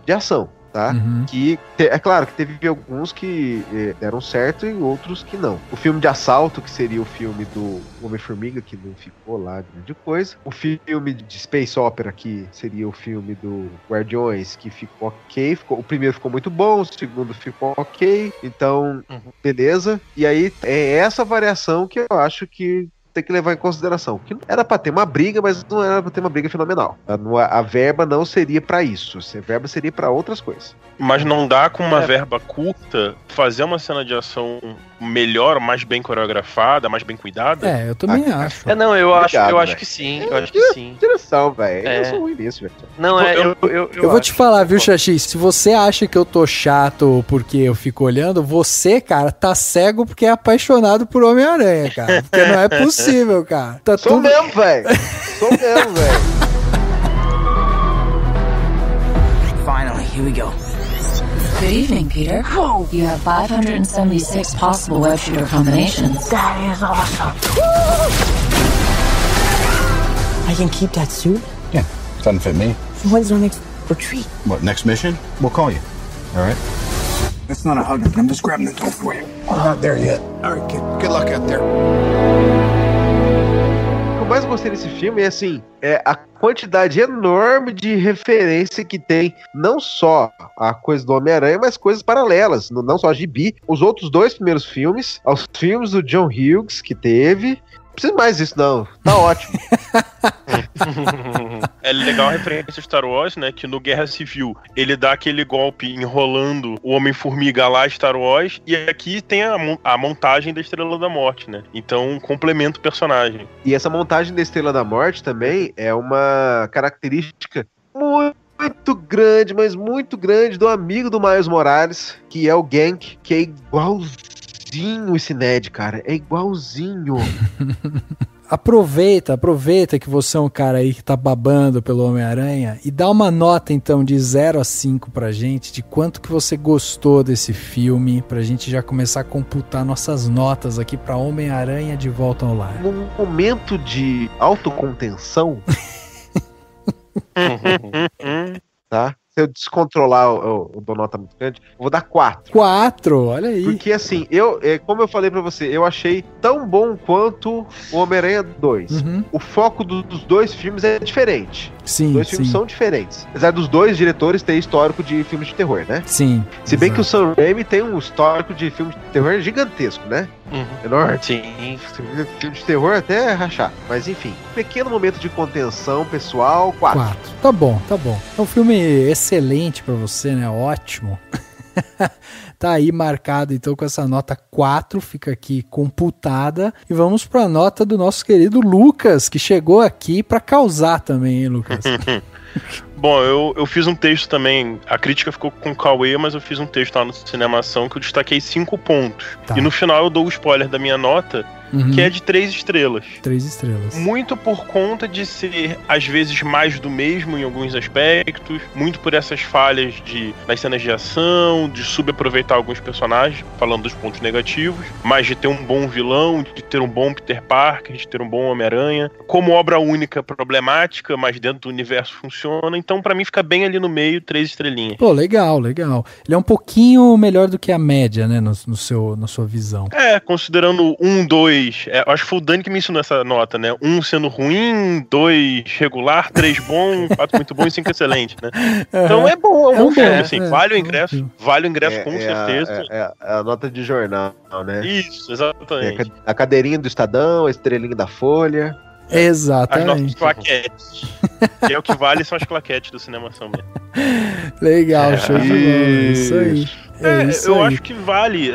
de ação, tá? Que é claro que teve alguns que deram certo e outros que não. O filme de assalto, que seria o filme do Homem-Formiga, que não ficou lá grande coisa. O filme de Space Opera, que seria o filme do Guardiões, que ficou ok. O primeiro ficou muito bom, o segundo ficou ok. Então, beleza. E aí é essa variação que eu acho que tem que levar em consideração. Que era pra ter uma briga, mas não era pra ter uma briga fenomenal. A verba não seria pra isso. A verba seria pra outras coisas. Mas não dá com uma verba curta fazer uma cena de ação melhor, mais bem coreografada, mais bem cuidada? Eu também acho. Eu acho que sim. Eu acho que sim. Direção, velho. Eu sou ruim nisso, velho. Não, eu vou te falar, viu, Xaxi? Se você acha que eu tô chato porque eu fico olhando, você, cara, tá cego porque é apaixonado por Homem-Aranha, cara. Porque não é possível, cara. Sou mesmo, velho. Finally, here we go. Good evening, Peter. Whoa! You have 576 possible web shooter combinations. That is awesome. I can keep that suit? Yeah, doesn't fit me. So when's our next retreat? What, next mission? We'll call you. All right? It's not a hug. I'm just grabbing the door for you. I'm not there yet. All right, kid. Good luck out there. eu mais gostei desse filme é assim, a quantidade enorme de referência que tem, não só a coisa do Homem-Aranha, mas coisas paralelas, não só a gibi, os outros 2 primeiros filmes, aos filmes do John Hughes que teve. Não precisa mais disso, não. Tá ótimo. É legal a referência a Star Wars, né? Que no Guerra Civil ele dá aquele golpe enrolando o Homem-Formiga lá, Star Wars, e aqui tem a montagem da Estrela da Morte, né? Então complementa o personagem. E essa montagem da Estrela da Morte também é uma característica muito grande, mas muito grande do amigo do Miles Morales, que é o Gank, que é igualzinho esse Ned, cara. É igualzinho. Aproveita que você é um cara aí que tá babando pelo Homem-Aranha e dá uma nota então de 0 a 5 pra gente, de quanto que você gostou desse filme, pra gente já começar a computar nossas notas aqui pra Homem-Aranha de Volta ao Lar. Num momento de autocontenção, tá? Se eu descontrolar, eu dou nota muito grande, eu vou dar 4. 4? Olha aí. Porque assim, como eu falei pra você, eu achei tão bom quanto o Homem-Aranha 2. Uhum. O foco dos 2 filmes é diferente. Sim, Os 2 filmes são diferentes. Apesar dos 2 diretores terem histórico de filmes de terror, né? Sim. Se bem que o Sam Raimi tem um histórico de filmes de terror gigantesco, né? Uhum. Enorme. Sim. Filme de terror até rachar. Mas enfim, pequeno momento de contenção pessoal, 4. 4. Tá bom. É um filme excelente pra você, né? Ótimo. Tá aí marcado então com essa nota 4, fica aqui computada. E vamos pra nota do nosso querido Lucas, que chegou aqui pra causar também, hein, Lucas? Bom, eu fiz um texto também, a crítica ficou com o Cauê, mas eu fiz um texto lá no Cinemação que eu destaquei 5 pontos. Tá. E no final eu dou o spoiler da minha nota, que é de 3 estrelas. 3 estrelas. Muito por conta de ser, às vezes, mais do mesmo em alguns aspectos, muito por essas falhas nas cenas de ação, de subaproveitar alguns personagens, falando dos pontos negativos, mas de ter um bom vilão, de ter um bom Peter Parker, de ter um bom Homem-Aranha. Como obra única problemática, mas dentro do universo funciona, então pra mim fica bem ali no meio, 3 estrelinhas. Pô, legal. Ele é um pouquinho melhor do que a média, né, na sua visão. Considerando 1, 2, acho que foi o Dani que me ensinou essa nota, né? 1 sendo ruim, 2 regular, 3 bom, 4 muito bom e 5 excelente, né? Então é bom, é um bom filme, assim, vale o ingresso com certeza. É a nota de jornal, né? Isso, exatamente. A cadeirinha do Estadão, a estrelinha da Folha. Exatamente. As nossas claquetes. Que é o que vale, são as claquetes do Cinemação mesmo. Legal, show de bola, isso aí. Eu acho que vale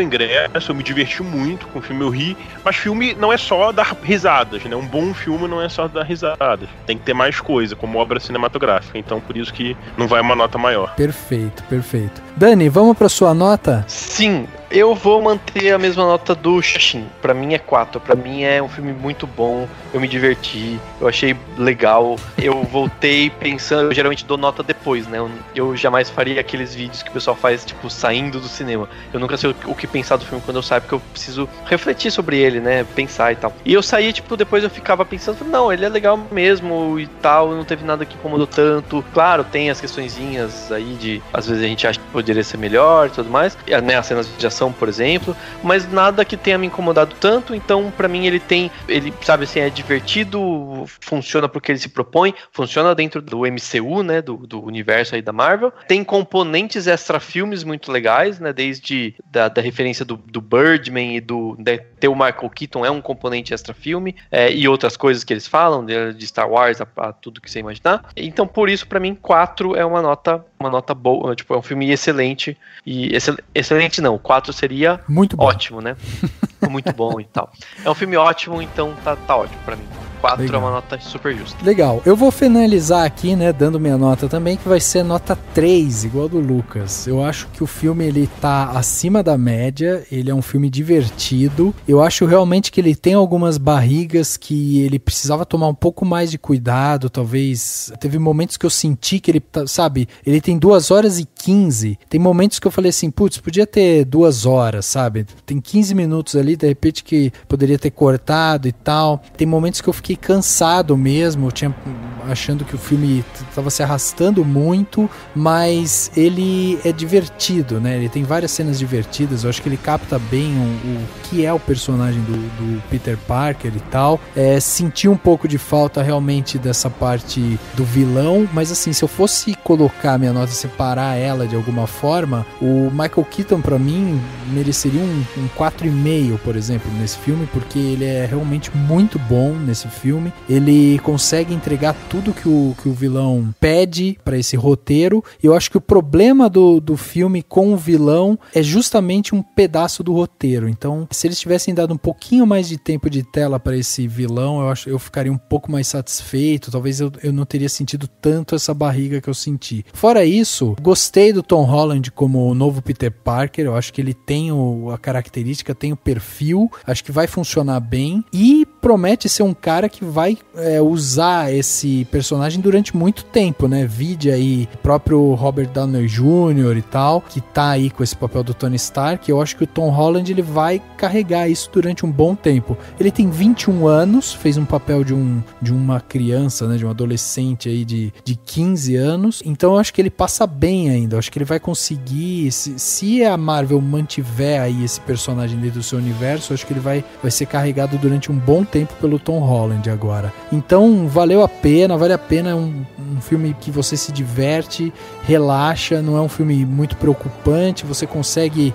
o ingresso, eu me diverti muito com o filme, eu ri, mas filme não é só dar risadas, né? Um bom filme não é só dar risadas, tem que ter mais coisa, como obra cinematográfica, então por isso que não vai uma nota maior. Perfeito. Dani, vamos pra sua nota? Sim, eu vou manter a mesma nota do Xaxim. Pra mim é 4. Pra mim é um filme muito bom. Eu me diverti. Eu achei legal. Eu voltei pensando... Eu geralmente dou nota depois, né? Eu jamais faria aqueles vídeos que o pessoal faz, tipo, saindo do cinema. Eu nunca sei o que pensar do filme quando eu saio, porque eu preciso refletir sobre ele, né? Pensar e tal. E eu saí, tipo, depois eu ficava pensando, não, ele é legal mesmo e tal. Não teve nada que incomodou tanto. Claro, tem as questõezinhas aí de... Às vezes a gente acha que poderia ser melhor e tudo mais. Né? As cenas de ação, por exemplo, mas nada que tenha me incomodado tanto, então pra mim ele sabe assim, é divertido, funciona pro que ele se propõe, funciona dentro do MCU, né, do universo aí da Marvel, tem componentes extra-filmes muito legais, né, desde da referência do Birdman e ter o Michael Keaton é um componente extra-filme, e outras coisas que eles falam, de Star Wars, a tudo que você imaginar, então por isso pra mim 4 é uma nota boa, tipo, é um filme excelente, e excelente não, 4 seria muito bom. Ótimo, né? Muito bom e tal. É um filme ótimo, então tá ótimo pra mim. 4 legal. É uma nota super justa. Legal. Eu vou finalizar aqui, né, dando minha nota também, que vai ser nota 3, igual do Lucas. Eu acho que o filme, ele tá acima da média, ele é um filme divertido. Eu acho realmente que ele tem algumas barrigas que ele precisava tomar um pouco mais de cuidado, talvez. Teve momentos que eu senti que ele, sabe, ele tem 2 horas e 15. Tem momentos que eu falei assim, putz, podia ter 2 horas, sabe? Tem 15 minutos ali, de repente que poderia ter cortado e tal. Tem momentos que eu fiquei cansado mesmo, tinha achando que o filme estava se arrastando muito, mas ele é divertido, né? Ele tem várias cenas divertidas, eu acho que ele capta bem o que é o personagem do Peter Parker e tal. Senti um pouco de falta realmente dessa parte do vilão, mas assim, se eu fosse colocar minha nota, separar ela de alguma forma, o Michael Keaton pra mim mereceria um 4,5, por exemplo, nesse filme, porque ele é realmente muito bom nesse filme. Ele consegue entregar tudo que o vilão pede pra esse roteiro, e eu acho que o problema do filme com o vilão é justamente um pedaço do roteiro. Então, se eles tivessem dado um pouquinho mais de tempo de tela pra esse vilão, eu ficaria um pouco mais satisfeito. Talvez eu não teria sentido tanto essa barriga que eu senti. Fora isso, gostei do Tom Holland como o novo Peter Parker. Eu acho que ele tem a característica, tem o perfil, acho que vai funcionar bem e promete ser um cara que vai usar esse personagem durante muito tempo, né? Vide aí o próprio Robert Downey Jr. e tal, que tá aí com esse papel do Tony Stark. Eu acho que o Tom Holland ele vai carregar isso durante um bom tempo. Ele tem 21 anos, fez um papel de uma criança, né? De um adolescente aí de 15 anos, então eu acho que ele passa bem ainda. Eu acho que ele vai conseguir, se a Marvel mantiver aí esse personagem dentro do seu universo, eu acho que ele vai ser carregado durante um bom tempo pelo Tom Holland agora. Então vale a pena, é um filme que você se diverte, relaxa, não é um filme muito preocupante, você consegue,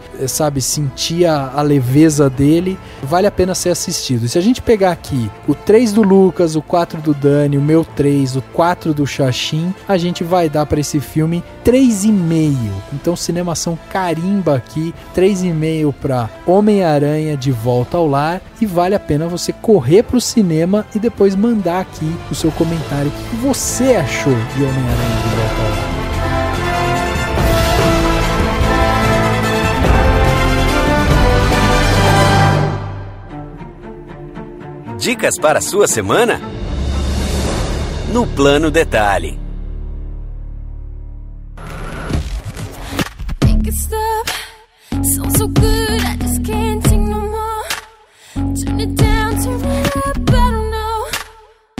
sentir a leveza dele, vale a pena ser assistido. E se a gente pegar aqui o 3 do Lucas, o 4 do Dani, o meu 3, o 4 do Xaxim, a gente vai dar para esse filme 3,5. Então Cinemação carimba aqui 3,5 para Homem-Aranha de Volta ao Lar, e vale a pena você correr pro cinema e depois mandar aqui o seu comentário. O que você achou de Homem-Aranha de Volta ao Lar? Dicas para a sua semana? No Plano Detalhe.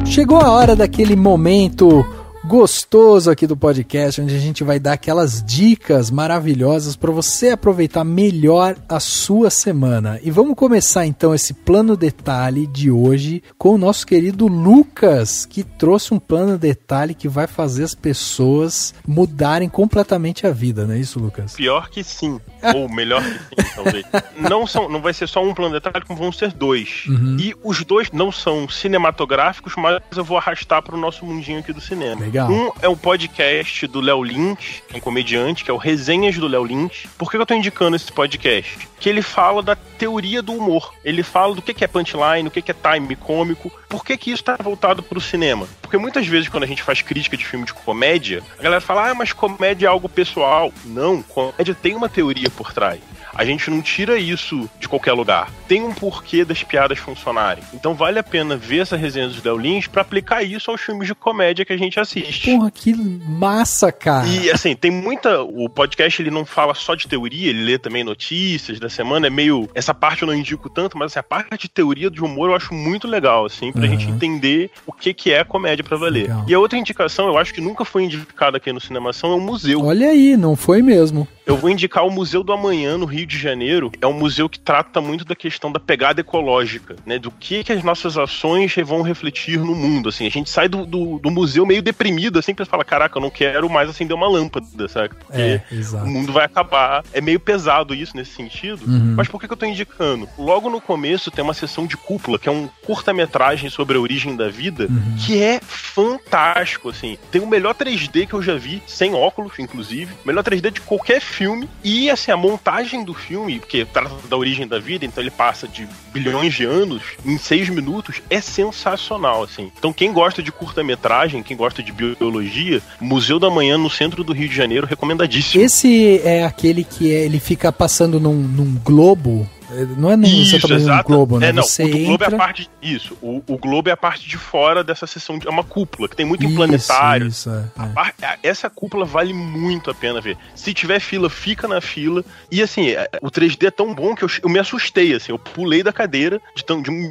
Chegou a hora daquele momento gostoso aqui do podcast, onde a gente vai dar aquelas dicas maravilhosas para você aproveitar melhor a sua semana. E vamos começar então esse plano detalhe de hoje com o nosso querido Lucas, que trouxe um plano detalhe que vai fazer as pessoas mudarem completamente a vida, não é isso, Lucas? Pior que sim, ou melhor que sim, talvez. Não vai ser só um plano detalhe, como vão ser dois. Uhum. E os dois não são cinematográficos, mas eu vou arrastar para o nosso mundinho aqui do cinema. Legal. Um é o podcast do Léo Lins, que é um comediante, que é o Resenhas do Léo Lins. Por que eu tô indicando esse podcast? Que ele fala da teoria do humor. Ele fala do que é punchline, o que é time cômico. Por que isso tá voltado pro cinema? Porque muitas vezes quando a gente faz crítica de filme de comédia, a galera fala, mas comédia é algo pessoal. Não, comédia tem uma teoria por trás. A gente não tira isso de qualquer lugar. Tem um porquê das piadas funcionarem. Então vale a pena ver essa resenha dos Léo Lins pra aplicar isso aos filmes de comédia que a gente assiste. Porra, que massa, cara! E assim, tem muita... O podcast, ele não fala só de teoria, ele lê também notícias da semana, é meio... Essa parte eu não indico tanto, mas assim, a parte de teoria de humor eu acho muito legal, assim, pra gente entender o que é comédia pra valer. Legal. E a outra indicação, eu acho que nunca foi indicada aqui no Cinemação, é um museu. Olha aí, não foi mesmo. Eu vou indicar o Museu do Amanhã, no Rio de Janeiro. É um museu que trata muito da questão da pegada ecológica, né? Do que as nossas ações vão refletir no mundo, assim. A gente sai do museu meio deprimido, assim, pra falar, caraca, eu não quero mais acender uma lâmpada, sabe? Porque o mundo vai acabar. É meio pesado isso nesse sentido. Uhum. Mas por que eu tô indicando? Logo no começo tem uma sessão de Cúpula, que é um curta-metragem sobre a origem da vida, que é fantástico, assim. Tem o melhor 3D que eu já vi, sem óculos, inclusive. O melhor 3D de qualquer filme. E, assim, a montagem do filme, porque trata da origem da vida, então ele passa de bilhões de anos em 6 minutos, é sensacional, assim. Então quem gosta de curta-metragem, quem gosta de biologia, Museu da Manhã no centro do Rio de Janeiro, recomendadíssimo. Esse é aquele que ele fica passando num globo Não é nem isso, você tá vendo um globo, né? Não, você o do globo entra... é a parte... Isso, o globo é a parte de fora dessa seção, é uma cúpula, que tem muito em planetário. Isso, essa cúpula vale muito a pena ver. Se tiver fila, fica na fila. E assim, o 3D é tão bom que eu me assustei, assim, eu pulei da cadeira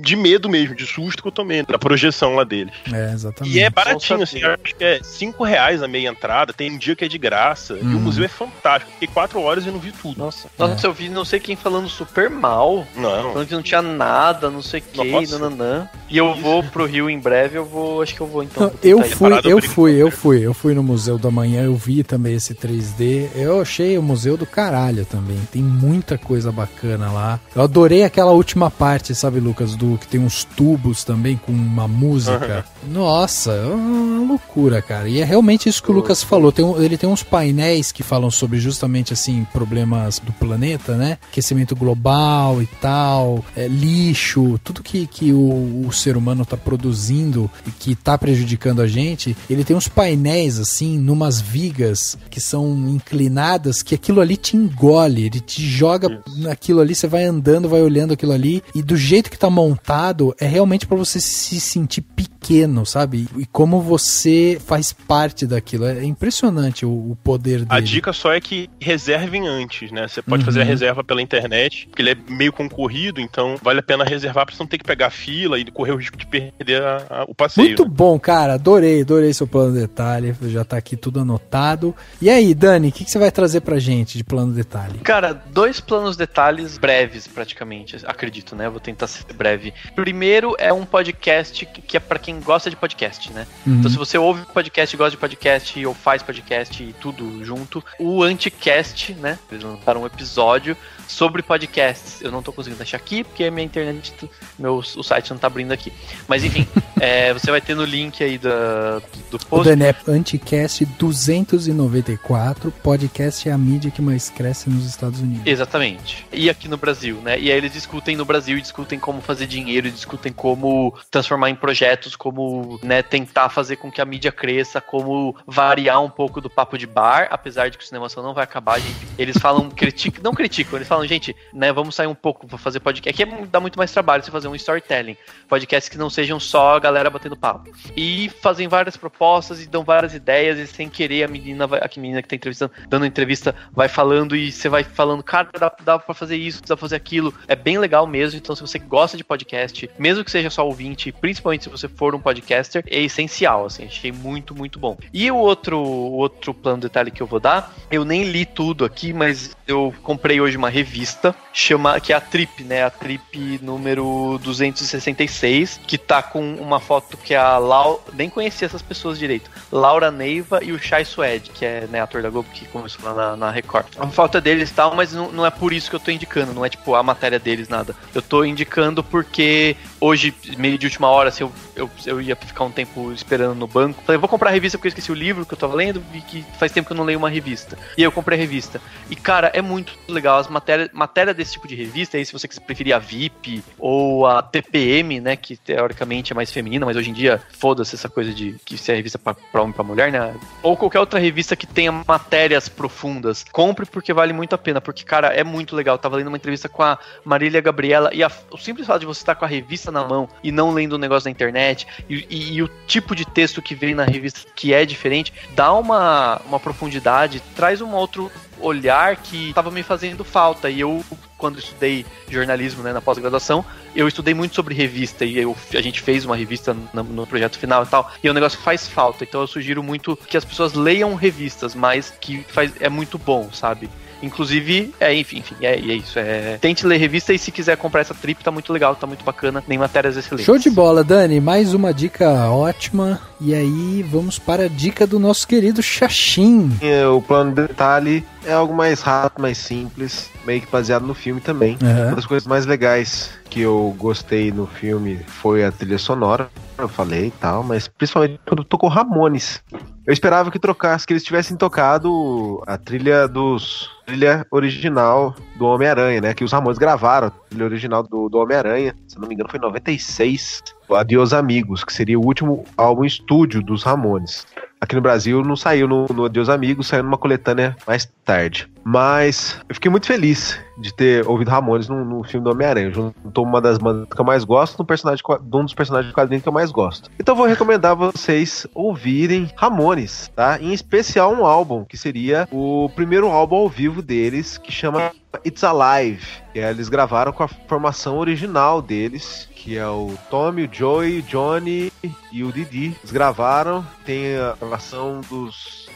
de medo mesmo, de susto que eu tomei, da projeção lá deles. Exatamente. E é baratinho, assim, acho que é R$5 a meia entrada, tem um dia que é de graça, e o museu é fantástico. Fiquei 4 horas e não vi tudo. Nossa, eu vi não sei quem falando super mal, falando que não tinha nada, não sei o que, nananã. E eu vou pro Rio em breve, acho que eu vou então. Eu fui no Museu da Manhã, eu vi também esse 3D, eu achei o museu do caralho também, tem muita coisa bacana lá. Eu adorei aquela última parte, sabe, Lucas, que tem uns tubos também com uma música. Nossa, é uma loucura, cara. E é realmente isso que o Lucas falou, ele tem uns painéis que falam sobre justamente, assim, problemas do planeta, né? Aquecimento global e tal, lixo, tudo que o ser humano tá produzindo e que tá prejudicando a gente. Ele tem uns painéis, assim, numas vigas que são inclinadas, que aquilo ali te engole, ele te joga naquilo ali, você vai andando, vai olhando aquilo ali, e do jeito que tá montado, é realmente pra você se sentir pequeno, sabe? E como você faz parte daquilo. É impressionante o poder dele. A dica só é que reservem antes, né? Você pode fazer a reserva pela internet, porque ele é meio concorrido, então vale a pena reservar pra você não ter que pegar fila e correr o risco de perder o passeio. Muito bom, cara. Adorei seu plano de detalhe. Já tá aqui tudo anotado. E aí, Dani, o que você vai trazer pra gente de plano de detalhe? Cara, 2 planos detalhes breves, praticamente, acredito, né? Vou tentar ser breve. Primeiro é um podcast que é pra quem gosta de podcast, né? Então, se você ouve podcast, gosta de podcast ou faz podcast e tudo junto, o Anticast, né? Eles lançaram um episódio sobre podcasts. Eu não tô conseguindo achar aqui, porque a minha internet, o site não tá abrindo aqui. Mas enfim, você vai ter no link aí do post. O DNEP Anticast 294, podcast é a mídia que mais cresce nos Estados Unidos. Exatamente. E aqui no Brasil, né? E aí eles discutem no Brasil, e discutem como fazer dinheiro, e discutem como transformar em projetos, como, né, tentar fazer com que a mídia cresça, como variar um pouco do papo de bar, apesar de que o Cinemação não vai acabar, gente. Eles falam, não criticam, eles falam, gente, né, vamos sair um pouco pra fazer podcast. Aqui dá muito mais trabalho você fazer um storytelling. Podcasts que não sejam só a galera batendo papo. E fazem várias propostas e dão várias ideias, e sem querer a menina que tá entrevistando, dando entrevista, vai falando, e você vai falando, cara, dá pra fazer isso, dá pra fazer aquilo. É bem legal mesmo. Então, se você gosta de podcast, mesmo que seja só ouvinte, principalmente se você for um podcaster, é essencial, assim. Achei muito, muito bom. E o outro plano de detalhe que eu vou dar, eu nem li tudo aqui, mas eu comprei hoje uma revista, que é a Trip, né? A Trip número 266, que tá com uma foto que a nem conhecia essas pessoas direito. Laura Neiva e o Chai Suede, que é, né, ator da Globo, que começou lá na Record. A foto é deles e tal, mas não é por isso que eu tô indicando, não é tipo a matéria deles, nada. Eu tô indicando porque hoje, meio de última hora, assim, eu ia ficar um tempo esperando no banco. Falei, vou comprar a revista porque eu esqueci o livro que eu tava lendo, e que faz tempo que eu não leio uma revista. E aí eu comprei a revista. E, cara, é muito legal. As matéria desse tipo de revista, aí se você preferir a VIP ou a TPM, né, que teoricamente é mais feminina, mas hoje em dia, foda-se essa coisa de que se é revista pra homem e pra mulher, né? Ou qualquer outra revista que tenha matérias profundas. Compre porque vale muito a pena, porque, cara, é muito legal. Eu tava lendo uma entrevista com a Marília Gabriela, e o simples fato de você estar com a revista na mão e não lendo um negócio na internet, e o tipo de texto que vem na revista que é diferente, dá uma profundidade, traz um outro olhar que tava me fazendo falta. E eu, quando estudei jornalismo, né, na pós-graduação, eu estudei muito sobre revista, e a gente fez uma revista no projeto final e tal, e o negócio faz falta. Então eu sugiro muito que as pessoas leiam revistas, mas que é muito bom, sabe? Inclusive, enfim, é isso. Tente ler revista, e se quiser comprar essa Trip, tá muito legal, tá muito bacana, tem matérias excelentes. Show de bola, Dani, mais uma dica ótima. E aí, vamos para a dica do nosso querido Xaxim. O plano de detalhe é algo mais rápido, mais simples, meio que baseado no filme também. Uma das coisas mais legais que eu gostei no filme foi a trilha sonora, eu falei e tal, mas principalmente quando tocou Ramones. Eu esperava que eles tivessem tocado a trilha original do Homem-Aranha, né? Que os Ramones gravaram a trilha original do Homem-Aranha, se não me engano foi em 96, o Adiós Amigos, que seria o último álbum estúdio dos Ramones. Aqui no Brasil não saiu no Adiós Amigos, saiu numa coletânea mais tarde. Mas eu fiquei muito feliz de ter ouvido Ramones no filme do Homem-Aranha. Juntou uma das bandas que eu mais gosto de um dos personagens do quadrinho que eu mais gosto. Então eu vou recomendar vocês ouvirem Ramones, tá? Em especial um álbum, que seria o primeiro álbum ao vivo deles, que chama It's Alive. Que eles gravaram com a formação original deles, que é o Tommy, o Joey, o Johnny e o Didi. Eles gravaram, tem a gravação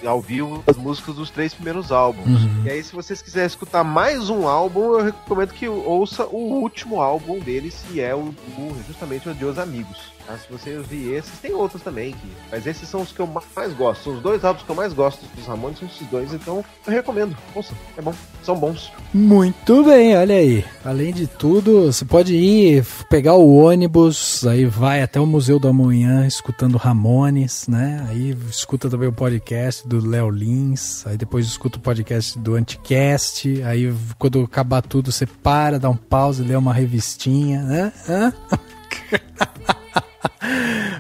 ao vivo das músicas dos 3 primeiros álbuns. E aí, se vocês quiserem escutar mais um álbum, eu recomendo que ouça o último álbum deles, que é justamente o Adeus Amigos. Tá? Se você ouvir esses, tem outros também, mas esses são os que eu mais gosto. São os 2 álbuns que eu mais gosto dos Ramones, são esses 2, então eu recomendo. Ouça, é bom, são bons. Muito bem, olha aí. Além de tudo, você pode ir pegar o ônibus, aí vai até o Museu da Manhã escutando Ramones, né? Aí escuta também o podcast do Léo Lins, aí depois escuta o podcast do Anticast, aí quando acabar tudo você para, dá um pause, lê uma revistinha, né?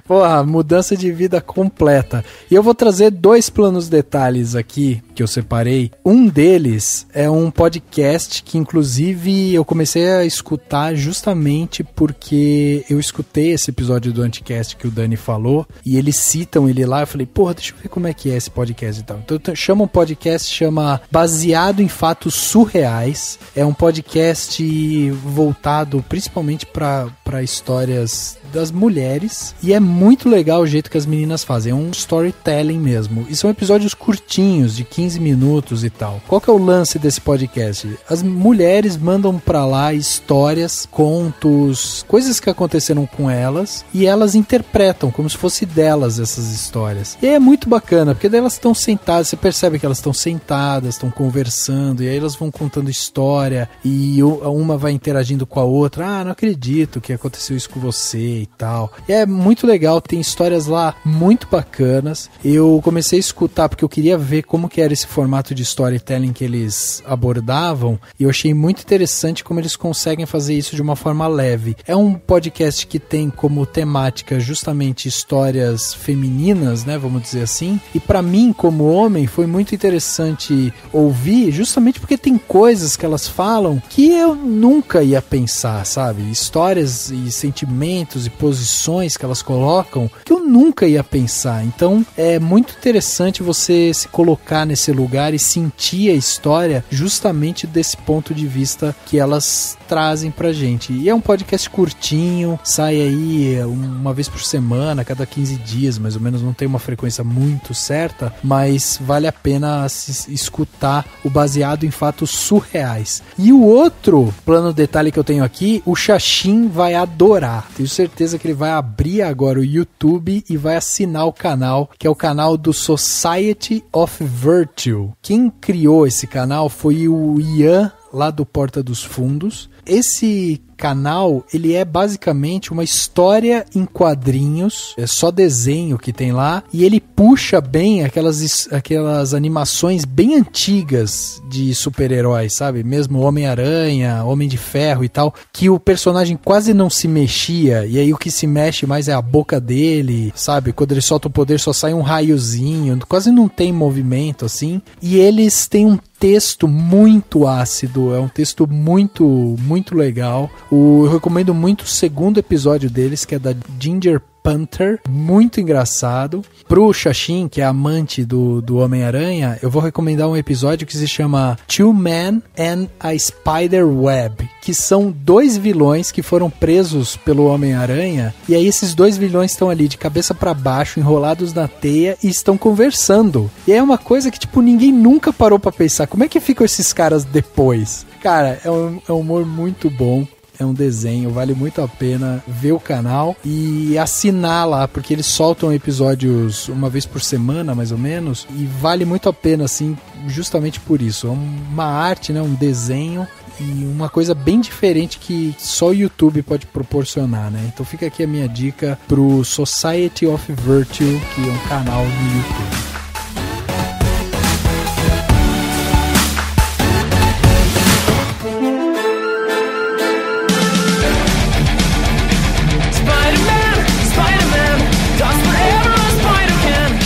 Porra, mudança de vida completa. E eu vou trazer 2 planos detalhes aqui que eu separei. Um deles é um podcast que inclusive eu comecei a escutar justamente porque eu escutei esse episódio do Anticast que o Dani falou e eles citam ele lá. Eu falei, porra, deixa eu ver como é que é esse podcast e tal. Então chama um podcast, chama Baseado em Fatos Surreais. É um podcast voltado principalmente para histórias das mulheres e é muito legal o jeito que as meninas fazem, é um storytelling mesmo, e são episódios curtinhos de 15 minutos e tal. Qual que é o lance desse podcast? As mulheres mandam pra lá histórias, contos, coisas que aconteceram com elas e elas interpretam como se fosse delas essas histórias, e aí é muito bacana, porque daí elas estão sentadas, você percebe que elas estão sentadas, estão conversando, e aí elas vão contando história e uma vai interagindo com a outra, não acredito que aconteceu isso com você e tal. E é muito legal, tem histórias lá muito bacanas. Eu comecei a escutar porque eu queria ver como que era esse formato de storytelling que eles abordavam e eu achei muito interessante como eles conseguem fazer isso de uma forma leve. É um podcast que tem como temática justamente histórias femininas, né, vamos dizer assim, e pra mim como homem foi muito interessante ouvir justamente porque tem coisas que elas falam que eu nunca ia pensar, sabe? Histórias e sentimentos e posições que elas colocam que eu nunca ia pensar. Então é muito interessante você se colocar nesse lugar e sentir a história justamente desse ponto de vista que elas trazem pra gente. E é um podcast curtinho, sai aí uma vez por semana, cada 15 dias mais ou menos, não tem uma frequência muito certa, mas vale a pena escutar o Baseado em Fatos Surreais. E o outro plano detalhe que eu tenho aqui, o Xaxim vai adorar. Tenho certeza que ele vai abrir agora o YouTube e vai assinar o canal, que é o canal do Society of Virtue. Quem criou esse canal foi o Ian, lá do Porta dos Fundos. Esse canal, ele é basicamente uma história em quadrinhos, é só desenho que tem lá, e ele puxa bem aquelas animações bem antigas de super-heróis, sabe? Mesmo Homem-Aranha, Homem de Ferro e tal, que o personagem quase não se mexia, e aí o que se mexe mais é a boca dele, sabe? Quando ele solta o poder só sai um raiozinho, quase não tem movimento assim, e eles têm um texto muito ácido, é um texto muito legal. Eu recomendo muito o segundo episódio deles, que é da Ginger Panther, muito engraçado. Pro Xaxim, que é amante do Homem-Aranha, eu vou recomendar um episódio que se chama Two Men and a Spider Web, que são 2 vilões que foram presos pelo Homem-Aranha, e aí esses 2 vilões estão ali de cabeça pra baixo, enrolados na teia, e estão conversando. E é uma coisa que, tipo, ninguém nunca parou pra pensar, como é que ficam esses caras depois? Cara, é um humor muito bom. É um desenho, vale muito a pena ver o canal e assinar lá, porque eles soltam episódios uma vez por semana, mais ou menos, e vale muito a pena, assim, justamente por isso. É uma arte, né, um desenho e uma coisa bem diferente que só o YouTube pode proporcionar, né? Então fica aqui a minha dica pro Society of Virtue, que é um canal no YouTube.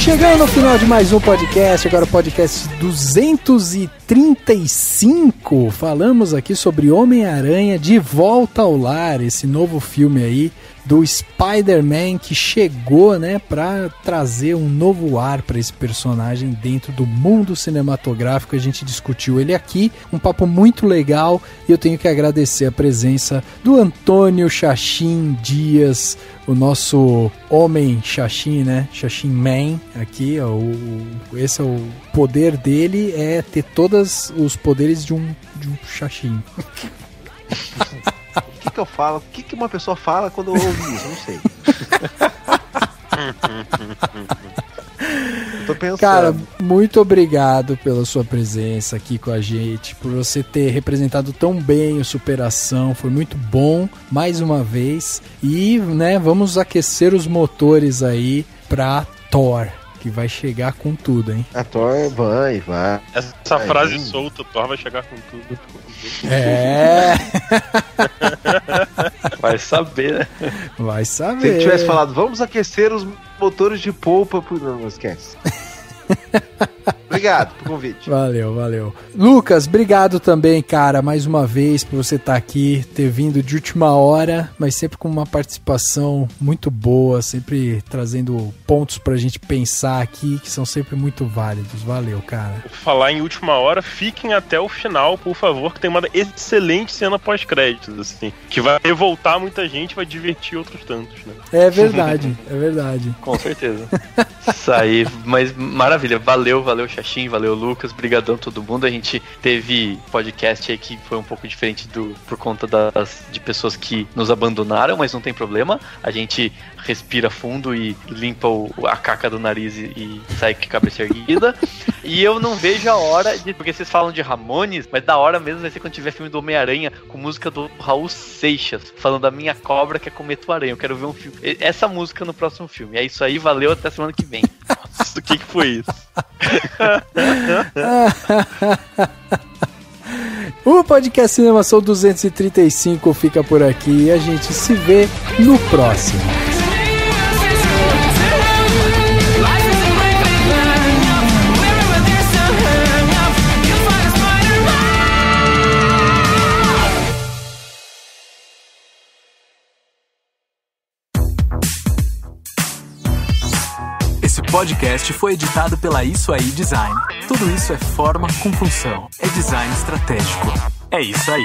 Chegando no final de mais um podcast, agora o podcast 235, falamos aqui sobre Homem-Aranha de Volta ao Lar, esse novo filme aí do Spider-Man que chegou, né, pra trazer um novo ar pra esse personagem dentro do mundo cinematográfico. A gente discutiu ele aqui, um papo muito legal, e eu tenho que agradecer a presença do Antônio Xaxim Dias, o nosso homem Xaxim, né, Xaxim Man aqui, ó, esse é o poder dele, é ter todos os poderes de um Xaxim. O que eu falo? O que uma pessoa fala quando ouve isso? Eu não sei. Tô pensando. Cara, muito obrigado pela sua presença aqui com a gente, por você ter representado tão bem o Superação, foi muito bom, mais uma vez. E, né, vamos aquecer os motores aí pra Thor, que vai chegar com tudo, hein? A Thor vai. Essa frase solta, Thor vai chegar com tudo. É. Vai saber, né? Vai saber. Se ele tivesse falado, vamos aquecer os motores de polpa, não esquece. Obrigado pelo convite. Valeu. Lucas, obrigado também, cara, mais uma vez por você estar aqui, ter vindo de última hora, mas sempre com uma participação muito boa, sempre trazendo pontos pra gente pensar aqui, que são sempre muito válidos. Valeu, cara. Por falar em última hora, fiquem até o final, por favor, que tem uma excelente cena pós-créditos, assim, que vai revoltar muita gente, vai divertir outros tantos, né? É verdade. Com certeza. Isso aí, mas maravilha, valeu, Xaxim, valeu, Lucas, brigadão todo mundo. A gente teve podcast aí que foi um pouco diferente por conta de pessoas que nos abandonaram, mas não tem problema, a gente respira fundo e limpa a caca do nariz e sai com a cabeça erguida. E eu não vejo a hora porque vocês falam de Ramones, mas da hora mesmo vai ser quando tiver filme do Homem-Aranha com música do Raul Seixas, falando da minha cobra que é comer tua aranha. Eu quero ver um filme, essa música no próximo filme. É isso aí, valeu, até semana que vem. Nossa, o que foi isso? O podcast Cinemação 235 fica por aqui e a gente se vê no próximo. Esse podcast foi editado pela Isso Aí Design. Tudo isso é forma com função. É design estratégico. É isso aí.